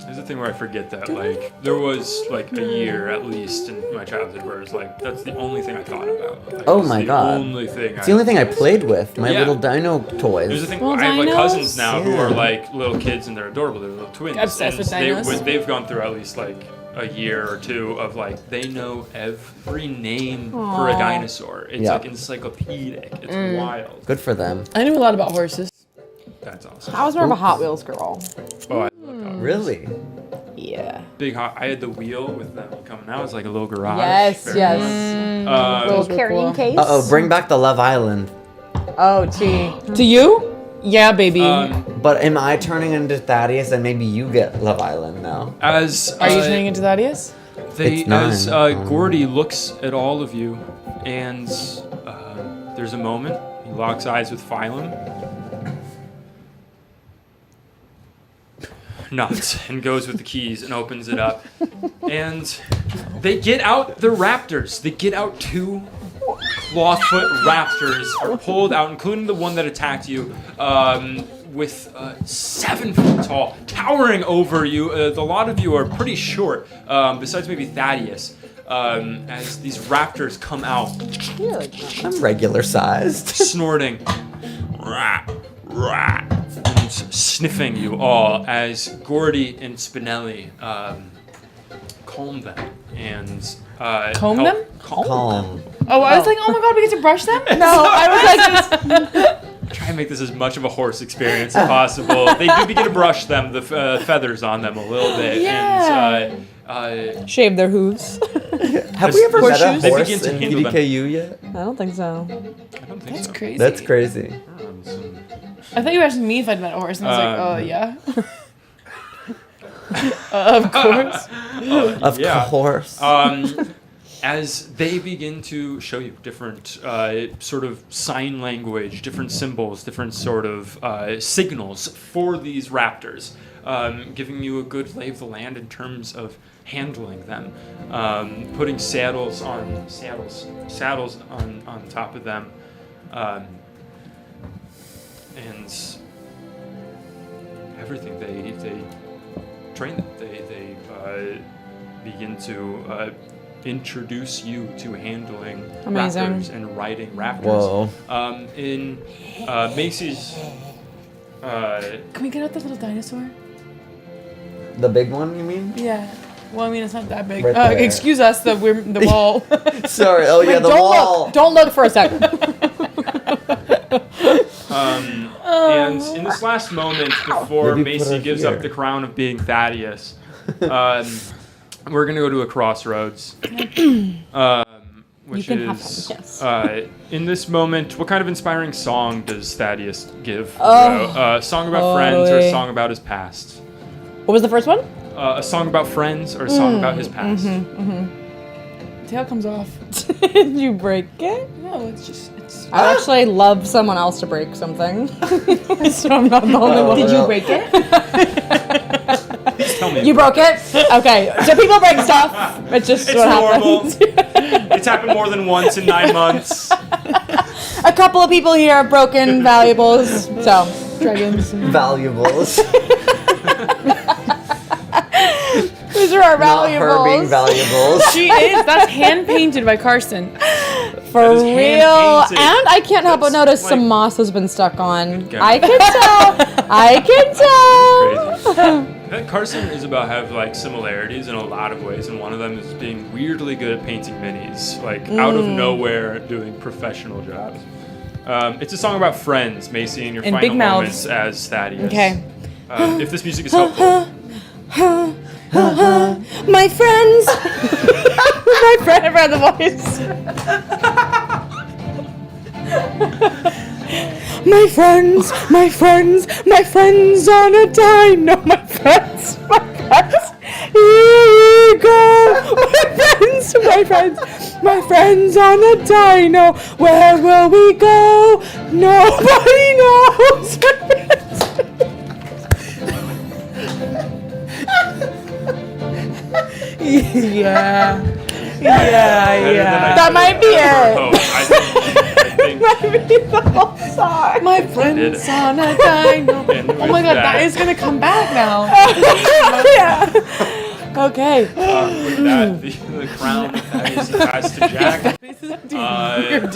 There's a thing where I forget that, like, there was, like, a year at least in my childhood where it's like, that's the only thing I thought about. Like, Oh it's my the God. only thing. It's the only thing I played with, my Yeah. little dino There's a toys. thing, Little I have, like, dinos? cousins now who Yeah. are, like, little kids and they're adorable. They're little twins. Obsessed and with dinos? they've gone through at least, like, a year or two of, like, they know every name for a Aw. dinosaur. It's, Yeah. like, encyclopedic. It's Mm. wild. Good for them. I knew a lot about horses. That's awesome. I was more of a Hot Wheels girl. Oh, I love Hot Really? Yeah. Big hot. I had the wheel with them coming out. It was like a little garage. Yes, Very yes. nice. Little were carrying cool. case. Uh-oh, bring back the Love Island. Oh, gee. To you? Yeah, baby. But am I turning into Thaddeus and maybe you get Love Island now? As Are you turning into Thaddeus? They, It's 9. as Gordy looks at all of you, and there's a moment. He locks eyes with Phylum, nods, and goes with the keys and opens it up. And they get out the raptors. They get out 2 clawfoot raptors are pulled out, including the one that attacked you. With 7 feet tall, towering over you. The lot of you are pretty short, besides maybe Thaddeus. As these raptors come out, I'm regular sized. snorting, rah, rah, and sniffing you all. As Gordy and Spinelli calm them and Comb help them? Calm. Oh, I was like, oh my god, we get to brush them? No, I was like, try and make this as much of a horse experience as possible. They do begin to brush them, the feathers on them a little bit, Yeah. and Shave their hooves. Have we ever met a Horseshoes? They horse begin to in handle them. PDKU yet? I don't think so. I don't think That's so. crazy. That's crazy. I thought you were asking me if I'd met a horse, and I was like, oh, yeah. Of course. Of Yeah. course. As they begin to show you different sort of sign language, different symbols, different sort of signals for these raptors, giving you a good lay of the land in terms of handling them, putting saddles on top of them, and everything. They train them. They begin to introduce you to handling Amazing. raptors and riding raptors. Whoa. In Macy's. Can we get out the little dinosaur? The big one, you mean? Yeah. Well, I mean, it's not that big. Right there. Excuse us, the wall. Sorry. Oh yeah, the don't wall. look. Don't look for a second. And in this last moment before Maybe put Macy her gives here. up the crown of being Thaddeus, we're gonna go to a crossroads. which You can have is them, yes. in this moment. What kind of inspiring song does Thaddeus give? Oh, a song about friends or a totally. song about his past? What was the first one? A song about friends or a song about his past? Tail comes off. Did you break it? No, it's just. I actually love someone else to break something. So I'm not the only one. Did you break it? Please tell me. You broke it? Okay. So people break stuff. It's just It's what normal. happens. It's happened more than once in 9 months. A couple of people here have broken valuables. So, dragons. Valuables. These are our Not her being valuables. valuables. She is. That's hand painted by Carson. For That is real. hand-painted. And I can't help but That's notice like- some moss has been stuck on. Good I guy. can tell. I can tell. Crazy. Carson and Isabel have like similarities in a lot of ways, and one of them is being weirdly good at painting minis, like out of nowhere doing professional jobs. It's a song about friends, Macy, and your And final big mouths. moments as Thaddeus. Okay. If this music is helpful, My friends. My friend, I forgot the voice. My friends, my friends, my friends on a dino. My friends, my friends. Here we go. My friends, my friends, my friends on a dino. Where will we go? Nobody knows. Yeah. better than I That could might be ever it. hope. I think the whole song. My did it. friends on a dino. And Oh my with god, that is gonna come back now. Yeah. Okay. with that, the crown of Thaddeus is passed to Jack.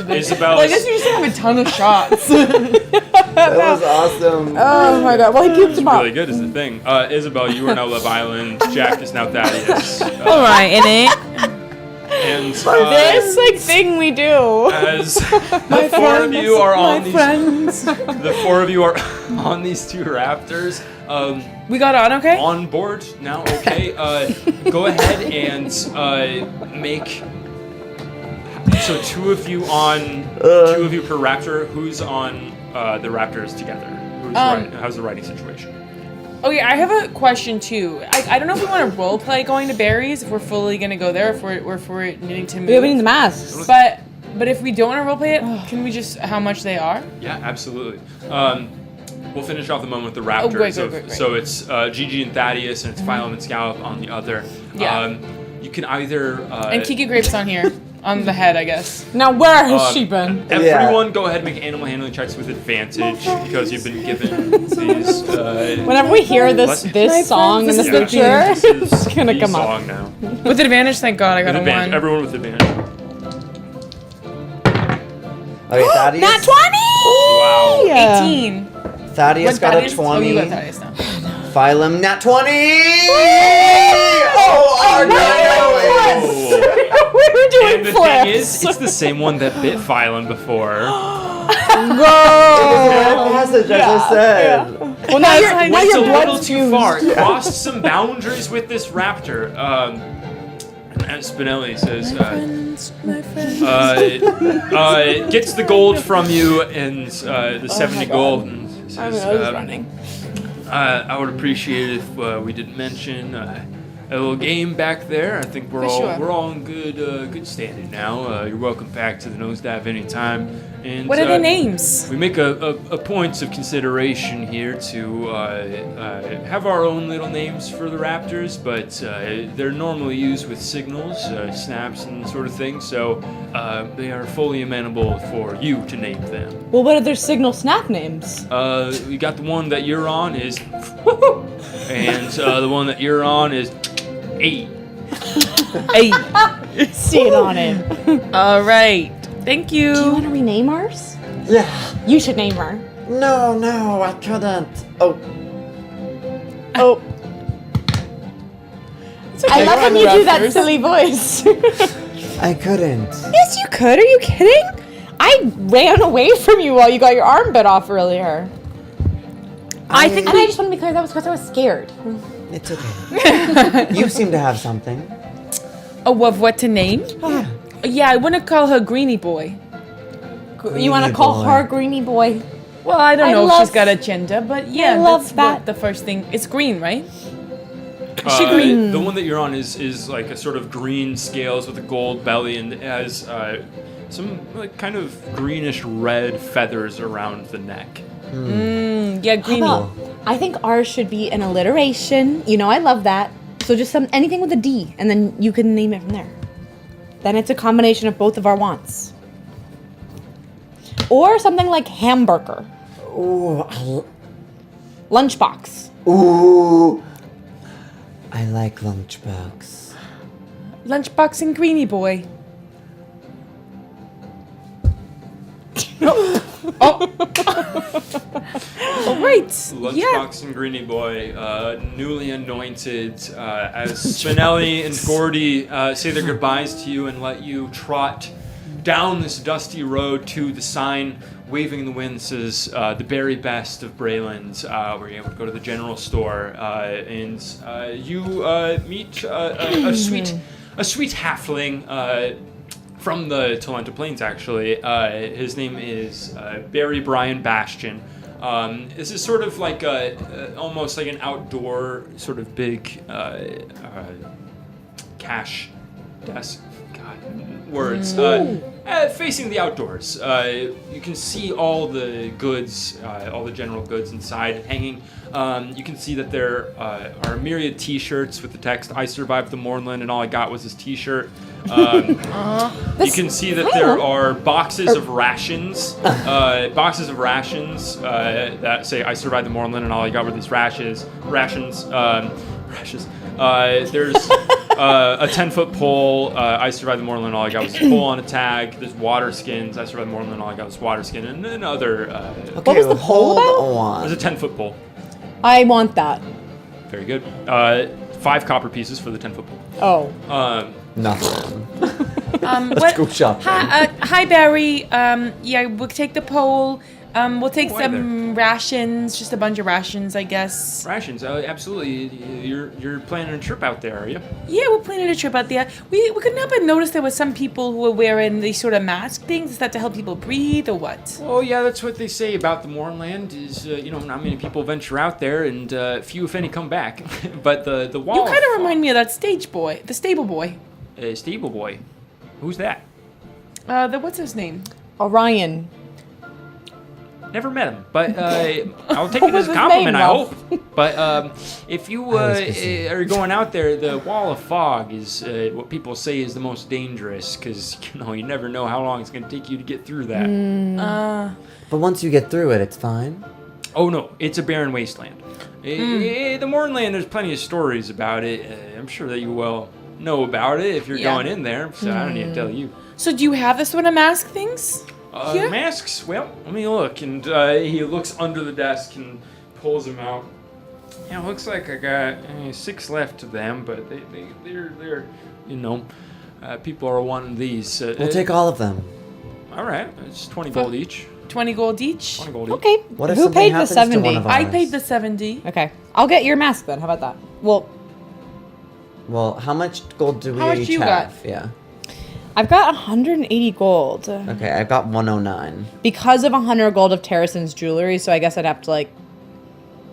Isabel Well, I is- guess you just have a ton of shots. That was awesome. Oh my god. Well, he keeps him up. really good is the thing. Isabel, you are now Love Island. Jack is now Thaddeus. Alright, in it. And This like thing we do. as the four of you are on the four of you are on these two raptors. We got on okay? On board now, okay. Go ahead and make. So two of you per raptor. Who's on the raptors together? How's the writing situation? Oh yeah, I have a question too. I don't know if we want to role play going to Barry's, if we're fully gonna go there, if we're needing to move. We're opening the masks. But if we don't want to role play it, can we just how much they are? Yeah, absolutely. We'll finish off the moment with the raptors. Great. So it's Gigi and Thaddeus, and it's Philo and Scallop on the other. Yeah. You can either And Kiki Grape's on here, on the head, I guess. Now where has she been? everyone go ahead and make animal handling checks with advantage because you've been given these. Whenever we hear this song in the Yeah, future, this is it's gonna the come up. song now. With advantage, thank God I got With a advantage. 1. Everyone with advantage. Okay, Thaddeus. Nat 20! Wow. Yeah. 18. Thaddeus What, got Thaddeus? a 20. Oh, you got Thaddeus now. Phylum, nat 20! Oh, our Oh. We're doing And the flips. thing is, it's the same one that bit Phylum before. That passage I just said. Well, now you're, Went now It's a your little blood's too fused. far. It crossed some boundaries with this raptor. And Spinelli says, gets the gold from you and the 70 gold. And says, I would appreciate it if we didn't mention a little game back there. I think we're all in good standing now. You're welcome back to the Nosedive anytime. And What are the names? we make a points of consideration here to have our own little names for the raptors, but they're normally used with signals, snaps, and sort of thing. So they are fully amenable for you to name them. Well, what are their signal snap names? We got the one that you're on is, and the one that you're on is 8. Hey. See it on it. All right. Thank you. Do you want to rename ours? Yeah. You should name her. No, I couldn't. Oh, Oh. I love when you do that silly voice. I couldn't. Yes, you could. Are you kidding? I ran away from you while you got your arm bit off earlier. I And I just want to be clear, that was because I was scared. It's okay. You seem to have something. Oh, of what to name? Yeah, I want to call her Greenie Boy. You want to call her Greenie Boy? Well, I don't I know if love- she's got a gender, but yeah, love that's that. what the first thing. It's green, right? Is she green? The one that you're on is like a sort of green scales with a gold belly, and it has some like kind of greenish red feathers around the neck. Yeah, How Greenie. about, I think ours should be an alliteration. You know, I love that. So just anything with a D, and then you can name it from there. Then it's a combination of both of our wants. Or something like hamburger, Ooh, lunchbox. ooh. I like lunchbox. Lunchbox and Greenie Boy. Oh, right. Yeah. Lunchbox and Greenie Boy, newly anointed, as Spinelli and Gordy say their goodbyes to you and let you trot down this dusty road to the sign waving in the wind says the very best of Brayland, where you're able to go to the general store, and you meet a sweet halfling from the Talenta Plains, actually. His name is Barry Brian Bastion. This is sort of like almost like an outdoor sort of big cash desk. God, words. Facing the outdoors. You can see all the goods, all the general goods inside hanging. You can see that there are myriad T-shirts with the text "I survived the Mournland and all I got was this T-shirt." You can see that there are boxes of rations, that say "I survived the Mournland and all I got were these rations." There's a 10-foot pole. I survived the Mournland and all I got was a pole on a tag. There's water skins. I survived the Mournland and all I got was water skin, and then other. What was the pole hold about? There's on. a 10-foot pole. I want that. Very good. 5 copper pieces for the 10-foot pole. Oh. Nothing. What? Let's go shopping. Hi, Barry. Yeah, we'll take the pole. We'll take Why some rations, just a bunch of rations, I guess. Rations, absolutely. You're planning a trip out there, are you? Yeah, we're planning a trip out there. We couldn't help but notice there was some people who were wearing these sort of mask things. Is that to help people breathe or what? Oh yeah, that's what they say about the Mournland. Is not many people venture out there, and few, if any, come back. But the wall. You kind of remind me of that stage boy, the stable boy. Stable boy. Who's that? What's his name? Orion. Never met him, but I'll take it was as a his compliment. name, I Ralph? hope. But if you are going out there, the wall of fog is what people say is the most dangerous, because you never know how long it's going to take you to get through that. But once you get through it, it's fine. Oh no, it's a barren wasteland. The Mournland, there's plenty of stories about it. I'm sure that you will know about it if you're Yeah. going in there, so I don't need to tell you. So do you have this sort of mask things? Yeah. Masks, well, let me look. And he looks under the desk and pulls them out. Yeah, it looks like I got 6 left of them, but they're people are wanting these. We'll take all of them. All right, it's 20 gold each. 20 gold each? 20 gold each. Okay. What if Who something paid the happens to 70? one of I ours? paid the 70. Okay. I'll get your mask then. How about that? Well, Well, how much gold do we How much each you have? got? Yeah. I've got 180 gold. Okay, I've got 109. Because of 100 gold of Terrason's jewelry, so I guess I'd have to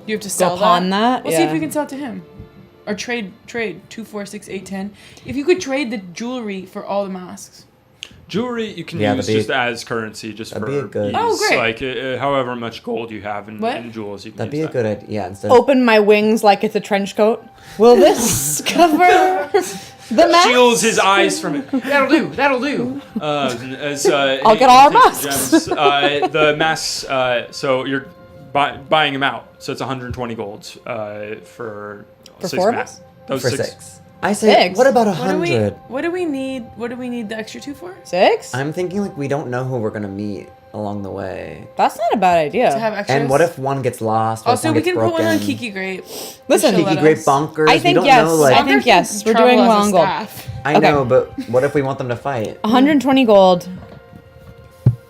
You have to sell pawn that? We'll see if Yeah. we can sell it to him. Or trade 2, 4, 6, 8, 10. If you could trade the jewelry for all the masks. Jewelry you can Yeah, use that'd be- just as currency, just that'd for be a good- ease. Oh, great. Like however much gold you have in jewels, you can That'd be use a that. good idea. Yeah, instead open my wings like it's a trench coat. Will this cover the mask? Shields his eyes from it. That'll do. I'll get all our masks. The masks. So you're buying them out. So it's 120 gold for 6 4 of masks. us? That was for 6. 6. I say, Six? what about What do we 100? what do we need? What do we need the extra 2 for? 6? I'm thinking we don't know who we're gonna meet along the way. That's not a bad idea. To have extras? And what if one gets lost? Or if Also, one we gets can put one on broken? Kiki Grape. Listen, She'll Kiki let Grape us. bunkers. I we think don't yes. know, like, I think yes. We're doing Travel as a long gold. staff. I Okay. know, but what if we want them to fight? 120 gold.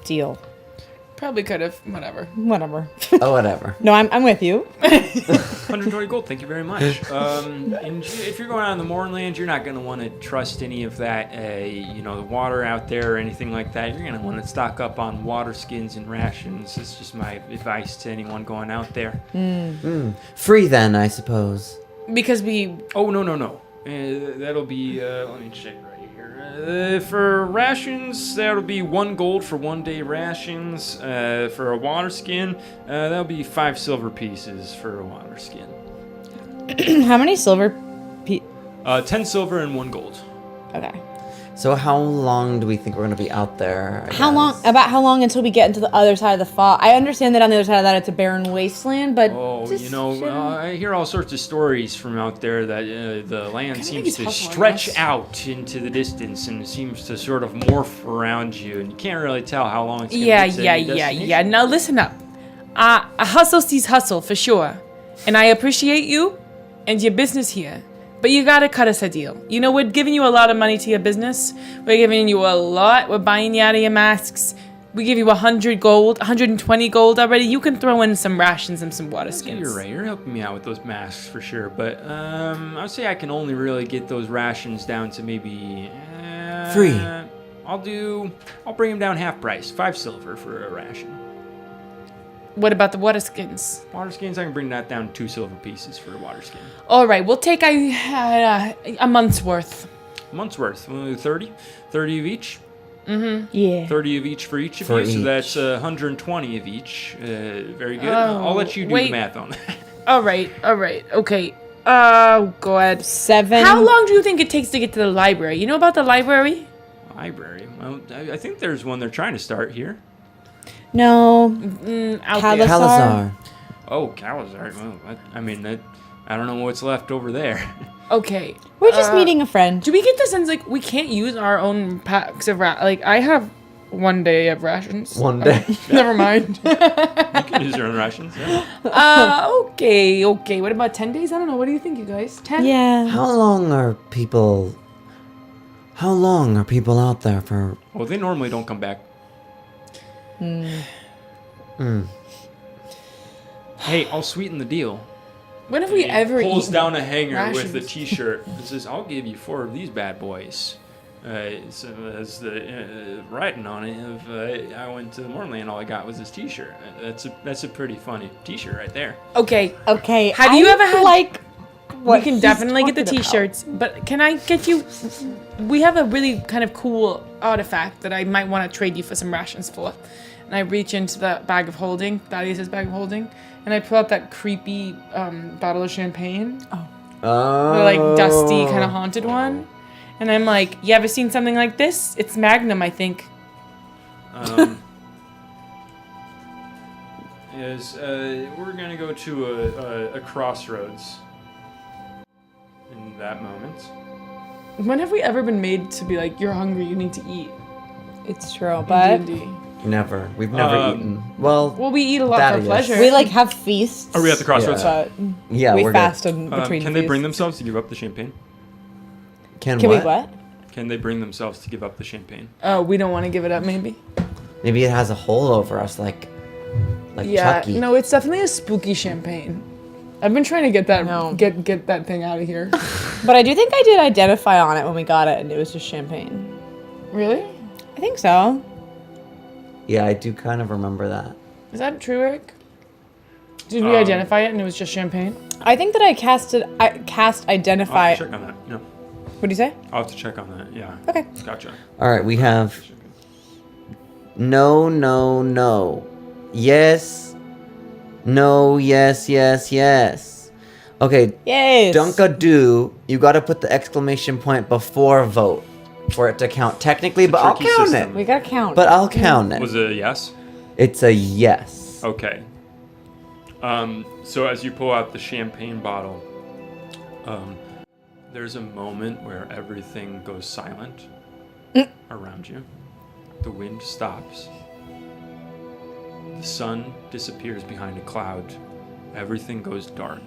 Deal. Probably could have. Whatever. Whatever. Oh, whatever. No, I'm with you. 120 gold. Thank you very much. And if you're going out in the Mournland, you're not going to want to trust any of that, the water out there or anything like that. You're going to want to stock up on water skins and rations. That's just my advice to anyone going out there. Free then, I suppose. Because we. Oh, no. That'll be, let me check right here. For rations, that'll be 1 gold for 1 day rations. For a water skin, that'll be 5 silver pieces for a water skin. How many silver? 10 silver and 1 gold. Okay. So how long do we think we're going to be out there? I How guess? long until we get into the other side of the fog? I understand that on the other side of that it's a barren wasteland, but I hear all sorts of stories from out there that the land Can I seems use to hustle on stretch this? out into the distance and seems to sort of morph around you, and you can't really tell how long it's going to Yeah. be. to any destination. Now listen up. A hustle sees hustle for sure, and I appreciate you and your business here. But you gotta cut us a deal. You know, we're giving you a lot of money to your business. We're giving you a lot. We're buying you out of your masks. We give you 100 gold, 120 gold already. You can throw in some rations and some water skins. You're right. You're helping me out with those masks for sure. But I would say I can only really get those rations down to maybe Free. I'll bring them down half price, 5 silver for a ration. What about the water skins? Water skins, I can bring that down 2 silver pieces for a water skin. All right, we'll take a month's worth. A month's worth. We'll do 30 of each. yeah. 30 of each for each of For you, so each. that's 120 of each. Very good. I'll let you do wait. the math on that. All right, okay. Oh, God. 7. How long do you think it takes to get to the library? You know about the library? Library. Well, I think there's one they're trying to start here. No. Out Callus- there. Calazar. Oh, Calazar. Well, I don't know what's left over there. Okay. We're just meeting a friend. Do we get the sense like we can't use our own packs of like I have 1 day of rations. 1 day. Never mind. You can use your own rations. Yeah. Okay. What about 10 days? I don't know. What do you think, you guys? 10? Yeah. How long are people out there for? Well, they normally don't come back. Hey, I'll sweeten the deal. When have we ever Pulls eaten down a hanger with a rations? T-shirt and says, "I'll give you 4 of these bad boys." So as the writing on it, if I went to Mournland, all I got was this T-shirt. That's a pretty funny T-shirt right there. Okay. Okay. Have you ever had like what we can he's definitely get the talking about. t-shirts, but can I get you we have a really kind of cool artifact that I might want to trade you for some rations for. And I reach into the bag of holding, Thaddeus' bag of holding, and I pull out that creepy bottle of champagne. Oh. The like dusty kind of haunted one. And I'm like, you ever seen something like this? It's Magnum, I think. We're gonna go to a crossroads in that moment. When have we ever been made to be like, you're hungry, you need to eat? It's true, in but D&D? Never. We've never eaten. Well, Well, we eat a lot That for is. pleasure. we like have feasts. Are we at the crossroads? But yeah, we we're fast good. in between. Can they bring feasts. themselves to give up the champagne? Can we what? what? Can they bring themselves to give up the champagne? Oh, we don't want to give it up, maybe? Maybe it has a hole over us, like Yeah, Chucky. no, it's definitely a spooky champagne. I've been trying to get that No. get that thing out of here. But I do think I did identify on it when we got it, and it was just champagne. Really? I think so. Yeah, I do kind of remember that. Is that true, Eric? Did we identify it and it was just champagne? I think that I cast I'll identify. have to check on that. No, What do you say? I'll have to check on that. Yeah. Okay. Gotcha. All right, we have no, no, no, yes, no, yes, yes, yes. Okay, Yes. Dunkadoo, you got to put the exclamation point before vote for it to count technically, but I'll tricky count system. We it. gotta count. But I'll count Was it. it a yes? It's a yes. Okay. So as you pull out the champagne bottle, there's a moment where everything goes silent around you. The wind stops. The sun disappears behind a cloud. Everything goes dark.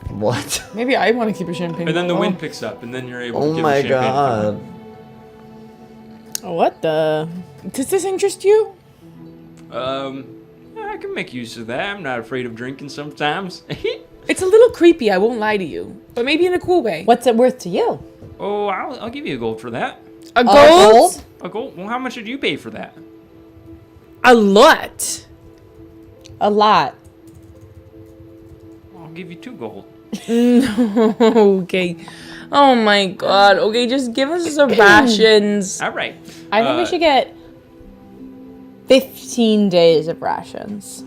What? Maybe I want to keep a champagne. And then the bottle. wind picks up, and then you're able to Oh give my the champagne. god. What the? Does this interest you? I can make use of that. I'm not afraid of drinking sometimes. It's a little creepy, I won't lie to you. But maybe in a cool way. What's it worth to you? Oh, I'll give you a gold for that. A gold? A gold? Well, how much did you pay for that? A lot. A lot. I'll give you 2 gold. Okay. Oh my god. Okay, just give us some rations. All right. I think we should get 15 days of rations.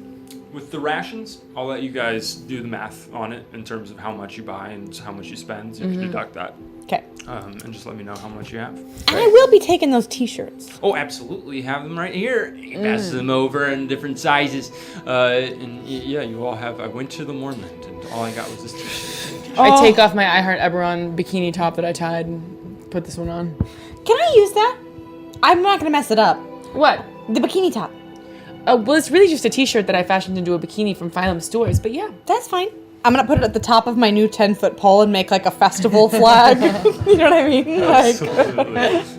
With the rations, I'll let you guys do the math on it in terms of how much you buy and how much you spend. So you can deduct that. Okay. And just let me know how much you have. And I will be taking those t-shirts. Oh, absolutely. Have them right here. You can pass them over in different sizes. Yeah, you all have. I went to the Mournland, and all I got was this t-shirt. I take off my I Heart EBERRON bikini top that I tied and put this one on. Can I use that? I'm not gonna mess it up. What? The bikini top. Well, it's really just a t-shirt that I fashioned into a bikini from Phylum Stores, but yeah. That's fine. I'm gonna put it at the top of my new 10-foot pole and make like a festival flag. You know what I mean? Like,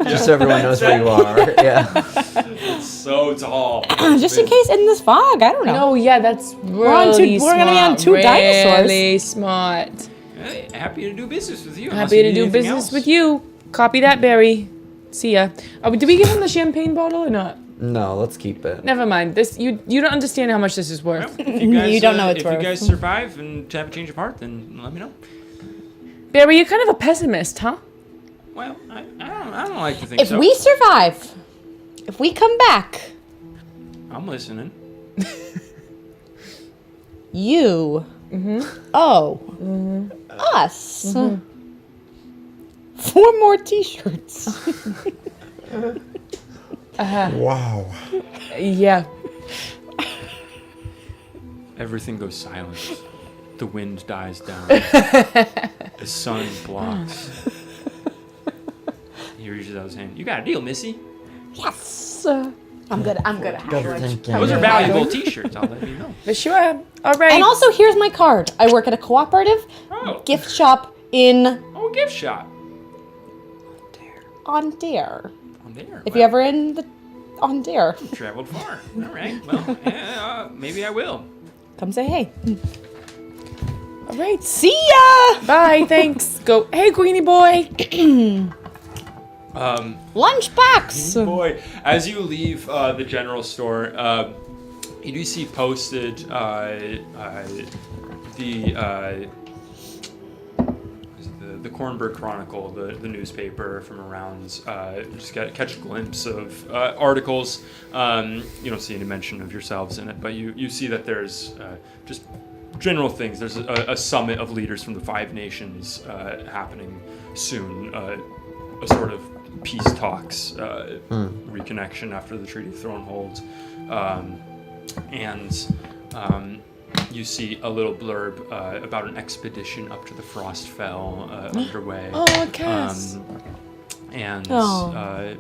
Just so everyone knows where you are. Yeah. It's so tall. just in case in this fog. I don't know. Oh yeah, that's really we're gonna be on 2 dinosaurs. Really smart. Hey, happy to do business with you. Happy to do business with you. Copy that, Barry. See ya. Oh, did we give him the champagne bottle or not? No, let's keep it. Never mind. This you don't understand how much this is worth. Well, if you guys, You don't know it's if worth. you guys survive and have a change of heart, then let me know. Barry, you're kind of a pessimist, huh? Well, I don't like to think If so. we survive, if we come back, I'm listening. you owe us 4 more t-shirts. Wow. Yeah. Everything goes silent. The wind dies down. The sun blocks. He reaches out his hand. You got a deal, Missy. Yes. I'm good. Those are valuable t-shirts. I'll let you know. For sure. All right. And also, here's my card. I work at a cooperative Oh, gift shop in gift shop. on Dare. On there. If you're ever in the on Dare, Traveled far. All right. Well, yeah, maybe I will. come say hey. All right. See ya. Bye. Thanks. Go. Hey, Queenie boy. Lunchbox. Boy, as you leave the general store, you do see posted the Cornbread Chronicle, the newspaper from around. Just catch a glimpse of articles. You don't see any mention of yourselves in it, but you see that there's just general things. There's a summit of leaders from the 5 nations happening soon. A sort of peace talks, reconnection after the Treaty of Thronehold, and you see a little blurb about an expedition up to the Frostfell underway. Oh, Cass.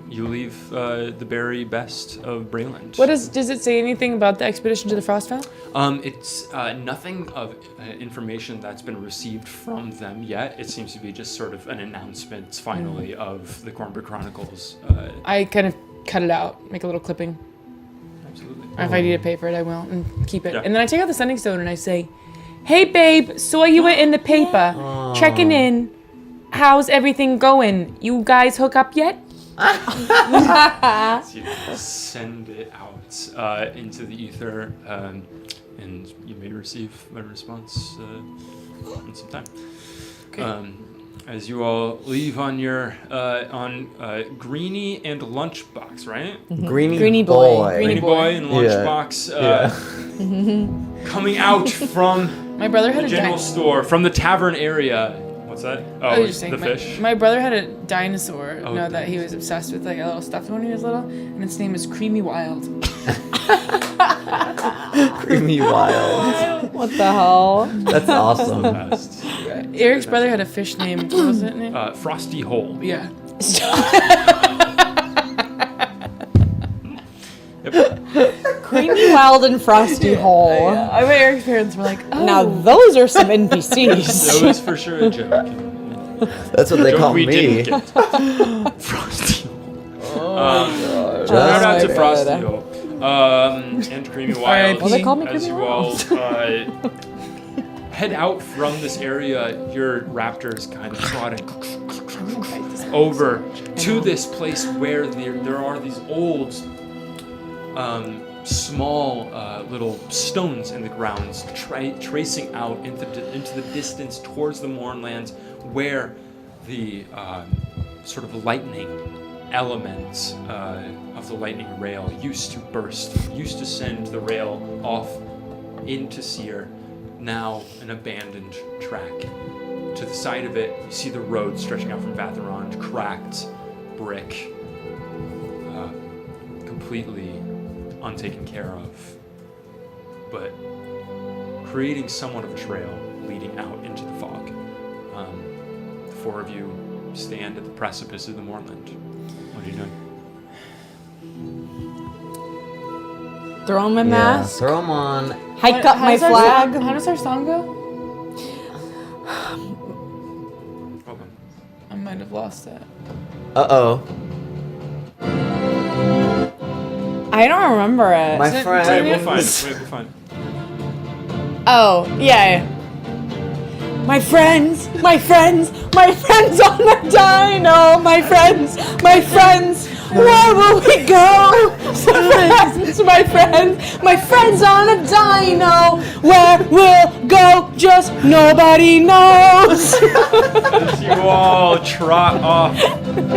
You leave the very best of Brayland. Does it say anything about the expedition to the Frostfell? It's nothing of information that's been received from them yet. It seems to be just sort of an announcement, finally, of the Cornbread Chronicles. I kind of cut it out, make a little clipping. Absolutely. Or if I need to pay for it, I will, and keep it. Yeah. And then I take out the Sending Stone and I say, "Hey, babe, saw you were in the paper, checking in. How's everything going? You guys hook up yet?" So you send it out into the ether, and you may receive a response in some time. Okay. As you all leave on your Greenie and Lunchbox, right? Greenie boy. Greenie Boy and Lunchbox coming out from My brother had the a general store, from the tavern area. What's that? I Oh, was just saying, the my, fish. my brother had a dinosaur, Oh, that he was obsessed with, like a little stuffed one when he was little, and its name is Creamy Wild. Creamy Wild. What the hell? That's awesome. Best. Eric's brother had a fish named, what was it named? Frosty Hole. Yeah. Creamy Wild and Frosty Hole. I bet Eric's parents were like, oh. Now those are some NPCs. That was for sure a joke. That's what they Joke call we me. didn't get. Frosty Hole. to God. Frostio. And Creamy Wild. Well, they call me As Creamy you all head out from this area, your raptors kind of trotting over to this place where there are these old, small little stones in the grounds, tracing out into the distance towards the Mournlands, where the sort of lightning elements of the lightning rail used to send the rail off into Seer, now an abandoned track. To the side of it, you see the road stretching out from Vatheron, cracked brick, completely untaken care of, but creating somewhat of a trail leading out into the fog. The four of you stand at the precipice of the Mournland. What are you doing? Throw on my Yeah, mask. throw them on. Hike up my flag. How does our song go? Welcome. I might have lost it. Uh-oh. I don't remember it. My Is it- friend. Wait, we'll find. Oh, yeah. My friends on the dino, my friends, where will we go? My friends on a dino, where we'll go, just nobody knows. As you all trot off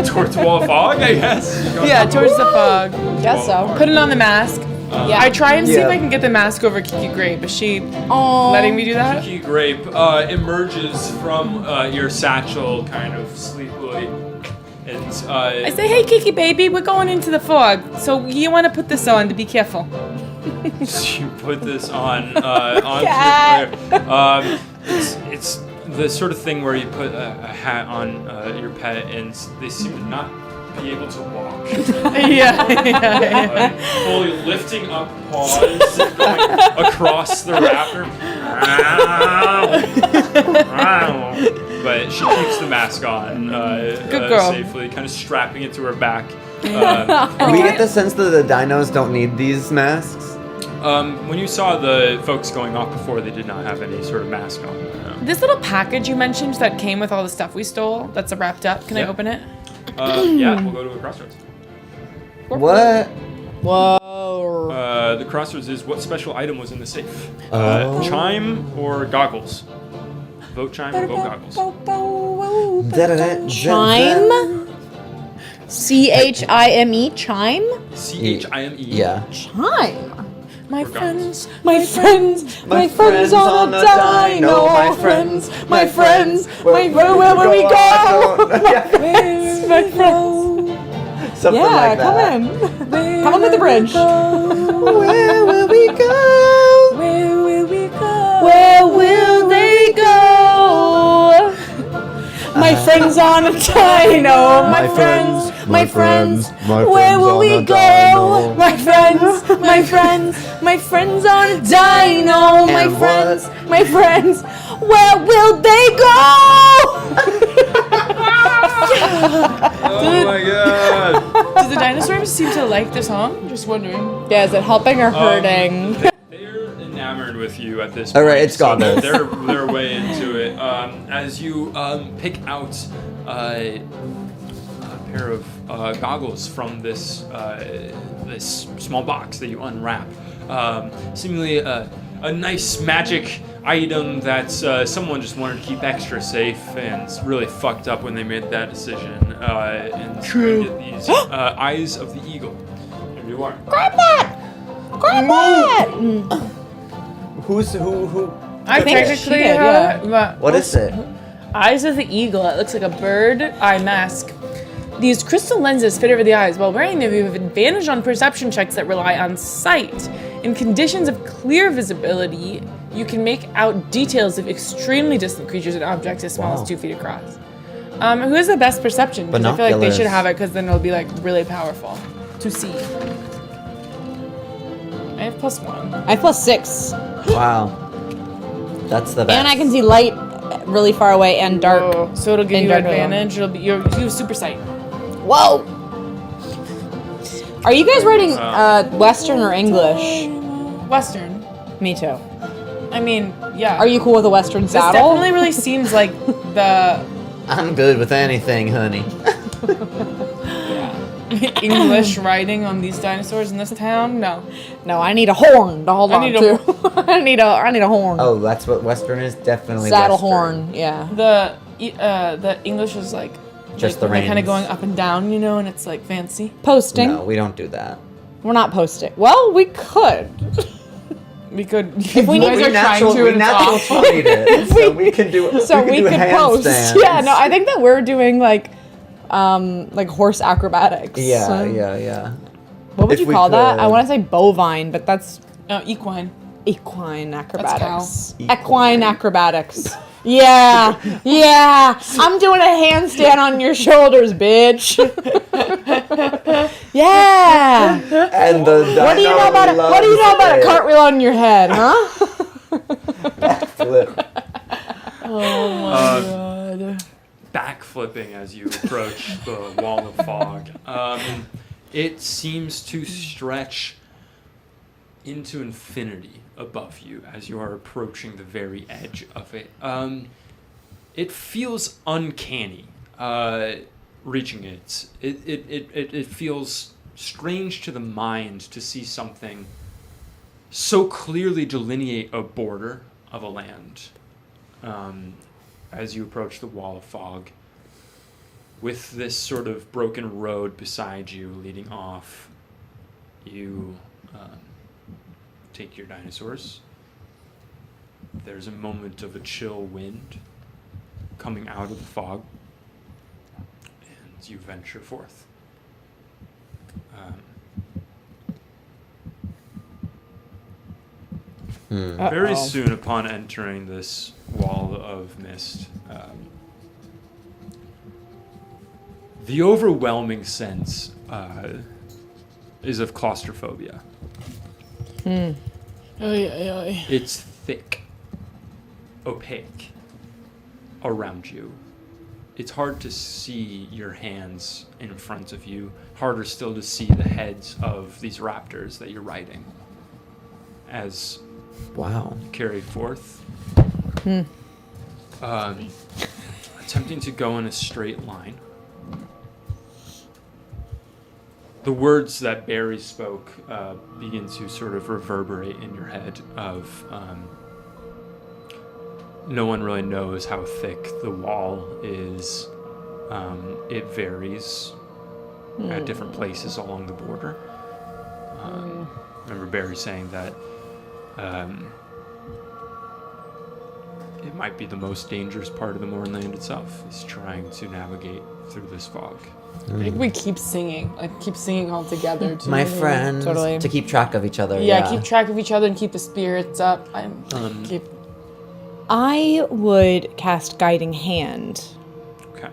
towards the wall of fog, I guess. Yeah, towards the fog. Guess so. Putting on the mask. Yeah. I try and see Yeah. if I can get the mask over Kiki Grape. Is she Oh, letting me do that? Kiki Grape emerges from your satchel kind of sleepily. And I say, hey, Kiki baby, we're going into the fog. So you want to put this on to be careful. you put this on onto your player. It's the sort of thing where you put a hat on your pet and they seem to not be able to walk. yeah. Fully lifting up paws, going across the raptor. But she keeps the mask on Good girl. safely, kind of strapping it to her back. We get the sense that the dinos don't need these masks. When you saw the folks going off before, they did not have any sort of mask on. This little package you mentioned that came with all the stuff we stole, that's wrapped up. Can I Yeah. open it? Yeah, we'll go to a crossroads. What? whoa. The crossroads is what special item was in the safe. Oh. Chime or goggles? Vote chime or vote goggles? Chime? CHIME? Chime? CHIME. Yeah. Chime. My Or friends. My friends on a dino, my friends, where will we go? My friends. Something Yeah, like come that. in. Come on to the bridge. Where will we go? Where will we go? Where will they go? My friends on a dino, my friends, where will we go? My friends on a dino, my And friends, where will they go? Oh my god! Do the dinosaurs seem to like the song? Just wondering. Yeah, is it helping or hurting? They're enamored with you at this point. All right, it's so goggles. They're way into it. As you pick out a pair of goggles from this this small box that you unwrap, seemingly a nice magic item that someone just wanted to keep extra safe and really fucked up when they made that decision. And you get these eyes of the eagle. Here you are. Grab that! Who? I think she technically did, have it, but What is it? Eyes of the eagle. It looks like a bird eye mask. These crystal lenses fit over the eyes. While wearing them, you have advantage on perception checks that rely on sight. In conditions of clear visibility, you can make out details of extremely distant creatures and objects as small Wow. as 2 feet across. Who has the best perception? Because I feel like they should Binoculars. have it because then it'll be like really powerful to see. I have +1. I have +6. Wow. That's the best. And I can see light really far away and dark. Oh, so it'll give And you dark advantage. It'll be you have super sight. Whoa! Are you guys writing Western or English? Western. Me too. I mean, yeah. Are you cool with a Western This saddle? definitely really seems like the I'm good with anything, honey. English writing on these dinosaurs in this town. No. No, I need a horn to hold I on need to. I need a horn. Oh, that's what Western is? Definitely Saddle Western. horn, yeah. The English is like Just the kind of reins. going up and down, you know, and it's like fancy. Posting. No, we don't do that. We're not posting. Well, we could. We could. If we you need- guys We are trying to, we and it's natural awful. 20'd it, so we can do. So we do could post. handstands. Yeah, no, I think that we're doing like horse acrobatics. Yeah, So- yeah. What would If you we call that? I could. want to say bovine, but that's Equine. equine acrobatics. cow. Equine acrobatics. Yeah, yeah. I'm doing a handstand on your shoulders, bitch. Yeah. And the What do you know about a cartwheel on your head, huh? Flip. Backflipping as you approach the wall of fog. It seems to stretch into infinity above you as you are approaching the very edge of it. It feels uncanny reaching it. It feels strange to the mind to see something so clearly delineate a border of a land. As you approach the wall of fog, with this sort of broken road beside you leading off, you take your dinosaurs. There's a moment of a chill wind coming out of the fog, and you venture forth. Very soon upon entering this wall of mist, the overwhelming sense is of claustrophobia. It's thick, opaque around you. It's hard to see your hands in front of you. Harder still to see the heads of these raptors that you're riding as Wow. carry forth. Attempting to go in a straight line. The words that Barry spoke begin to sort of reverberate in your head of no one really knows how thick the wall is. It varies at different places along the border. I remember Barry saying that it might be the most dangerous part of the Mournland itself, is trying to navigate through this fog. I think we keep singing all together. Too. My friends, Totally. to keep track of each other. Yeah, keep track of each other and keep the spirits up. I would cast Guiding Hand Okay.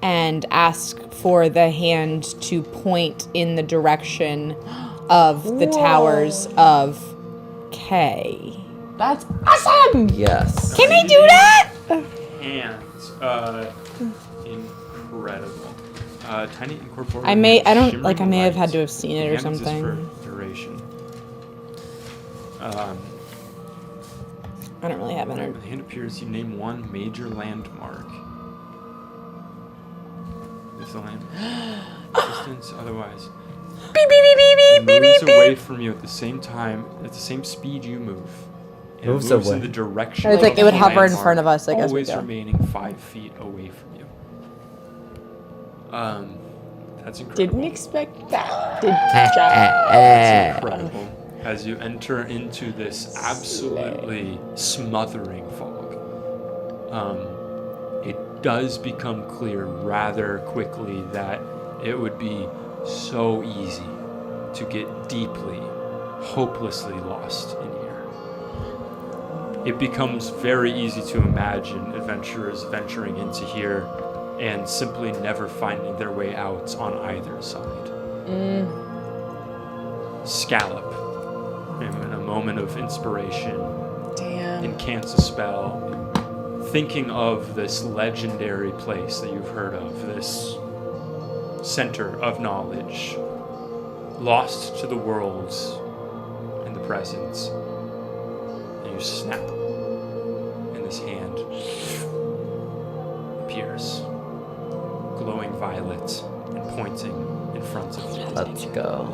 and ask for the hand to point in the direction of the towers of K. That's awesome. Yes. Can I do that? Hands. Incredible. Tiny incorporeal. I may have shimmering had to light. have seen it or Hand exists something. for duration. I don't really have When energy. the hand appears, you name one major landmark. If the land distance, otherwise. It moves away from you at the same time, at the same speed you move. And Moves it moves away. in the direction. It's like of it would the hover in landmark, front of us, I guess we Always go. remaining 5 feet away from you. That's incredible. Didn't expect that. That's incredible. As you enter into this absolutely smothering fog, it does become clear rather quickly that it would be so easy to get deeply, hopelessly lost in here. It becomes very easy to imagine adventurers venturing into here and simply never finding their way out on either side. Scallop, in a moment of inspiration, Damn. incants a spell, thinking of this legendary place that you've heard of, this center of knowledge, lost to the world and the present. And you snap, and this hand appears, glowing violet and pointing in front of you. Let's go.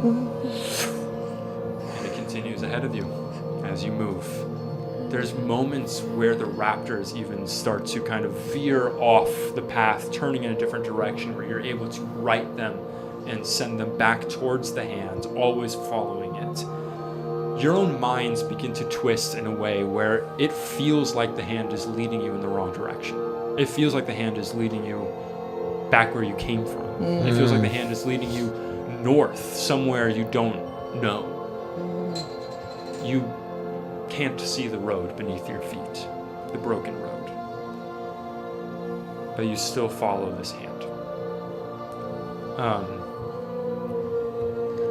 And it continues ahead of you as you move. There's moments where the raptors even start to kind of veer off the path, turning in a different direction, where you're able to right them and send them back towards the hand, always following it. Your own minds begin to twist in a way where it feels like the hand is leading you in the wrong direction. It feels like the hand is leading you back where you came from. It feels like the hand is leading you north, somewhere you don't know. You can't see the road beneath your feet, the broken road. But you still follow this hand.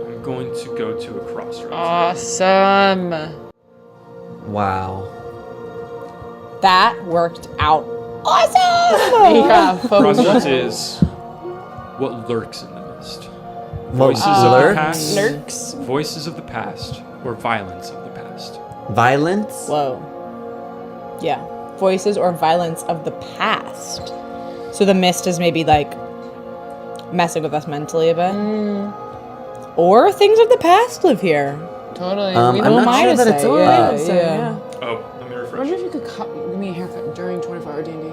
I'm going to go to a crossroads. Awesome. Wow. That worked out awesome! Yeah, focus. Crossroads is what lurks in the mist. What Voices of the lurks? past. Lurks? Voices of the past, or violence of the past. Violence? Whoa. Yeah. Voices or violence of the past. So the mist is maybe like messing with us mentally a bit. Or things of the past live here. Totally. I'm We know not my sure that it's say, us. Oh, let me I refresh. wonder if you could give me a haircut during 24-hour D&D.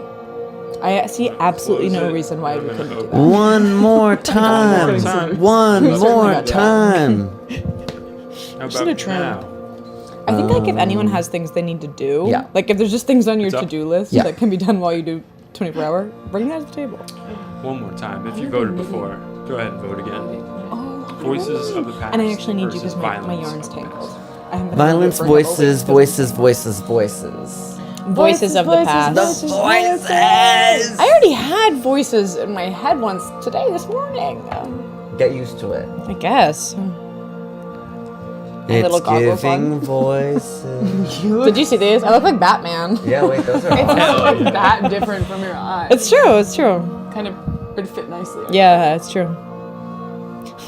I see absolutely What was no it? reason why Wait a we minute. couldn't do that. One more time. time. One We certainly more got that. time. How Just need a about trim. now? I think like if anyone has things they need to do, Yeah. like if there's just things on your It's up. to-do list Yeah. that can be done while you do 24-hour, bring that to the table. One more time. If you voted before, go ahead and vote again. Voices of the past. And I actually need you versus because my violence yarn's of the tangled. past. I haven't been Violence, able to bring it over voices, because- voices, voices, voices. Voices of the past. The voices! I already had voices in my head once this morning. Get used to it. I guess. It's little goggles giving on. voices. Did you see these? I look like Batman. Yeah, wait, those are It's awesome. not that different from your eyes. It's true. It's true. kind of would fit nicely. Yeah, it's true.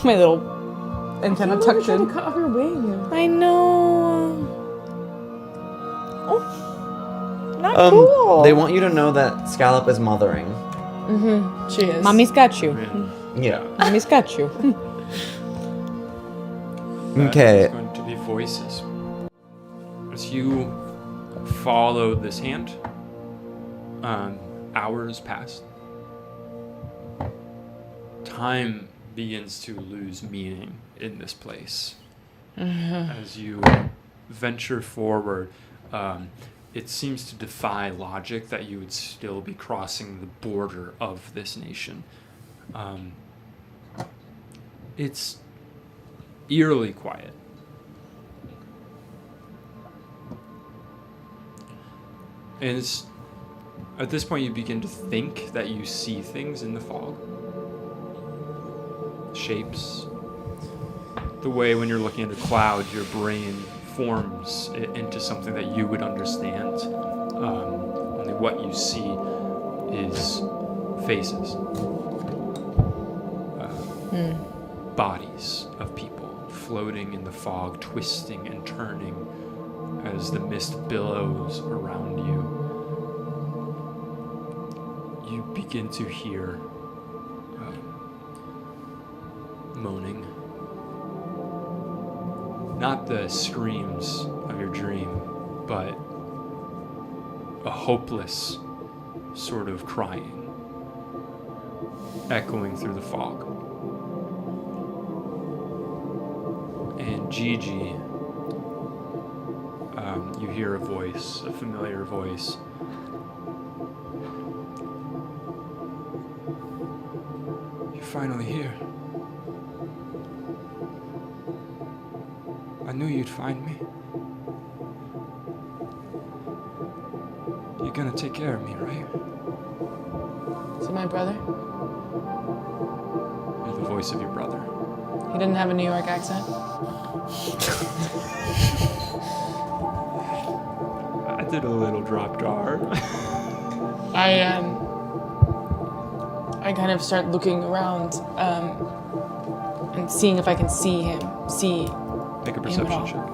My little antenna tucked in. Cut off your wing. I know. Oh, not cool. They want you to know that Scallop is mothering. She is. Mommy's got you. Yeah. Mommy's got you. Okay. It's going to be voices. As you follow this hand, hours pass. Time begins to lose meaning in this place. As you venture forward, it seems to defy logic that you would still be crossing the border of this nation. It's eerily quiet. And it's at this point you begin to think that you see things in the fog. Shapes. The way when you're looking at a cloud, your brain forms it into something that you would understand. Only what you see is faces. Bodies of people floating in the fog, twisting and turning as the mist billows around you. You begin to hear moaning. Not the screams of your dream, but a hopeless sort of crying, echoing through the fog. And Gigi, you hear a voice, a familiar voice. You're finally here. I knew you'd find me. You're gonna take care of me, right? Is it my brother? You're the voice of your brother. He didn't have a New York accent. I did a little drop jar. I kind of start looking around and seeing if I can see him. Make a perception Involved. check.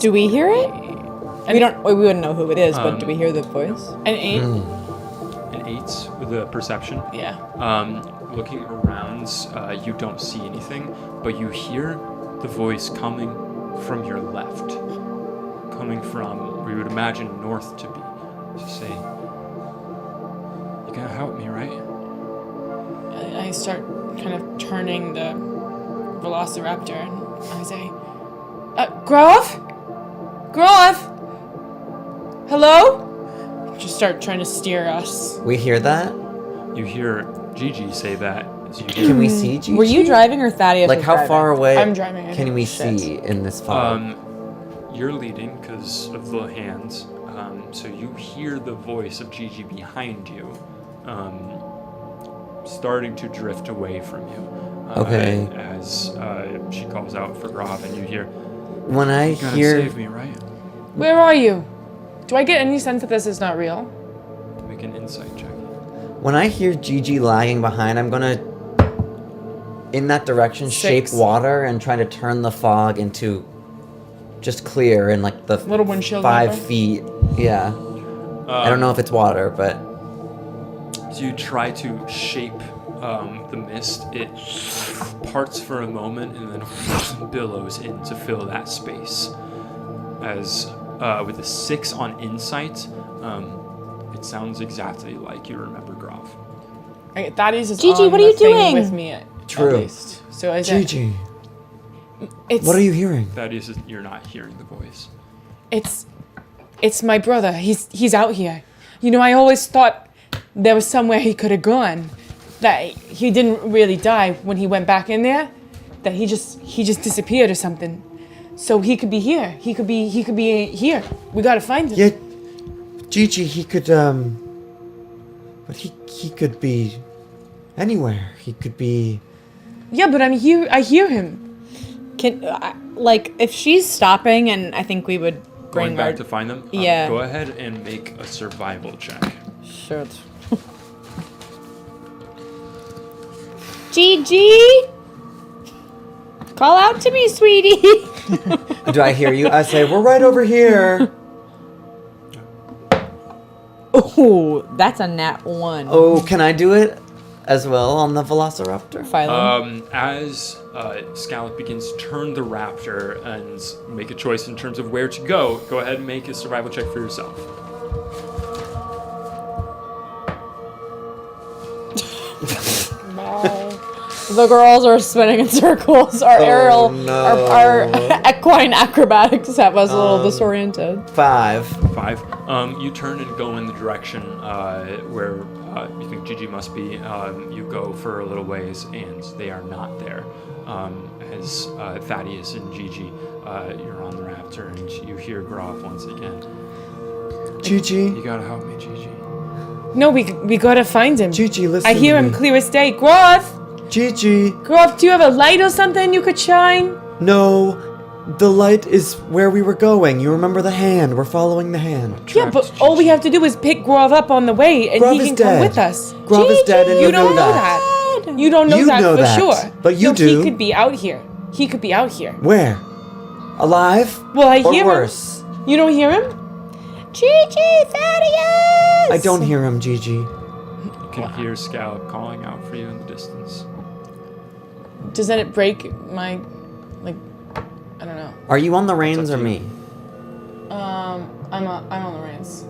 Do we hear it? We don't. We wouldn't know who it is, but do we hear the voice? An 8? An 8 with a perception. Yeah. Looking around, you don't see anything, but you hear the voice coming from your left. Coming from where you would imagine north to be. To say, "You gotta help me, right?" I start kind of turning the velociraptor and I say, Grove? Grove? Hello? Just start trying to steer us. We hear that? You hear Gigi say that as you Can we see Gigi? Were you driving or Thaddeus? Like, was how driving? far away I'm driving. can we see in this fog? You're leading because of the hands, so you hear the voice of Gigi behind you, starting to drift away from you. Okay. As she calls out for Grob, and you hear, When I "You gotta hear... save me, right?" Where are you? Do I get any sense that this is not real? Make an insight check. When I hear Gigi lagging behind, I'm gonna, in that direction, 6. shape water and try to turn the fog into just clear in like the Little windshield 5 wiper? feet. Yeah. I don't know if it's water, but As you try to shape the mist, it parts for a moment and then billows in to fill that space. As with a 6 on insight, it sounds exactly like you remember Grob. Thaddeus is Gigi, on what are the you thing doing? with me at True. least. So I said, Gigi, it's, what are you hearing? That is, you're not hearing the voice. It's my brother. He's out here. You know, I always thought there was somewhere he could have gone. That he didn't really die when he went back in there. That he just disappeared or something. So he could be here. He could be here. We gotta find him. Yeah, Gigi, he could, but he could be anywhere. He could be... Yeah, but I'm here. I hear him. Can like if she's stopping, and I think we would Going bring back our to find them? Yeah. Go ahead and make a survival check. Sure. Gigi, call out to me, sweetie. Do I hear you? I say, we're right over here. Oh, that's a nat 1. Oh, can I do it as well on the Velociraptor? Phylum. As Scallop begins to turn the raptor and make a choice in terms of where to go ahead and make a survival check for yourself. The girls are spinning in circles. Our aerial, no. our equine acrobatics have us a little disoriented. 5. 5. You turn and go in the direction where you think Gigi must be. You go for a little ways, and they are not there. As Thaddeus and Gigi, you're on the raptor, and you hear Groff once again. Gigi, You gotta help me, Gigi. No, we gotta find him. Gigi, listen I hear to him me. clear as day. Groff, Gigi, Groff, do you have a light or something you could shine? no, the light is where we were going. You remember the hand? We're following the hand. Yeah, but all we have to do is pick Grov up on the way, and Grov he is can come dead. with us. Grov is dead, and You you don't know that. that. You don't know You that know for that, sure. but you no, do. He could be out here. He could be out here. Where? Alive? Well, I or hear worse? him. You don't hear him? Gigi, Thaddeus! I don't hear him, Gigi. You can hear Scallop calling out for you in the distance. Doesn't it break my, like, I don't know. Are you on the reins up or to you. me? I'm on the reins.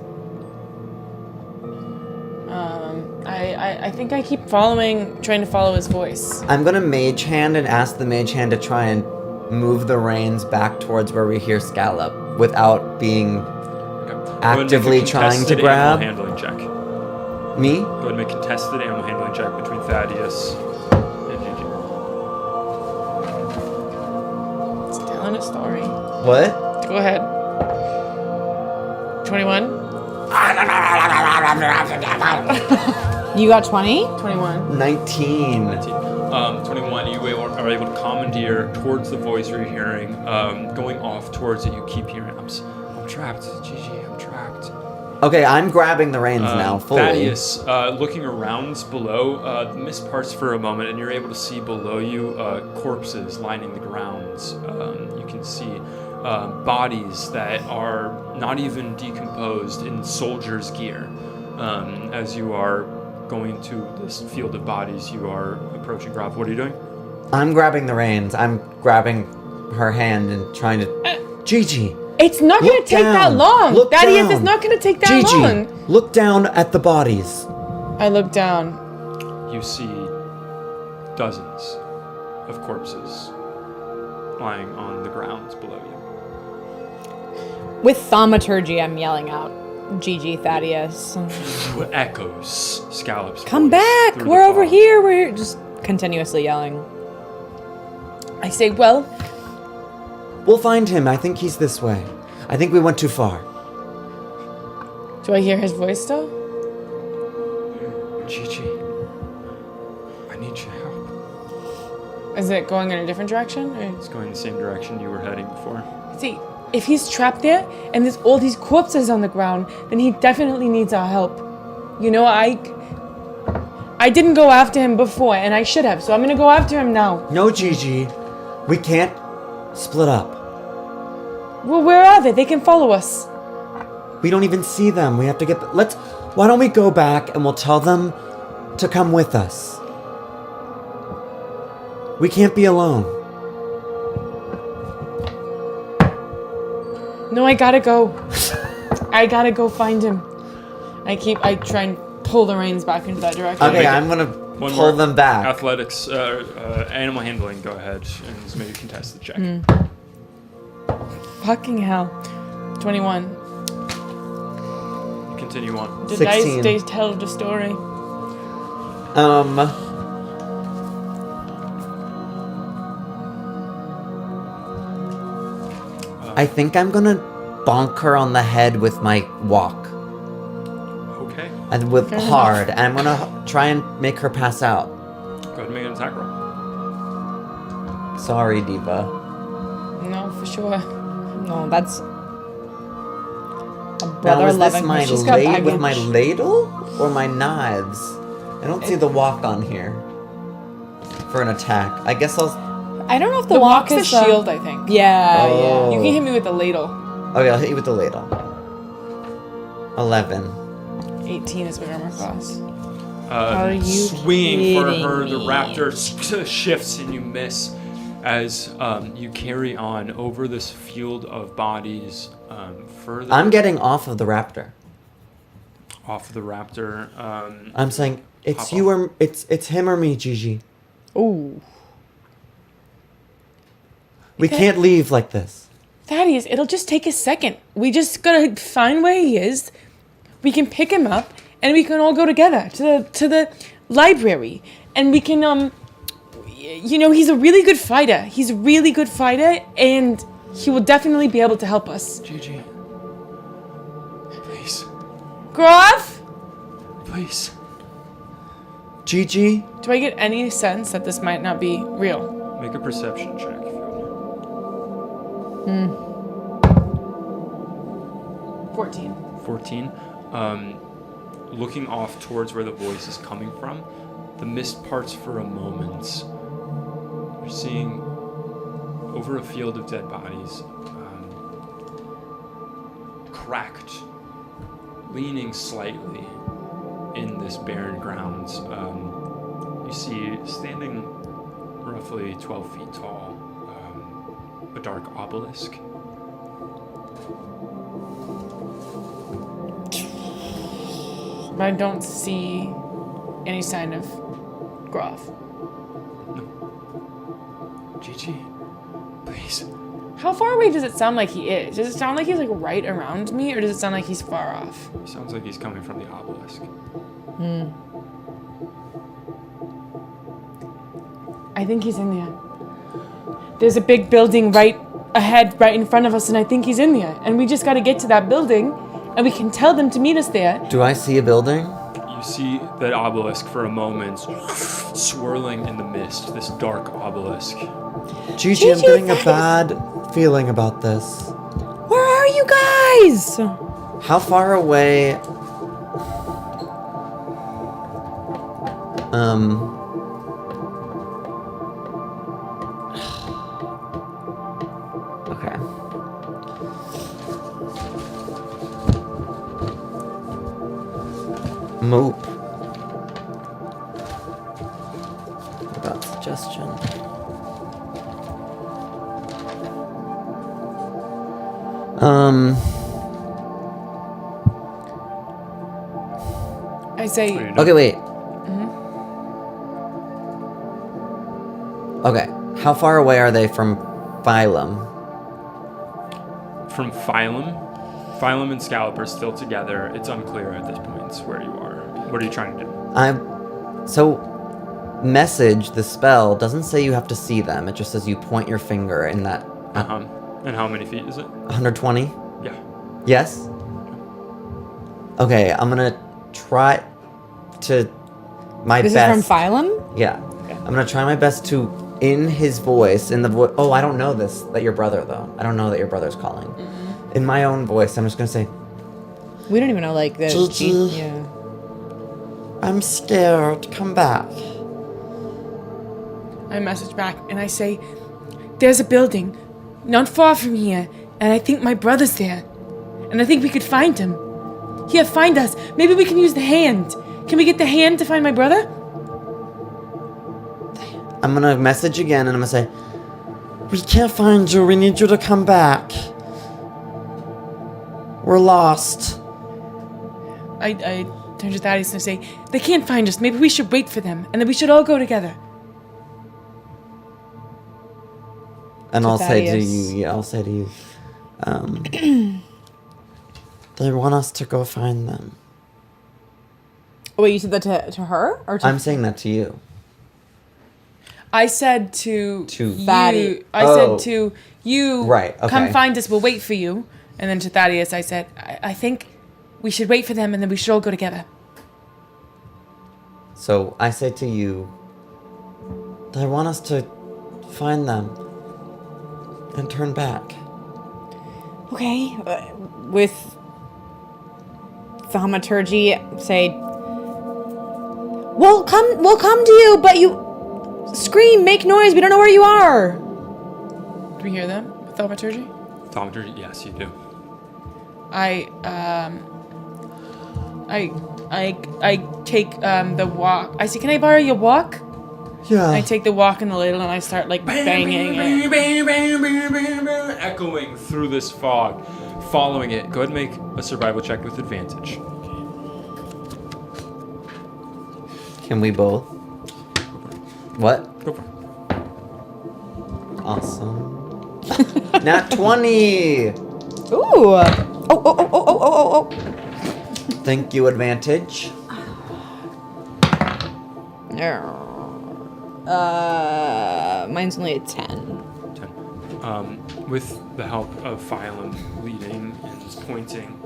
I think I keep trying to follow his voice. I'm gonna mage hand and ask the mage hand to try and move the reins back towards where we hear Scallop without being Okay. Go ahead and make a actively trying to contested grab. Animal handling check. Me? Go ahead and make a contested animal handling check between Thaddeus and Gigi. It's telling a story. What? Go ahead. 21? You got 20? 21. 19. 21, you are able to commandeer towards the voice you're hearing, going off towards it. You keep hearing, I'm trapped, Gigi, I'm trapped. Okay, I'm grabbing the reins now, fully. Thaddeus, looking around below, the mist parts for a moment, and you're able to see below you corpses lining the grounds. You can see bodies that are not even decomposed in soldiers' gear. As you are going to this field of bodies, you are approaching Groff. What are you doing? I'm grabbing the reins. I'm grabbing her hand and trying to... Gigi! It's not going to take that long. Look Thaddeus, down. it's not going to take that Gigi, long. look down at the bodies. I look down. You see dozens of corpses lying on the grounds below you. With thaumaturgy, I'm yelling out, Gigi, Thaddeus. Echoes, Scallops. Come voice back! through We're the over fog. here! We're here! Just continuously yelling. I say, well, We'll find him. I think he's this way. I think we went too far. do I hear his voice still? Gigi, I need your help. Is it going in a different direction? Or? It's going the same direction you were heading before. See, if he's trapped there and there's all these corpses on the ground, then he definitely needs our help. You know, I didn't go after him before, and I should have, so I'm gonna go after him now. No, Gigi. We can't split up. Well, where are they? They can follow us. We don't even see them. We have to get... Why don't we go back and we'll tell them to come with us? We can't be alone. No, I gotta go. I gotta go find him. I try and pull the reins back into that direction. Okay, I'm gonna pull them back. Athletics, animal handling, go ahead and just maybe contest the check. Fucking hell. 21. Continue on. Did 16. I tell the story? I think I'm gonna bonk her on the head with my walk. Okay. And with Fair hard. And I'm gonna try and make her pass out. Go ahead and make an attack roll. Sorry, Diva. No, for sure. No, that's... A Now, brother is this loving my her. She's got with my baggage. ladle or my knives? I don't see the walk on here for an attack. I guess I'll... I don't know if the The walk walk's is a shield, I think. Yeah, Oh. You can hit me with the ladle. Okay, I'll hit you with the ladle. 11. 18 is what armor class. Are you Swinging for kidding her, the me? raptor shifts and you miss as you carry on over this field of bodies further I'm getting off of the raptor. off the raptor. I'm saying it's Hop you off. or it's him or me, Gigi. Ooh. We can't leave like this. Thaddeus, it'll just take a second. We just gotta find where he is. We can pick him up, and we can all go together to the library. And we can, you know, he's a really good fighter. He's a really good fighter, and he will definitely be able to help us. Gigi, please, Groff? please. Gigi? Do I get any sense that this might not be real? Make a perception check. If you would. 14. 14. Looking off towards where the voice is coming from, the mist parts for a moment. You're seeing over a field of dead bodies, cracked, leaning slightly in this barren grounds. You see standing roughly 12 feet tall, a dark obelisk. But I don't see any sign of Groff. Gigi, please. How far away does it sound like he is? Does it sound like he's like right around me, or does it sound like he's far off? Sounds like he's coming from the obelisk. I think he's in there. There's a big building right ahead, right in front of us, and I think he's in there. And we just gotta get to that building, and we can tell them to meet us there. Do I see a building? You see that obelisk for a moment swirling in the mist, this dark obelisk. Gigi, I'm getting a bad feeling about this. Where are you guys? How far away? Okay. Moop. What about suggestion? I say, Okay, wait. Okay, how far away are they from Phylum? From Phylum? Phylum and Scallop are still together. It's unclear at this point where you are. What are you trying to do? So, message, the spell, doesn't say you have to see them. It just says you point your finger in that. And how many feet is it? 120? Yeah. Yes? Okay, I'm gonna try to my This best. is from Phylum? Yeah. I'm gonna try my best to, in his voice, in the voice. Oh, I don't know this, that your brother, though. I don't know that your brother's calling. In my own voice, I'm just gonna say, We don't even know, like, the... Gigi. Yeah. I'm scared, come back. I message back and I say, there's a building not far from here, and I think my brother's there. And I think we could find him. Here, find us. Maybe we can use the hand. Can we get the hand to find my brother? I'm gonna message again and I'm gonna say, we can't find you, we need you to come back. We're lost. I turn to Thaddeus and say, they can't find us. Maybe we should wait for them, and then we should all go together. And I'll say to Thaddeus. you, yeah, I'll say to you, they want us to go find them. Oh, wait, you said that to her? Or to... I'm saying that to you. I said to Thaddeus. you, I said to you, Right, okay. come find us, we'll wait for you. And then to Thaddeus, I said, I think we should wait for them, and then we should all go together. So I say to you, they want us to find them and turn back. Okay. With thaumaturgy, say, we'll come to you, but you scream, make noise. We don't know where you are. Do we hear them with thaumaturgy? Thaumaturgy? Yes, you do. I take the walk. I say, can I borrow your walk? Yeah. I take the walk and the ladle and I start like banging it. Echoing through this fog, following it. Go ahead and make a survival check with advantage. Can we both? What? Go for it. Awesome. Nat 20! Ooh. Oh. Thank you, advantage. Mine's only a 10. 10. With the help of Phylum leading and pointing,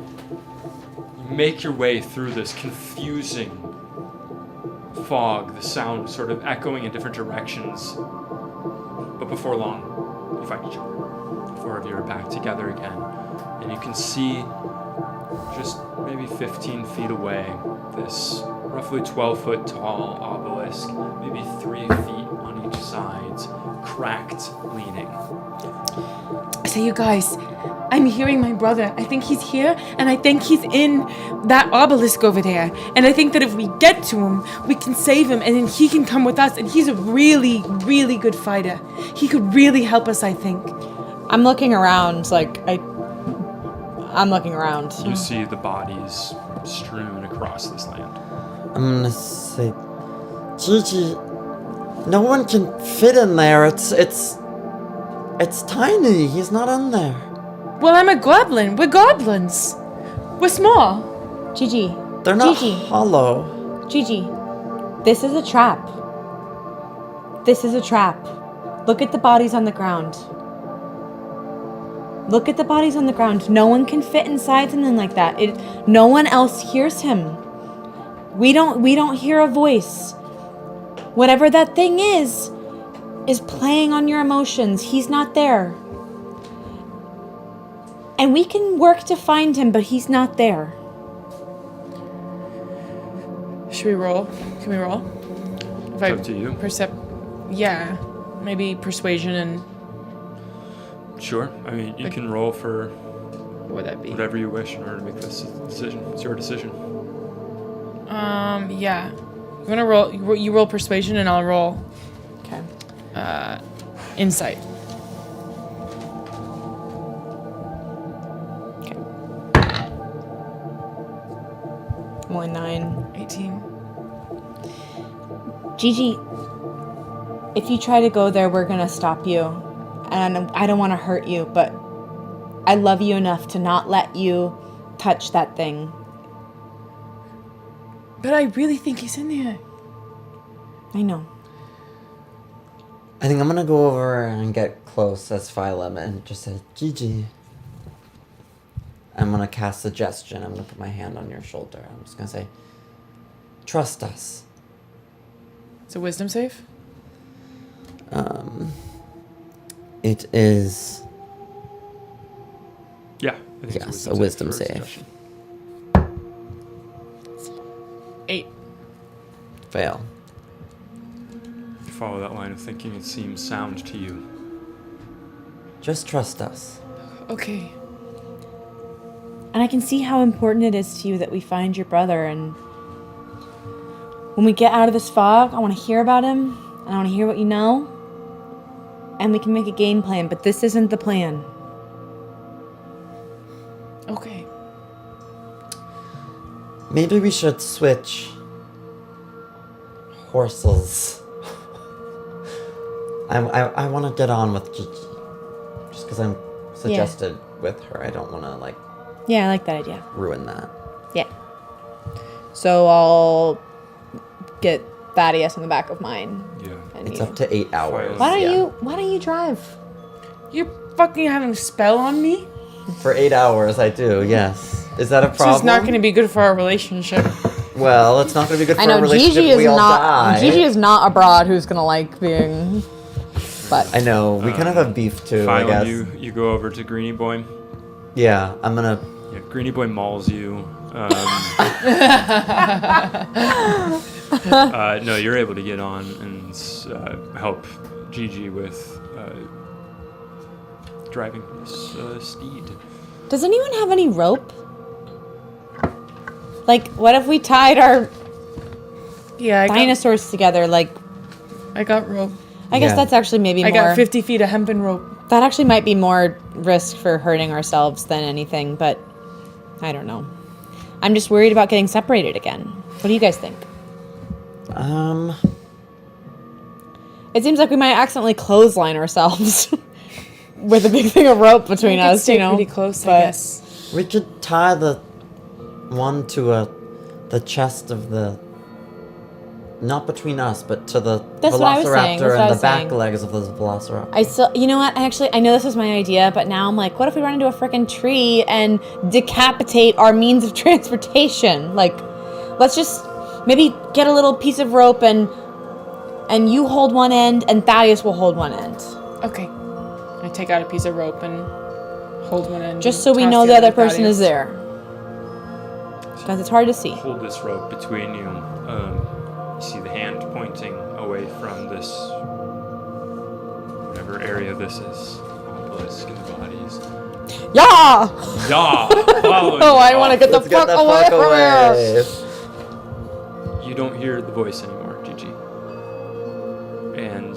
you make your way through this confusing fog, the sound sort of echoing in different directions. But before long, you find each other. The four of you are back together again. And you can see just maybe 15 feet away this roughly 12-foot tall obelisk, maybe 3 feet on each side, cracked, leaning. I say, you guys, I'm hearing my brother. I think he's here, and I think he's in that obelisk over there. And I think that if we get to him, we can save him, and then he can come with us. And he's a really, really good fighter. He could really help us, I think. I'm looking around, I'm looking around. You see the bodies strewn across this land. I'm gonna say, Gigi, no one can fit in there. It's tiny. He's not in there. Well, I'm a goblin. We're goblins. We're small. Gigi. They're not Gigi. hollow. Gigi. This is a trap. This is a trap. Look at the bodies on the ground. Look at the bodies on the ground. No one can fit inside something like that. No one else hears him. We don't hear a voice. Whatever that thing is playing on your emotions. He's not there. And we can work to find him, but he's not there. Should we roll? Can we roll? If It's up to you. Yeah. Maybe persuasion and Sure. I mean, you can roll for what would that be? whatever you wish in order to make this decision. It's your decision. Yeah. You wanna roll? You roll persuasion, and I'll roll Okay. insight. I'm only 9. 18. Gigi, if you try to go there, we're gonna stop you. And I don't want to hurt you, but I love you enough to not let you touch that thing. But I really think he's in there. I know. I think I'm gonna go over and get close as Phylum and just say, Gigi. I'm gonna cast suggestion. I'm gonna put my hand on your shoulder. I'm just gonna say, trust us. It's a wisdom save? It is Yeah. I think Yes, it's a wisdom for save. suggestion. 8. fail. You follow that line of thinking, it seems sound to you. Just trust us. Okay. And I can see how important it is to you that we find your brother. And when we get out of this fog, I want to hear about him. And I want to hear what you know. And we can make a game plan, but this isn't the plan. Okay. Maybe we should switch horses. I want to get on with Gigi. Just because I'm suggested with her. I don't want to, like, Yeah, I like that idea. ruin that. Yeah. So I'll get Thaddeus on the back of mine. Yeah. And It's you. up to 8 hours. Why yeah. don't you drive? You're fucking having a spell on me? For 8 hours, I do, yes. Is that a This problem? is not going to be good for our relationship. Well, it's not going to be good for I know our relationship Gigi if is we all not. die. Gigi is not a broad who's gonna like being. But I know, we kind of have beef too, I guess. You go over to Greenie Boy. Yeah, I'm going to... Yeah, Greenie Boy mauls you. No, you're able to get on and help Gigi with driving this steed. Does anyone have any rope? Like, what if we tied our Yeah, dinosaurs together? Like, I got rope. I guess Yeah. that's actually maybe I more. got 50 feet of hempen rope. That actually might be more risk for hurting ourselves than anything, but I don't know. I'm just worried about getting separated again. What do you guys think? It seems like we might accidentally clothesline ourselves with a big thing of rope between us, Stay you know. pretty close, I but- guess. We could tie the one to the chest of the... Not between us, but to the That's what I was saying, velociraptor that's what I and was the back saying. legs of the velociraptor. I still, you know what? I know this was my idea, but now I'm like, what if we run into a freaking tree and decapitate our means of transportation? Like, let's just maybe get a little piece of rope and you hold one end and Thaddeus will hold one end. Okay. I take out a piece of rope and hold one end. Just and so we toss know the other to person is Thaddeus. there. Because it's hard to see. Hold this rope between you. You see the hand pointing away from this, whatever area this is. Obelisk and bodies. yeah. Yeah! Oh, I want to get the Let's get fuck the away fuck from here. away. You don't hear the voice anymore, Gigi. And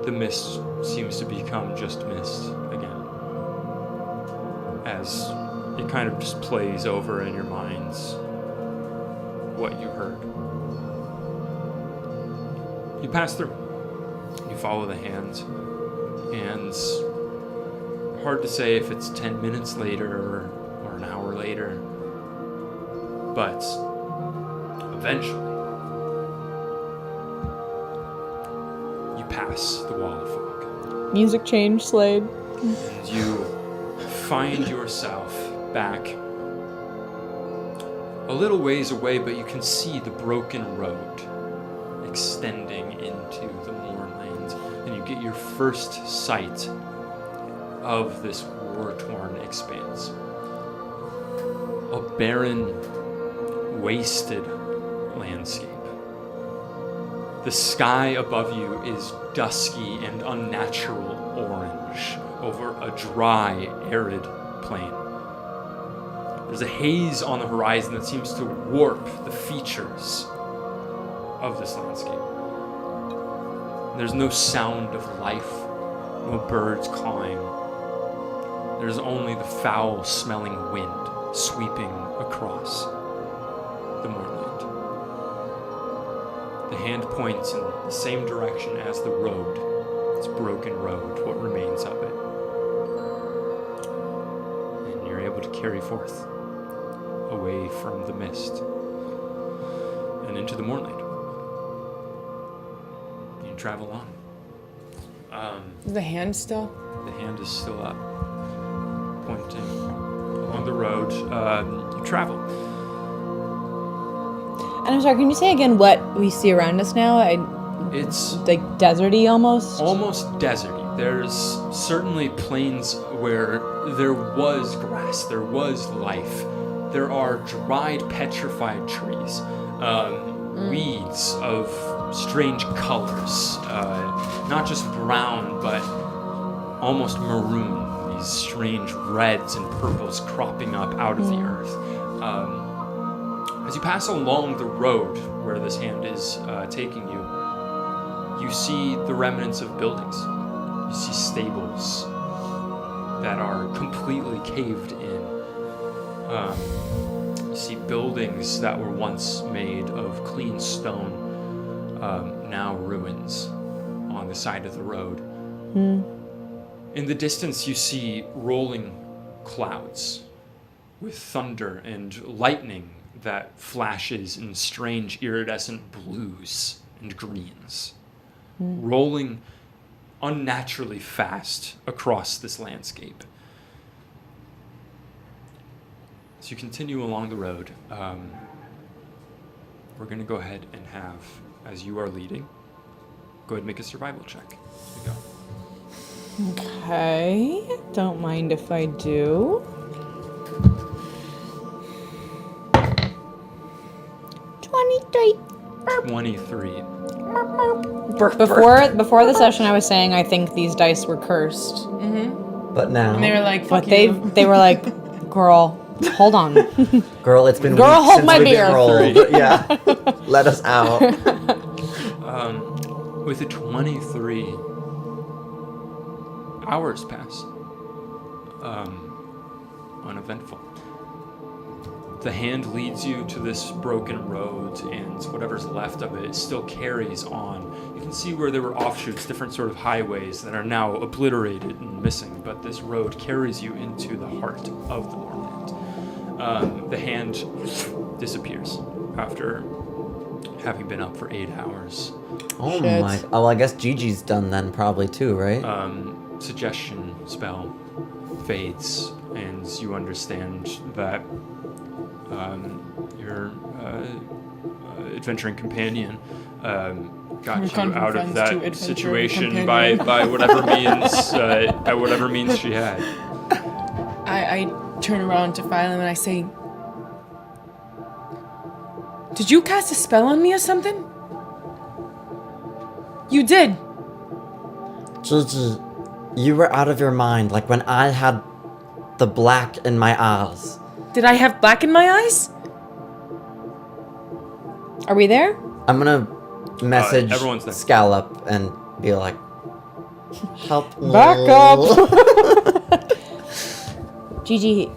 the mist seems to become just mist again. As it kind of just plays over in your minds what you heard. You pass through. You follow the hand. And hard to say if it's 10 minutes later or an hour later. But eventually, you pass the wall of fog. Music change, Slade. And you find yourself back a little ways away, but you can see the broken road. It extending into the Mournland, and you get your first sight of this war-torn expanse. A barren, wasted landscape. The sky above you is dusky and unnatural orange over a dry, arid plain. There's a haze on the horizon that seems to warp the features of this landscape. There's no sound of life, no birds cawing. There's only the foul-smelling wind sweeping across the moorland. The hand points in the same direction as the road. It's broken road, what remains of it. And you're able to carry forth away from the mist and into the moorland. You travel on. The hand still? The hand is still up, pointing along the road. You travel. And I'm sorry, can you say again what we see around us now? It's Like deserty almost? almost deserty. There's certainly plains where there was grass, there was life. There are dried, petrified trees, weeds of strange colors, not just brown, but almost maroon. These strange reds and purples cropping up out of the earth. As you pass along the road where this hand is taking you, you see the remnants of buildings. You see stables that are completely caved in. You see buildings that were once made of clean stone, now ruins on the side of the road. In the distance, you see rolling clouds with thunder and lightning that flashes in strange iridescent blues and greens, rolling unnaturally fast across this landscape. As you continue along the road, we're going to go ahead and have, as you are leading, go ahead and make a survival check. Here you go. Okay. Don't mind if I do. 23. Before the session, I was saying I think these dice were cursed, But now, And they were like, fuck but they were like, "Girl, hold on." girl, it's been Girl, weeks hold since my we've been beer. rolled. Yeah, let us out. With a 23, hours pass. Uneventful. The hand leads you to this broken road, and whatever's left of it still carries on. You can see where there were offshoots, different sort of highways that are now obliterated and missing, but this road carries you into the heart of the Mournland. The hand disappears after having been up for 8 hours. Oh Shit. my! Oh, I guess Gigi's done then, probably too, right? Suggestion spell fades, and you understand that your adventuring companion got you gone from out of friends to that adventuring situation companion. by whatever means she had. I turn around to Phylum and I say, did you cast a spell on me or something? You did. Gigi, you were out of your mind, like when I had the black in my eyes. Did I have black in my eyes? Are we there? I'm gonna message everyone's there. Scallop and be like, help me. Back up. Gigi.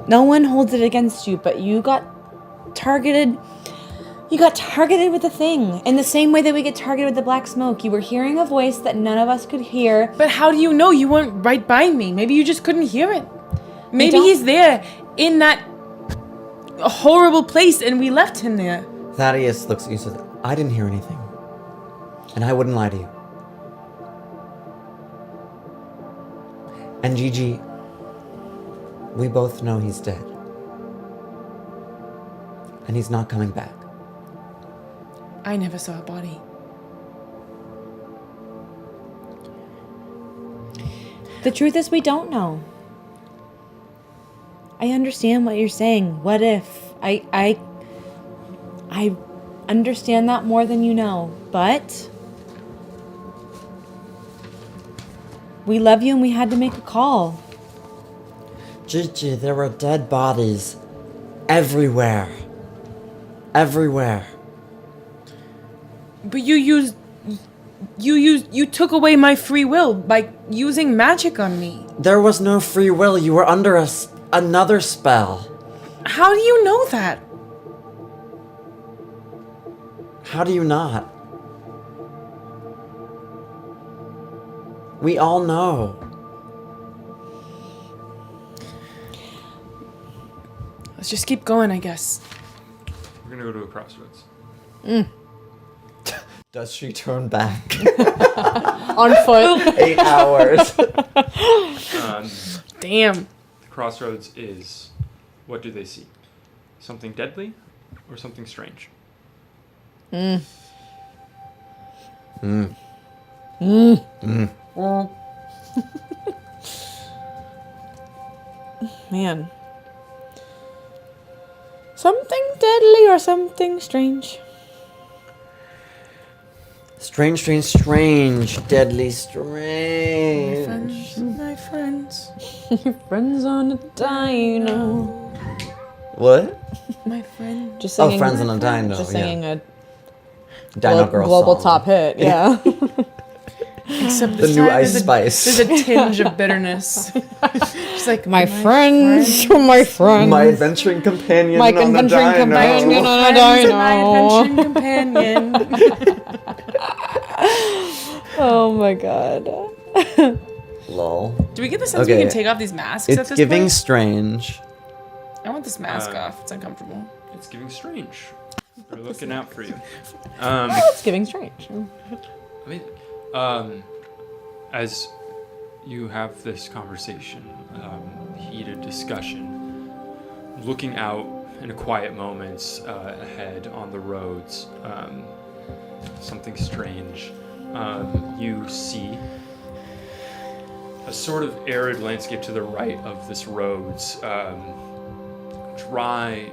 No one holds it against you, but you got targeted. You got targeted with a thing. In the same way that we get targeted with the black smoke. You were hearing a voice that none of us could hear. But how do you know? You weren't right by me. Maybe you just couldn't hear it. Maybe don't- he's there in that horrible place and we left him there. Thaddeus looks at you and says, I didn't hear anything. And I wouldn't lie to you. And Gigi, we both know he's dead. And he's not coming back. I never saw a body. The truth is, we don't know. I understand what you're saying. What if? I understand that more than you know, but we love you and we had to make a call. Gigi, there were dead bodies everywhere. Everywhere. But you took away my free will by using magic on me. There was no free will. You were under another spell. How do you know that? How do you not? We all know. Let's just keep going, I guess. We're gonna go to a crossroads. Does she turn back? On foot. 8 hours. Damn. The crossroads is, what do they see? Something deadly or something strange? Man. Something deadly or something strange. Strange, strange, strange. Deadly strange. My friends. Friends on a dino. What? My friend. Just singing. Friends on a Dino. Just yeah. singing a Dino Girl global song. top hit. Yeah. Except The this new time Ice Spice. There's a tinge of bitterness. She's like, my friends. My friends. My adventuring companion My on a adventuring dino. companion on a friends dino. and my adventuring companion. Oh my god. Lol. Do we get the sense Okay. we can take off these masks at It's this giving point? strange. I want this mask off. It's uncomfortable. It's giving strange. They're looking out for you. It's giving strange. As you have this conversation, heated discussion, looking out in a quiet moments ahead on the roads, something strange. You see a sort of arid landscape to the right of this roads, dry,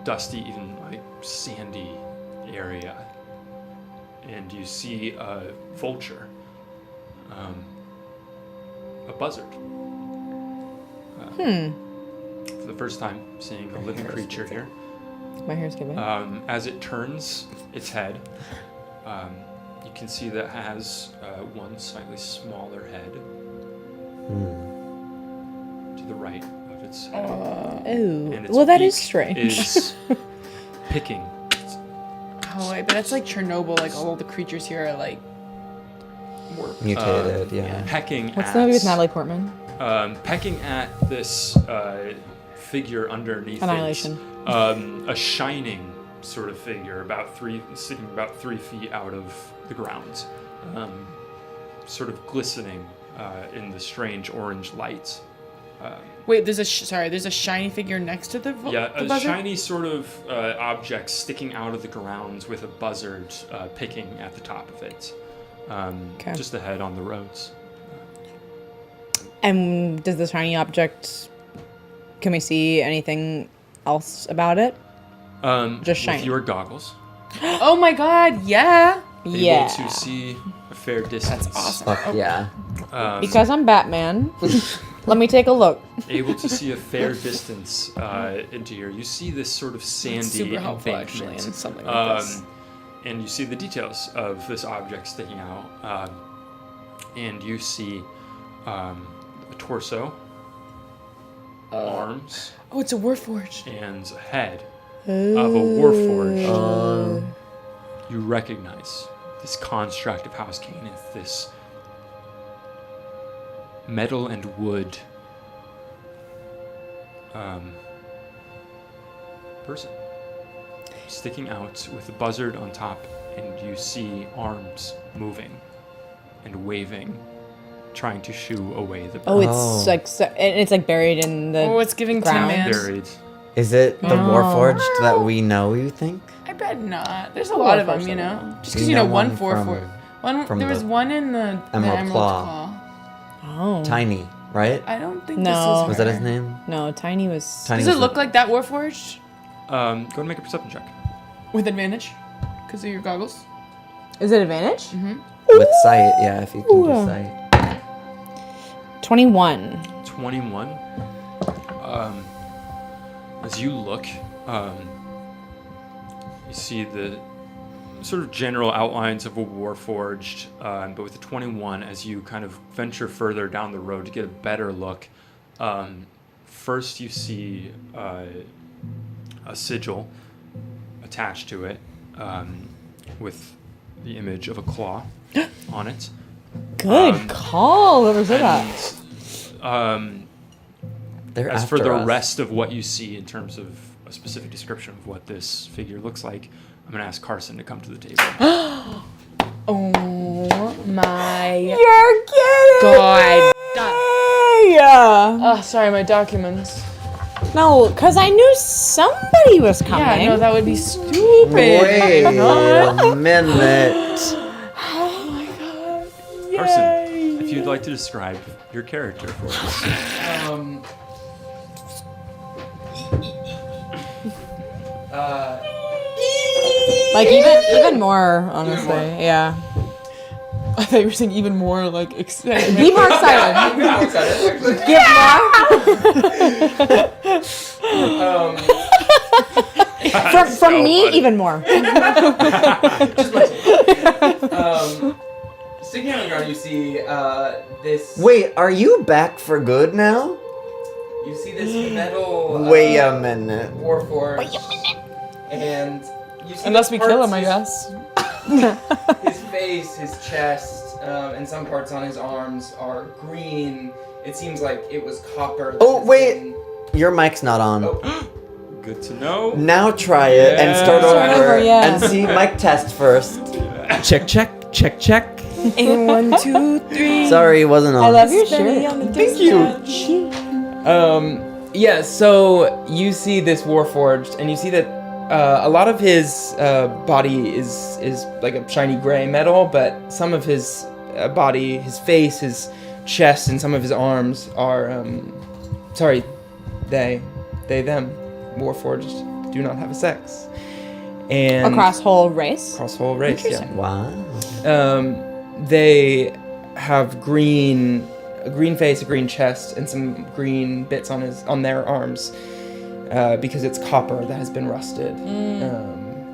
dusty, even like sandy area. And you see a vulture, a buzzard. For the first time seeing a living creature here. My hair's giving. As it turns its head, you can see that it has one slightly smaller head to the right of its head. Oh. And its Well, that is beak strange. Is picking. Oh, I bet it's like Chernobyl. Like all the creatures here are like warped. Mutated, yeah. Pecking What's at, the movie with Natalie Portman? pecking at this figure underneath Annihilation. it. A shining sort of figure, sitting about 3 feet out of the ground, sort of glistening in the strange orange light. Wait, there's a shiny figure next to the Yeah, the a buzzard? shiny sort of object sticking out of the ground with a buzzard picking at the top of it, just ahead on the roads. And does the shiny object, can we see anything else about it? Just shiny. With your goggles, Oh my god, yeah. Yeah. able to see a fair distance. That's awesome. Fuck yeah. Because I'm Batman. Let me take a look. Able to see a fair distance into here. You see this sort of sandy Super helpful, embankment, actually, in something like this. and you see the details of this object sticking out, and you see a torso, arms, Oh, it's a Warforged. and a head of a warforged. You recognize this construct of House Caneth, this metal and wood person sticking out with a buzzard on top, and you see arms moving and waving, trying to shoo away the Oh, bird. it's like and it's like buried in the Oh, it's giving Tin ground. Man. Buried Is it the Warforged that we know, you think? I bet not. There's a lot of them, you know. Just because You know one one 4-4. from There was the one in the Emerald Claw. Oh. Tiny, right? I don't think No. this is Was that her. his name? No, Tiny was. Tiny Does was it look like that Warforged? Go ahead and make a perception check. With advantage? Because of your goggles? Is it advantage? with sight? Yeah, if you can do sight. 21. 21. As you look, you see the sort of general outlines of a Warforged, but with the 21, as you kind of venture further down the road to get a better look, first you see a sigil attached to it with the image of a claw on it. Good call. Whoever said that. They're As after for the us. rest of what you see in terms of a specific description of what this figure looks like, I'm going to ask Carson to come to the table. Oh my You're kidding. god. Yeah. Oh, sorry, my documents. No, because I knew somebody was coming. Yeah, no, that would be stupid. Wait My god. a minute. Carson, if you'd like to describe your character for us. Like even more, honestly. Yeah. I thought you were saying even more like excited. Be more excited. Give more. From me, funny. even more. Sticking on the ground, you see this. Wait, are you back for good now? You see this metal. Wait a minute. Warforged. Wait a minute. And you see Unless the we kill parts, him, I guess. His face, his chest, and some parts on his arms are green. It seems like it was copper. that Oh, has wait. been- Your mic's not on. Oh, Good to know. Now try it and start Yeah. over yeah. and see mic test first. Check, check, check, check. And 1, 2, 3. Sorry, it wasn't on. I love your shirt. Thank you. Yeah, so you see this Warforged, and you see that a lot of his body is like a shiny gray metal, but some of his body, his face, his chest, and some of his arms are, them, Warforged do not have a sex. And Across whole race. across the whole race, yeah. Wow. They have a green face, a green chest, and some green bits on their arms, because it's copper that has been rusted.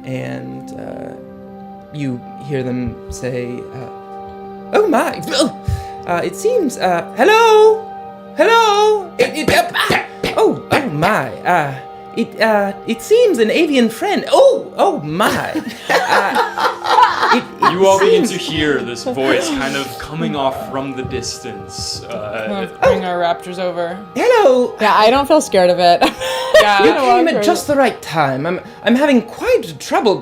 And you hear them say, "Oh my! It seems. Hello. Oh my! It seems an avian friend. Oh my! You all begin to hear this voice kind of coming off from the distance. Bring our raptors over. Hello. Yeah, I don't feel scared of it. Yeah. You came at just the right time. I'm having quite trouble.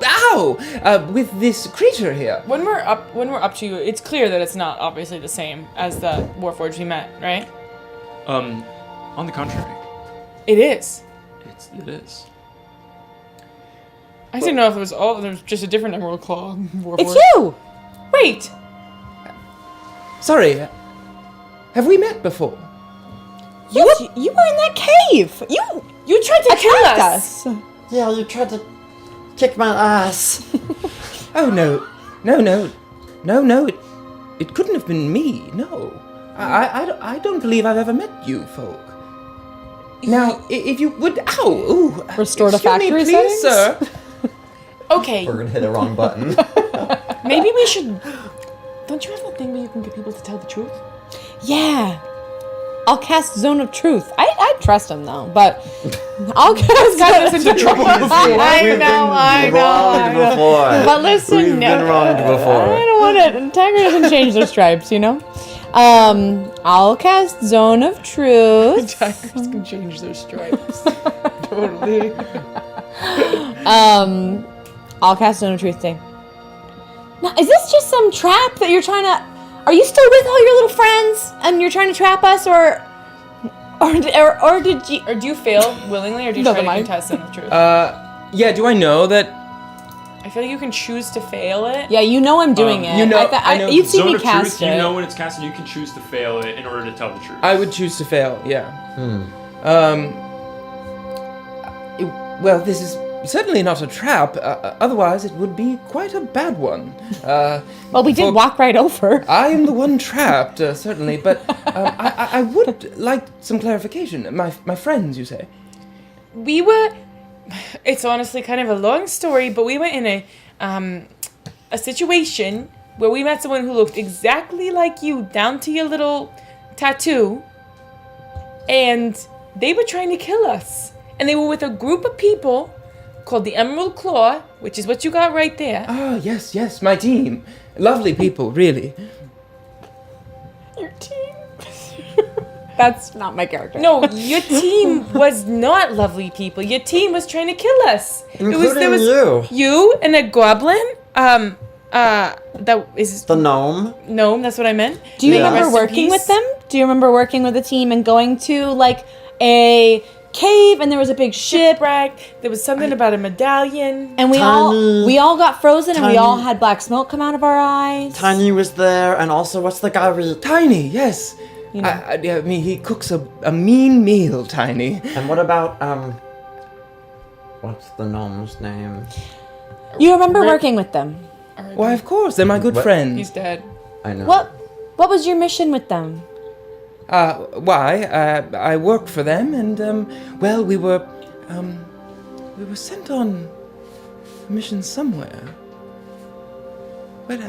With this creature here. When we're up to you, it's clear that it's not obviously the same as the Warforged we met, right? On the contrary, It is. it is. I didn't know if there's just a different Emerald Claw Warforged. It's you. Wait. Sorry. Have we met before? You were in that cave. You tried to kill attacked us. us. Yeah, you tried to kick my ass. Oh no. It couldn't have been me. No. I don't believe I've ever met you folk. Now, if you would, Restore to excuse me, factory please, settings? sir. Okay, We're gonna hit a wrong button. maybe we should. Don't you have that thing where you can get people to tell the truth? Yeah. I'll cast Zone of Truth. I trust him though, but I'll cast Zone of Truth. We've been wronged before. But listen, We've been wronged before. I don't want it. Tiger doesn't change their stripes, you know. I'll cast Zone of Truth. Tigers can change their stripes. Totally. I'll cast Zone of Truth thing. Now, is this just some trap that you're trying to? Are you still with all your little friends and you're trying to trap us, or Or did you? Or do you fail willingly, or do you Doesn't try to mind. contest in the truth? Yeah, do I know that? I feel like you can choose to fail it. Yeah, you know I'm doing it. you know- I know You've seen Zone me of cast truth, it. you know when it's cast and you can choose to fail it in order to tell the truth. I would choose to fail, yeah. Hmm. Well, this is certainly not a trap. Otherwise, it would be quite a bad one. Well, we did for- walk right over. I am the one trapped, certainly, but I would like some clarification. My friends, you say? We were. It's honestly kind of a long story, but we were in a situation where we met someone who looked exactly like you, down to your little tattoo, and they were trying to kill us. And they were with a group of people called the Emerald Claw, which is what you got right there. Ah, yes, my team. Lovely people, really. Your team? That's not my character. No, your team was not lovely people. Your team was trying to kill us. Including you. You and a goblin. That is The gnome. gnome. That's what I meant. Do you Yeah. remember Rest in working peace. with them? Do you remember working with the team and going to like a cave and there was a big ship Shipwreck. There was something about a medallion. and we Tiny- all got frozen and we tiny- all had black smoke come out of our eyes? Tiny was there, and also what's the guy we... Tiny, yes. You know. I mean, he cooks a mean meal, Tiny. And what about, what's the gnome's name? You remember Rip. working with them? Why, of course, they're my good What? friends. He's dead. I know. What was your mission with them? I worked for them, and well, we were sent on a mission somewhere. But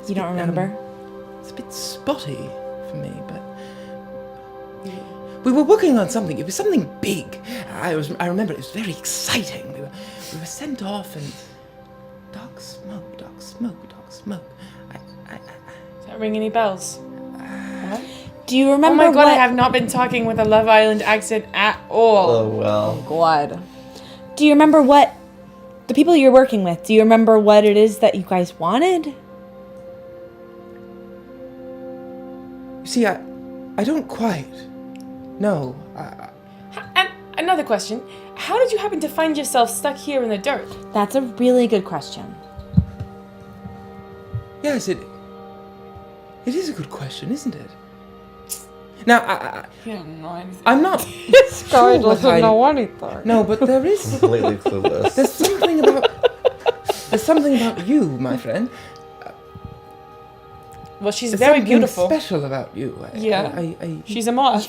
You don't remember? It's a bit spotty for me, but we were working on something. It was something big. I remember it was very exciting. We were sent off, and dark smoke. Does that ring any bells? Do you Oh remember my god, what? I have not been talking with a Love Island accent at all. Oh, well. God. Do you remember what the people you're working with? Do you remember what it is that you guys wanted? You see, I don't quite. No, And another question. How did you happen to find yourself stuck here in the dirt? That's a really good question. yes, it is a good question, isn't it? Now, You don't know anything. I'm not This guy doesn't know anything. No, but there is. Completely clueless. There's something about you, my friend. Well, she's There's very something beautiful. special about you. Yeah. I She's a moth.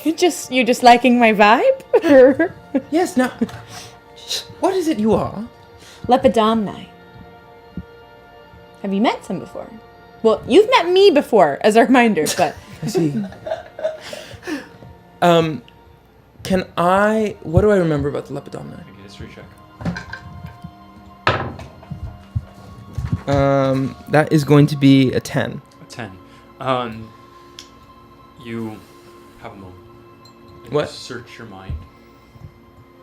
You're just liking my vibe? yes. Now, what is it you are? Lepidomni. Have you met some before? Well, you've met me before, as a reminder, but I see. Can I? What do I remember about the Lepidomni? Make a history check. That is going to be a 10. A 10. You have a moment. And What? You search your mind.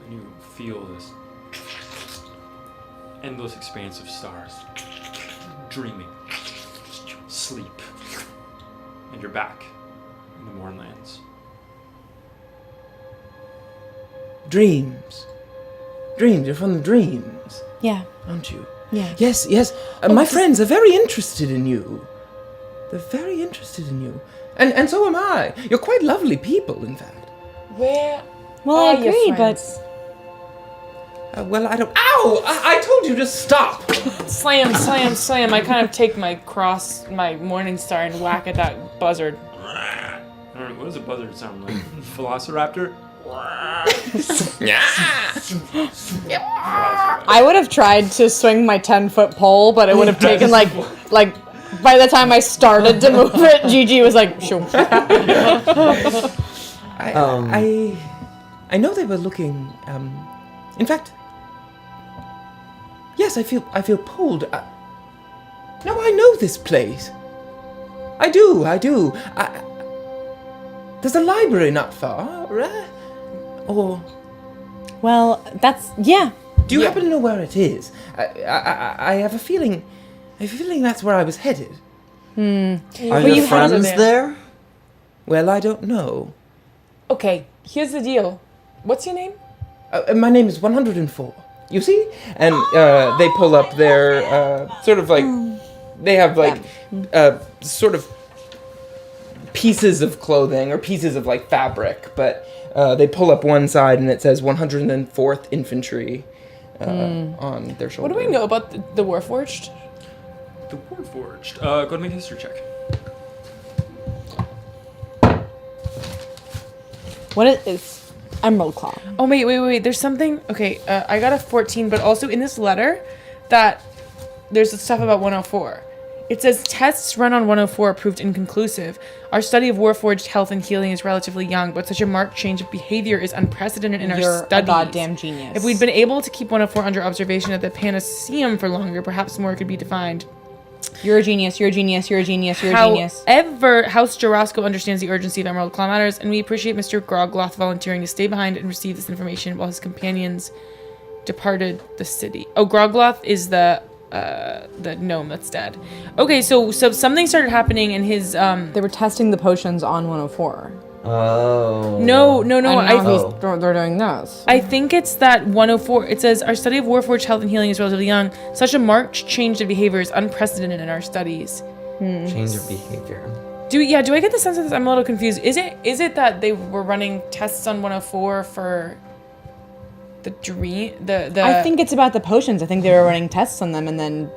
And you feel this endless expanse of stars. Dreaming. Sleep. And you're back in the Mournlands. Dreams. You're from the dreams, yeah, aren't you? yeah. Yes. My friends are very interested in you. They're very interested in you. And so am I. You're quite lovely people, in fact. Where Well, I are your agree, but friends? Well, I don't... Ow! I told you to stop! Slam. I kind of take my morning star and whack at that buzzard. I don't know, what does a buzzard sound like? Velociraptor? I would have tried to swing my 10-foot pole, but it would have taken like by the time I started to move it, Gigi was like, "Shoo." I know they were looking. In fact, yes, I feel pulled. No, I know this place. I do. There's a library not far, right? Or Well, that's yeah. do you happen to know where it is? I have a feeling. that's where I was headed. Are you your had friends there. there? Well, I don't know. Okay, here's the deal. What's your name? My name is 104. You see? And they pull up their sort of like, they have like sort of pieces of clothing or pieces of like fabric, but they pull up one side and it says 104th Infantry on their shoulder. What do we know about the Warforged? The Warforged. Go ahead and make a history check. What is Emerald Claw? Oh, wait. There's something. Okay, I got a 14, but also in this letter that there's stuff about 104. It says tests run on 104 proved inconclusive. Our study of Warforged health and healing is relatively young, but such a marked change of behavior is unprecedented in our You're studies. a goddamn genius. If we'd been able to keep 104 under observation at the Panaceum for longer, perhaps more could be defined. You're a genius. You're a genius. You're a genius. You're a genius. However, House Jarosco understands the urgency of Emerald Claw matters, and we appreciate Mr. Grogloth volunteering to stay behind and receive this information while his companions departed the city. Oh, Grogloth is the gnome that's dead. Okay, so something started happening in his They were testing the potions on 104. Oh. No. And now Oh. they're doing this. I think it's that 104. It says our study of Warforged health and healing is relatively young. Such a marked change of behavior is unprecedented in our studies. Change of behavior. Do I get the sense of this? I'm a little confused. Is it that they were running tests on 104 for the dream? I think it's about the potions. I think they were running tests on them, and then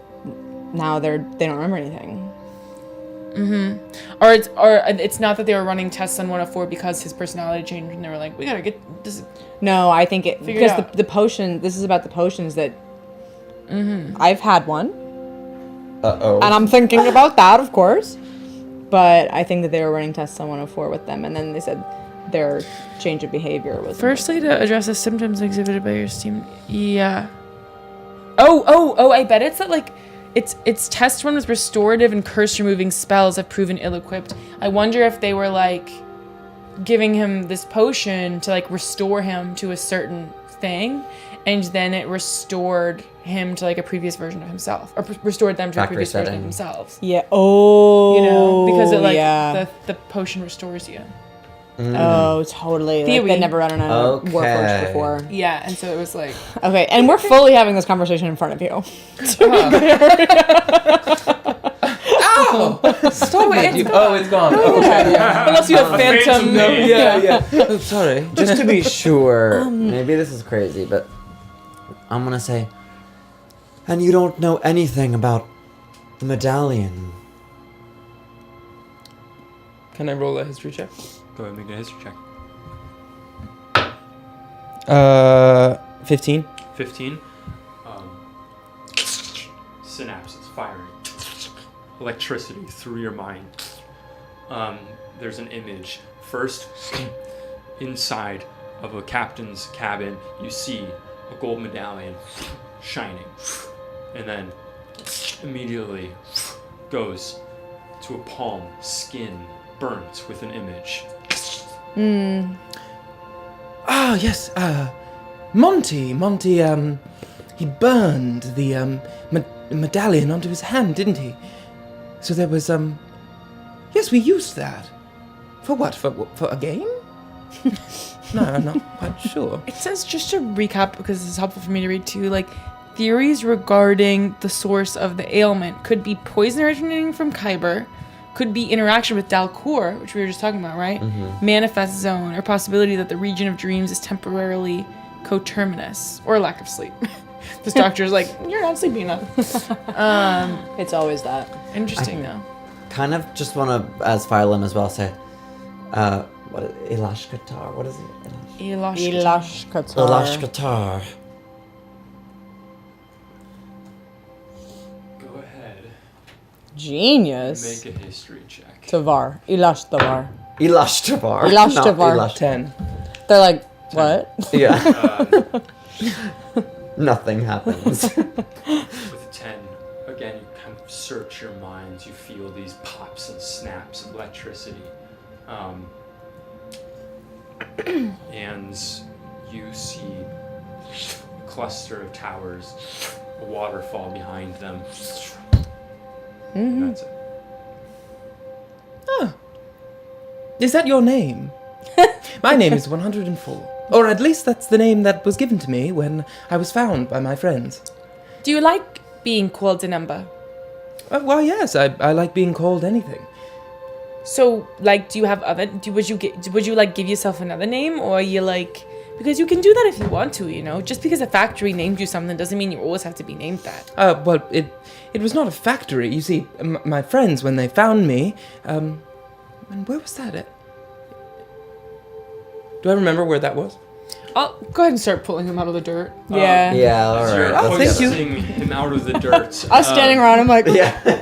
now they don't remember anything. Or it's not that they were running tests on 104 because his personality changed and they were like, we gotta get this. No, I think it Figure it because out. the potion. This is about the potions that I've had one, Uh-oh. and I'm thinking about that, of course. But I think that they were running tests on 104 with them, and then they said their change of behavior was Firstly, to address the symptoms exhibited by your steam. Yeah. Oh! I bet it's that like. Its test run with restorative and curse removing spells have proven ill-equipped. I wonder if they were like giving him this potion to like restore him to a certain thing, and then it restored him to like a previous version of himself, or restored them to a Factory previous version setting. of themselves. Yeah. Oh. You know, because it like yeah. the potion restores you. Oh, totally. Like, Theory. they'd never run on a Okay. Warforged before. Yeah, and so it was like Okay, and we're fully having this conversation in front of you. Stop it! Oh, it's gone. Okay, yeah. unless you have phantom. Yeah. Oh, sorry. Just to be sure, maybe this is crazy, but I'm gonna say, and you don't know anything about the medallion. Can I roll a history check? Go ahead and make a history check. 15. 15. Synapses firing. Electricity through your mind. There's an image. First, inside of a captain's cabin, you see a gold medallion shining. And then immediately goes to a palm, skin burnt with an image. Ah, yes. Monty, he burned the medallion onto his hand, didn't he? So there was yes, we used that. For what? For a game? No, I'm not quite sure. It says, just to recap, because this is helpful for me to read too, like, theories regarding the source of the ailment could be poison originating from Kyber, could be interaction with Dalcour, which we were just talking about, right? Manifest zone, or possibility that the region of dreams is temporarily coterminous, or lack of sleep. This doctor's like, you're not sleeping enough. It's always that. Interesting, though. Kind of just want to, as Phylum as well, say, what is Ilash Qatar? What is it? Ilash Qatar. Ilash Qatar. Go ahead. Genius. Make a history check. Tavar. Ilash Tavar. Ilash Tavar. Ilash not Tavar. Ilash- 10. They're like, what? Yeah. Nothing happens. With 10, again, you kind of search your minds. You feel these pops and snaps of electricity. And you see a cluster of towers, a waterfall behind them. And that's it. Is that your name? My name is 104. Or at least that's the name that was given to me when I was found by my friends. Do you like being called a number? Well, yes, I like being called anything. So, like, do you have other? Would you like give yourself another name, or are you like? Because you can do that if you want to, you know. Just because a factory named you something doesn't mean you always have to be named that. Well, it was not a factory. You see, my friends, when they found me, and where was that at? Do I remember where that was? I'll go ahead and start pulling him out of the dirt. Yeah. Yeah, all As you're right. thank you. hoisting him out of the dirt. Us standing around, I'm like, Yeah. Go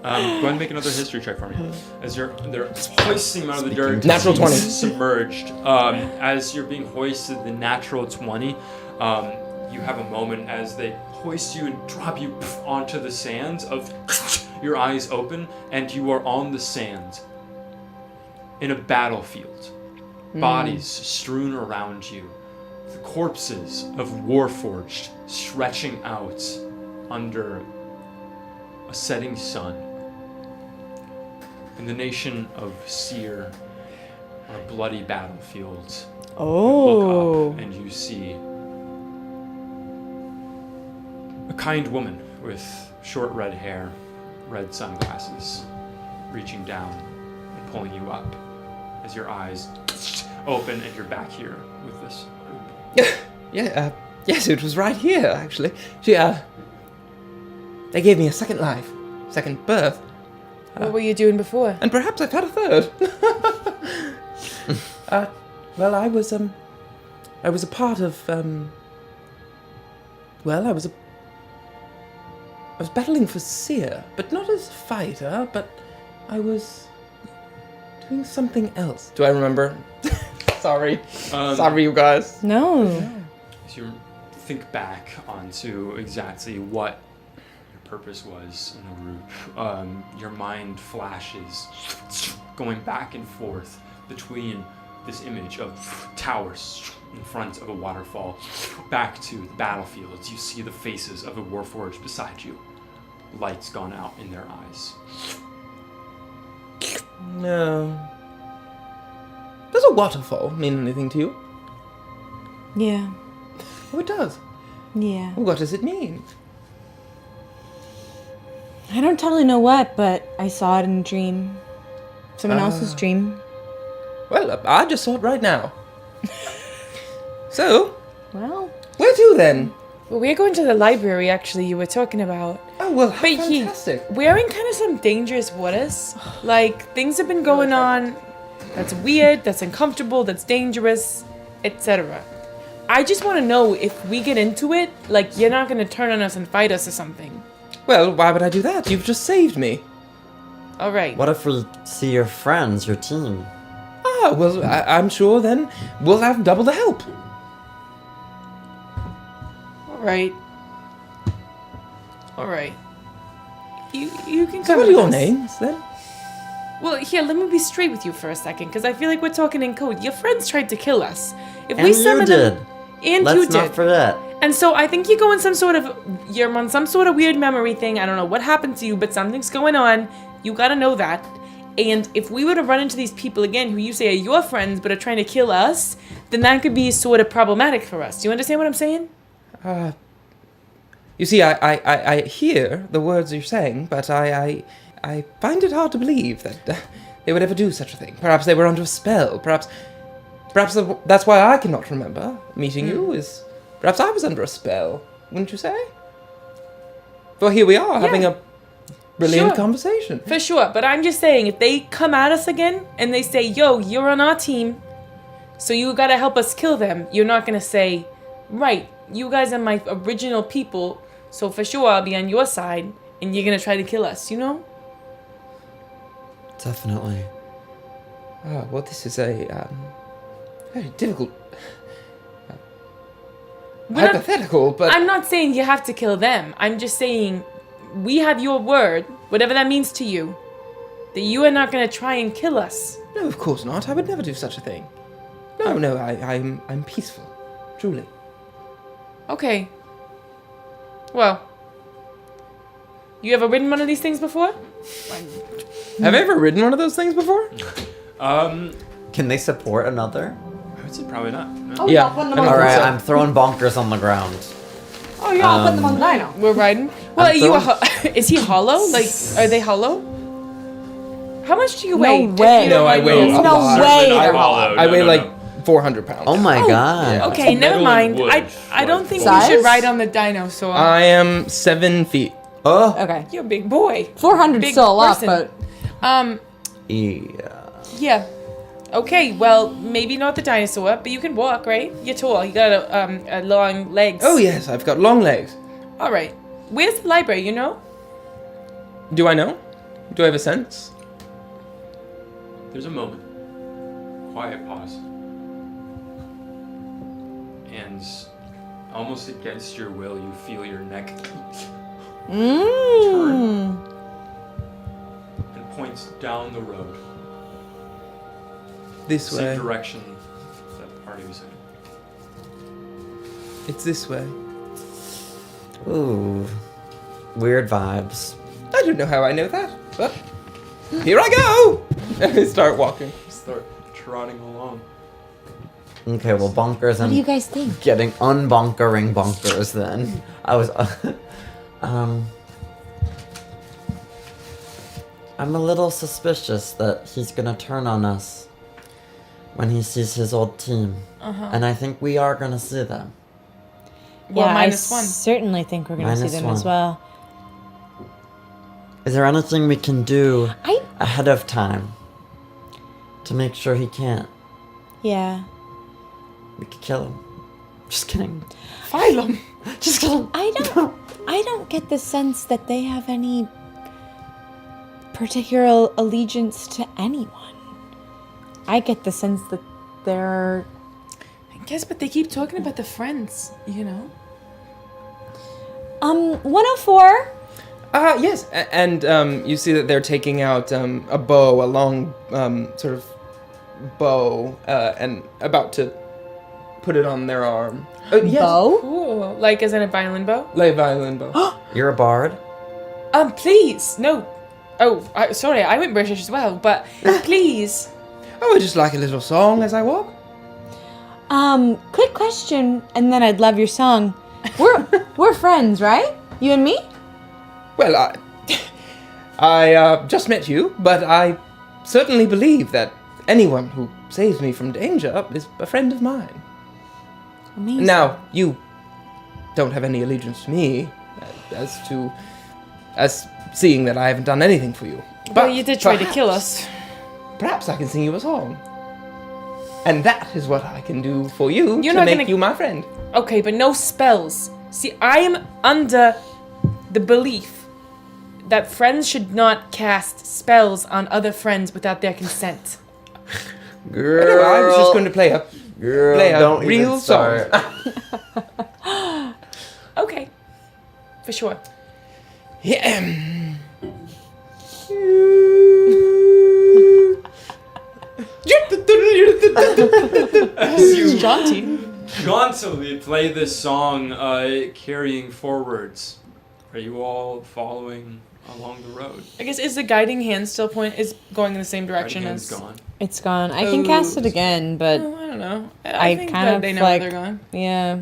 ahead and make another history check for me. As they're hoisting him out of the dirt. Natural 20. Submerged. As you're being hoisted, the natural 20, you have a moment as they hoist you and drop you onto the sands of your eyes open, and you are on the sand in a battlefield. Bodies strewn around you. The corpses of Warforged stretching out under a setting sun. In the nation of Seer, on a bloody battlefield, you look up and you see a kind woman with short red hair, red sunglasses, reaching down and pulling you up as your eyes open and you're back here with this group. Yeah, yes, it was right here, actually. They gave me a second life, second birth, What were you doing before? and perhaps I've had a third. Well, I was a part of, I was battling for Seer, but not as a fighter, but I was doing something else. Do I remember? Sorry. Sorry, you guys. no. As you think back onto exactly what your purpose was in the group, your mind flashes, going back and forth between this image of towers in front of a waterfall, back to the battlefields. You see the faces of the Warforged beside you. Lights gone out in their eyes. No. Does a waterfall mean anything to you? Yeah. Oh, it does. Yeah. What does it mean? I don't totally know what, but I saw it in a dream. Someone else's dream. Well, I just saw it right now. So, Well, where to then? Well, we're going to the library, actually, you were talking about. Oh, well, But fantastic. we're in kind of some dangerous waters. Like, things have been going on that's weird, that's uncomfortable, that's dangerous, etc. I just want to know if we get into it, like, you're not going to turn on us and fight us or something. Well, why would I do that? You've just saved me. All right. What if we see your friends, your team? Ah, well, I'm sure then we'll have double the help. All right. All right. You can So come what are with your us. names, then? Well, here, let me be straight with you for a second, because I feel like we're talking in code. Your friends tried to kill us. If And you summon did. them, and Let's you not did. forget. And so I think you're on some sort of weird memory thing. I don't know what happened to you, but something's going on. You gotta know that. And if we were to run into these people again, who you say are your friends but are trying to kill us, then that could be sort of problematic for us. Do you understand what I'm saying? You see, I hear the words you're saying, but I find it hard to believe that they would ever do such a thing. Perhaps they were under a spell. Perhaps that's why I cannot remember meeting you. Is perhaps I was under a spell? Wouldn't you say? Well, here we are having a brilliant Sure. conversation. For sure, but I'm just saying, if they come at us again and they say, yo, you're on our team, so you gotta help us kill them, you're not gonna say, right, you guys are my original people, so for sure I'll be on your side, and you're gonna try to kill us, you know? Definitely. Well, this is a very difficult We're not- hypothetical, but I'm not saying you have to kill them. I'm just saying we have your word, whatever that means to you, that you are not gonna try and kill us. no, of course not. I would never do such a thing. No, I'm peaceful, truly. Okay. Well, you ever ridden one of these things before? Have I ever ridden one of those things before? Can they support another? I would say probably not. No. Yeah. I'll put them I on don't All the think right, so. I'm throwing bonkers on the ground. Oh yeah, I'll put them on the dino. We're riding. Well, I'm are you throwing- is he hollow? Like, are they hollow? How much do you weigh? No way. If you No, don't I mind weigh me a asking? No lot. way Certainly not they're hollow. I No, weigh no, like no. 400 pounds. Oh my god. Okay, It's never metal and mind. wood, I don't think Size? we should ride on the dino. So I am 7 feet. Oh. Okay. you're a big boy. 400 Big still a lot, person. but Yeah. Yeah. Okay. Well, maybe not the dinosaur, but you can walk, right? You're tall. You got a long legs. Oh yes, I've got long legs. All right. Where's the library? You know? Do I know? Do I have a sense? There's a moment. Quiet pause. And almost against your will, you feel your neck turn and points down the road. This Same way. direction that party was in. It's this way. Ooh. Weird vibes. I don't know how I know that, but here I go. I start walking. Start trotting along. Okay, well, bonkers What and do you guys think? getting unbonkering bonkers then. I was, I'm a little suspicious that he's gonna turn on us when he sees his old team. And I think we are gonna see them. Well, yeah, minus I one. certainly think we're going to see Minus them one. as well. Is there anything we can do I ahead of time to make sure he can't? yeah. We could kill him. Just kidding. Phylum. Just kidding. I don't get the sense that they have any particular allegiance to anyone. I get the sense that they're I guess, but they keep talking about the friends. You know. 104. Yes, and you see that they're taking out a bow, a long sort of bow, and about to put it on their arm. Oh, yes. bow? Cool. Like as in a violin bow. Like a violin bow. You're a bard? Please, no. Oh, sorry, I went British as well, but please. Oh, I just like a little song as I walk. Quick question, and then I'd love your song. We're friends, right? You and me? Well, I just met you, but I certainly believe that anyone who saves me from danger is a friend of mine. Amazing. Now, you don't have any allegiance to me, as seeing that I haven't done anything for you. But you did try to kill us. Perhaps I can sing you a song. And that is what I can do for you You're to not make gonna- you my friend. Okay, but no spells. See, I am under the belief that friends should not cast spells on other friends without their consent. Girl. I was just going to play a don't real even start. Okay, for sure. Yeah. Jaunty. Jauntily play this song, carrying forwards. Are you all following along the road? I guess is the guiding hand still is going in the same direction Right as? hand's gone. It's gone. I can cast it again, but Oh, I don't know. I think kind that of they know like where they're going. yeah.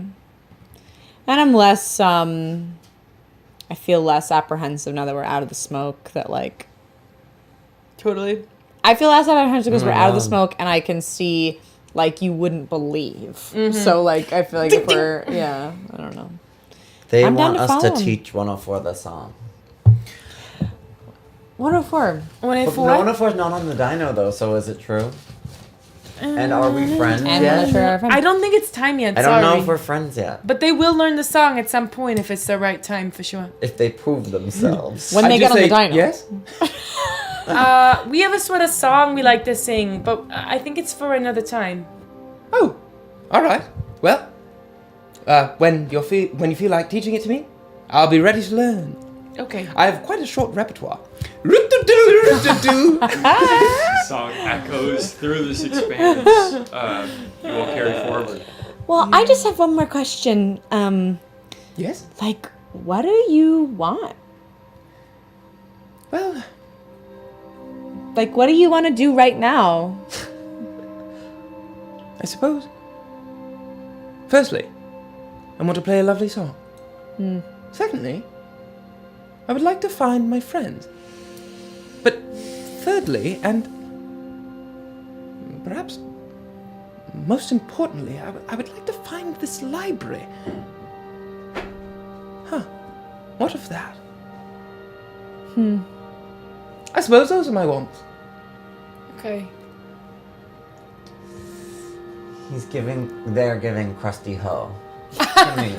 And I'm less I feel less apprehensive now that we're out of the smoke. That like Totally. I feel less apprehensive because Oh we're my out of the God. smoke and I can see like you wouldn't believe. So like I feel like if we're I don't know. They I'm down want to us to follow 'em. teach 104 the song. 104. When But 104 is not on the dino though, so is it true? And are we friends And yet? I don't think it's time yet. I don't know sorry. if we're friends yet. But they will learn the song at some point if it's the right time for sure. If they prove themselves. When they I get just on the say dino. Yes. We have a sort of song we like to sing, but I think it's for another time. Oh, all right. Well, when you feel like teaching it to me, I'll be ready to learn. Okay. I have quite a short repertoire. Song echoes through this expanse. You will carry forward. Well, I just have one more question. Yes. Like, what do you want? Well, Like, what do you want to do right now? I suppose. Firstly, I want to play a lovely song. Secondly, I would like to find my friends. But thirdly, and perhaps most importantly, I would like to find this library. Huh. What of that? I suppose those are my wants. Okay. They're giving crusty hoe to me.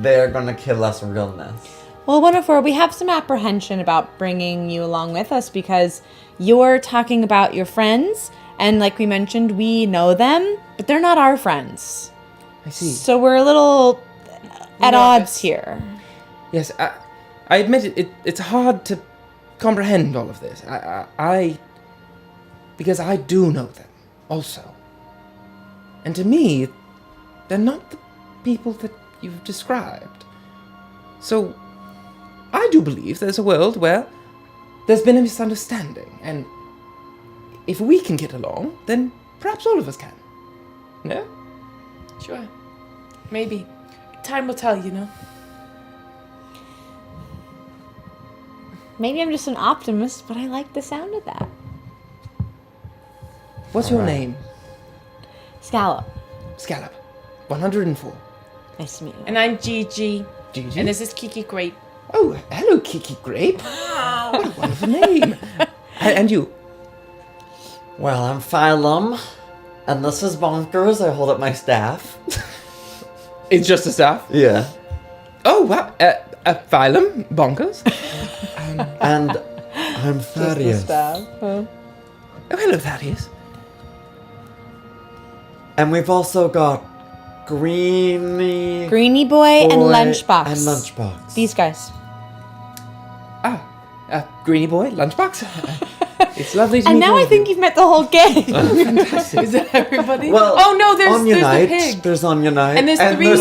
They're gonna kill us realness. Well, 104, we have some apprehension about bringing you along with us because you're talking about your friends, and like we mentioned, we know them, but they're not our friends. I see. So we're a little at Nervous. odds here. Yes, I admit it's hard to comprehend all of this. Because I do know them, also. And to me, they're not the people that you've described. So, I do believe there's a world where there's been a misunderstanding, and if we can get along, then perhaps all of us can. No? Sure. Maybe. Time will tell, you know. Maybe I'm just an optimist, but I like the sound of that. What's your Alright. name? Scallop. Scallop. 104. Nice to meet you. And I'm Gigi. Gigi? And this is Kiki Grape. Oh, hello, Kiki Grape. What a wonderful name. And you? Well, I'm Phylum, and this is Bonkers. I hold up my staff. It's just a staff? Yeah. Oh, wow. Phylum? Bonkers? And I'm Thaddeus. Oh, hello, Thaddeus. And we've also got Greenie Greenie Boy and Lunchbox. And Lunchbox. These guys. Greenie Boy, Lunchbox. It's lovely to And meet now all I of think you. you've met the whole gang. Fantastic. Is that everybody? Well, oh no, there's Onion the Knight. pig. There's Onion Knight. And there's three.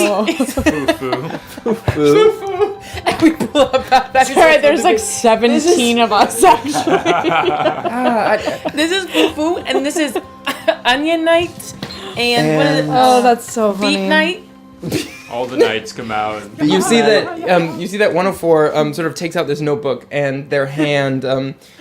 Foo-foo. And we pull up that. That's right, there's like 17 of us, actually. This is Foo-foo, and this is Onion Knight, and what is it? Oh, that's so funny. Beat Knight. All the knights come out. And You see that 104 sort of takes out this notebook, and their hand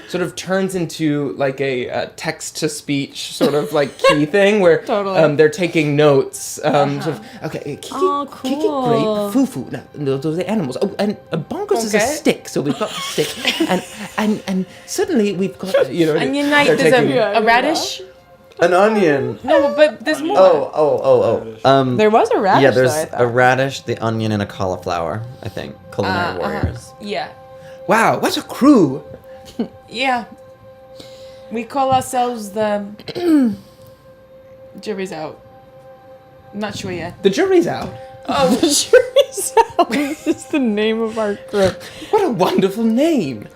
sort of turns into like a text-to-speech sort of like key thing where Totally. they're taking notes. Sort of, okay, Kiki, Oh, Kiki cool. Grape, Foo-foo. No, those are the animals. Oh, and Bonkers is a Okay. stick, so we've got the stick. And suddenly we've got, Onion Knight. they're There's taking- a radish. An onion. No, but there's more. Oh. There was a radish, Yeah, there's though, I a thought. radish, the onion, and a cauliflower, I think. Culinary warriors. Yeah. Wow, what a crew! Yeah. We call ourselves the. Jury's out. I'm not sure yet. The jury's out. Oh, This is the name of our group. What a wonderful name!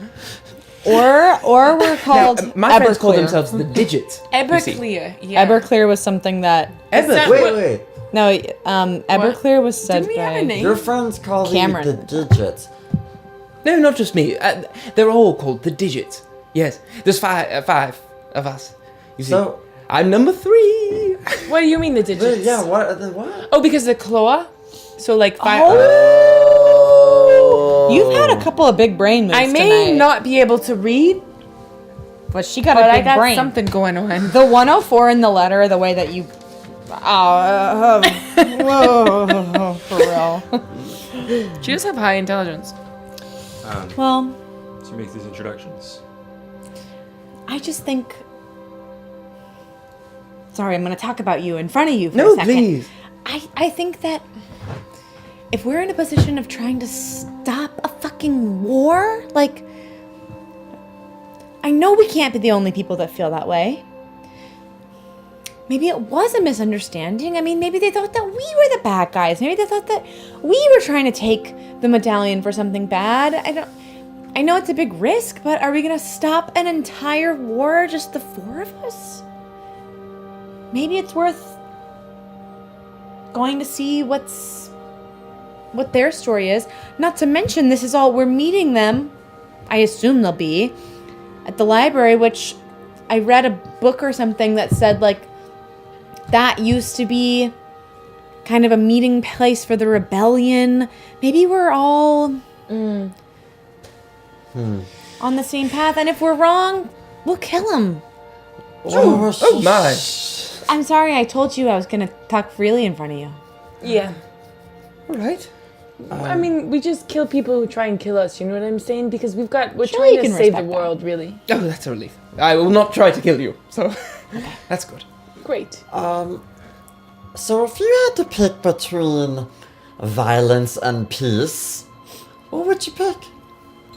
Or we're called Now, my friends call Everclear. themselves the Digits. you see. Everclear. Yeah. Everclear was something that Ever. Wait. no, Everclear was said Didn't we have by a name? Your friends call Cameron. the digits. No, not just me. They're all called the Digits. Yes, there's five of us. You see, So, I'm number 3. What do you mean the digits? yeah, what? Oh, because the claw. So like five. Oh. You've had a couple of big brain moves I may tonight, not be able to read, but she got but a I big got brain. something going on. The 104 in the letter, the way that you, whoa, for real. She does have high intelligence. Well, So you make these introductions. I just think. Sorry, I'm going to talk about you in front of you for a No, second. please. I think that if we're in a position of trying to stop a fucking war, like, I know we can't be the only people that feel that way. Maybe it was a misunderstanding. I mean, maybe they thought that we were the bad guys. Maybe they thought that we were trying to take the medallion for something bad. I know it's a big risk, but are we going to stop an entire war, just the 4 of us? Maybe it's worth going to see what their story is. Not to mention, this is all, we're meeting them, I assume they'll be, at the library, which I read a book or something that said, like, that used to be kind of a meeting place for the rebellion. Maybe we're all on the same path, and if we're wrong, we'll kill him. Oh my. I'm sorry I told you I was going to talk freely in front of you. Yeah. All right. I mean, we just kill people who try and kill us, you know what I'm saying? Because we're Sure, you trying to can save the respect that. world, really. Oh, that's a relief. I will not try to kill you. So that's good. Great. So if you had to pick between violence and peace, what would you pick?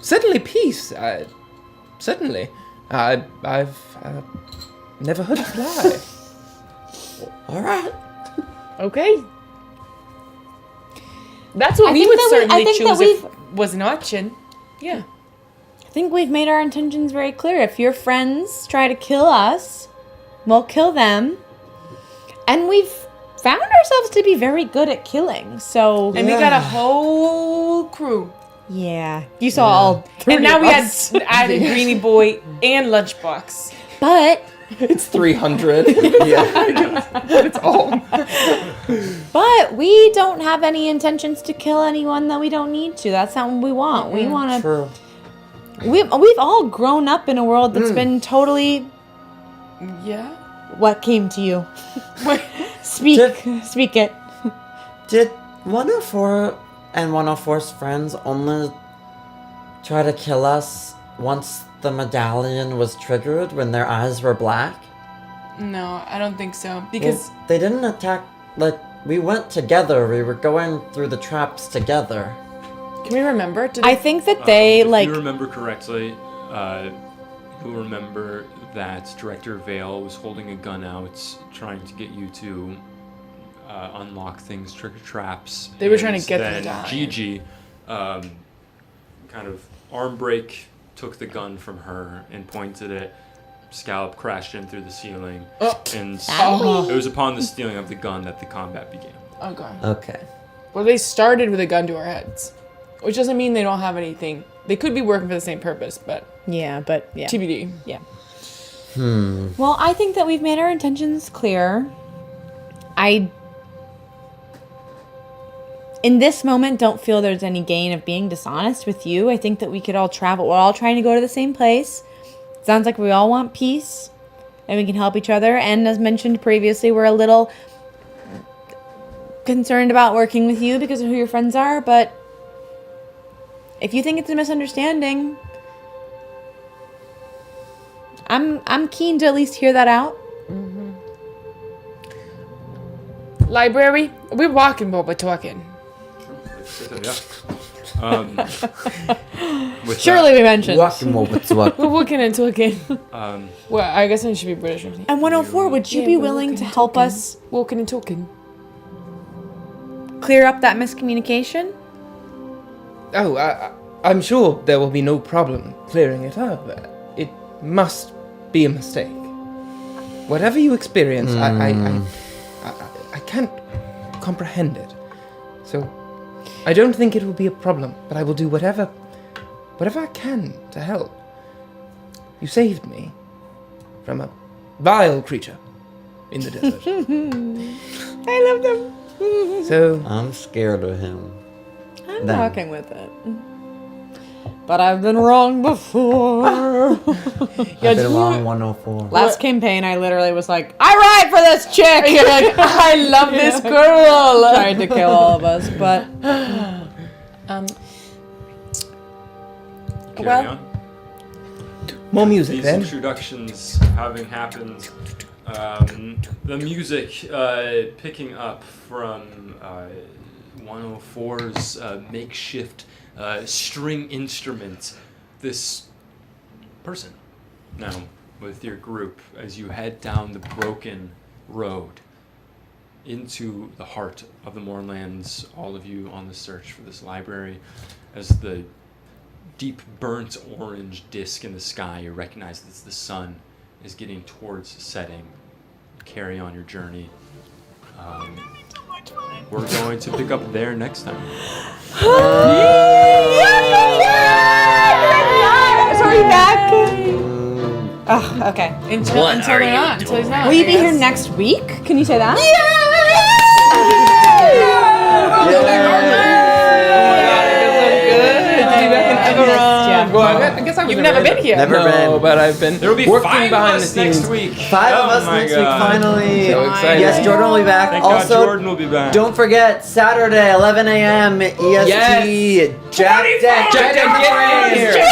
Certainly peace. Certainly. I've never heard it lie. All right. Okay. That's what I we think would that we- I certainly think that choose if was an option. Yeah. I think we've made our intentions very clear. If your friends try to kill us, we'll kill them. And we've found ourselves to be very good at killing, so... And we got a whole crew. Yeah. You saw all three And now of we had us. added Greenie Boy and Lunchbox. But... It's 300. Yeah. It's all. But we don't have any intentions to kill anyone that we don't need to. That's not what we want. We want to... True. We've all grown up in a world that's been totally... Yeah. What came to you? Speak it. Did 104 and 104's friends only try to kill us once the medallion was triggered, when their eyes were black? No, I don't think so. Because Well, they didn't attack, like, we went together, we were going through the traps together. can we remember? Did I think that they, If like... you remember correctly, you'll remember that Director Vale was holding a gun out, trying to get you to unlock things, trigger traps. They were trying to and get then them down. Gigi, kind of arm break, took the gun from her and pointed it. Scallop crashed in through the ceiling, and it was upon the stealing of the gun that the combat began. Okay. Okay. Well, they started with a gun to our heads, which doesn't mean they don't have anything. They could be working for the same purpose, but Yeah, but... Yeah. TBD. Yeah. Well, I think that we've made our intentions clear. In this moment, don't feel there's any gain of being dishonest with you. I think that we could all travel. We're all trying to go to the same place. Sounds like we all want peace, and we can help each other. And as mentioned previously, we're a little concerned about working with you because of who your friends are. But if you think it's a misunderstanding, I'm keen to at least hear that out. Library? We're walking while we're talking. With Surely we mentioned. Walking what's what? We're walking and talking. that, Well, I guess I should be British or something. And 104, would you Yeah, be we're willing walking to and help talking. us Walking and talking. clear up that miscommunication? Oh, I'm sure there will be no problem clearing it up. It must be a mistake. Whatever you experience, I can't comprehend it. So, I don't think it will be a problem, but I will do whatever I can to help. You saved me from a vile creature in the desert. I love them. So, I'm scared of him. I'm Then. rocking with it. But I've been wrong before. I've been wrong 104. Last campaign, I literally was like, I ride for this chick! You're like, I love this girl! Trying to kill all of us, but... carry on. more music These then. introductions having happened, the music picking up from 104's makeshift string instrument. This person now with your group as you head down the broken road into the heart of the Mournlands, all of you on the search for this library. As the deep burnt orange disk in the sky, you recognize that the sun is getting towards setting. Carry on your journey. We're going to pick up there next time. Sorry, back! Oh, okay. Until they're not. Until he's not. Will you I be here guess. next week? Can you say that? Well, I guess I was You've never been here. Never No, been. but I've been There will be working 5 of behind the us next scenes. week. 5 of us my next week, God. finally. So excited. Yes, Jordan will be back. Thank God Also, Jordan will be back. don't forget Saturday, 11 a.m. EST. Yes. Jack Deck. Jack Deck, get in here. 24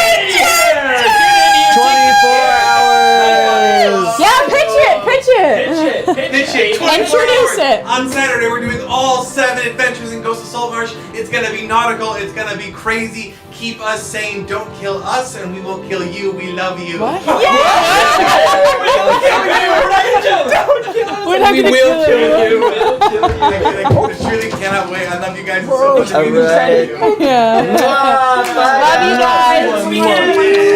hours. Yeah, pitch it. Pitch it. 24 Introduce hours. it. On Saturday, we're doing all 7 adventures in Ghost of Saltmarsh. It's gonna be nautical. It's gonna be crazy. Keep us sane. Don't kill us, and we will kill you. We love you. What? We're We will kill you. I truly cannot wait. I love you guys so much. All right. Yeah. Mwah, bye, Love you guys. Mwah.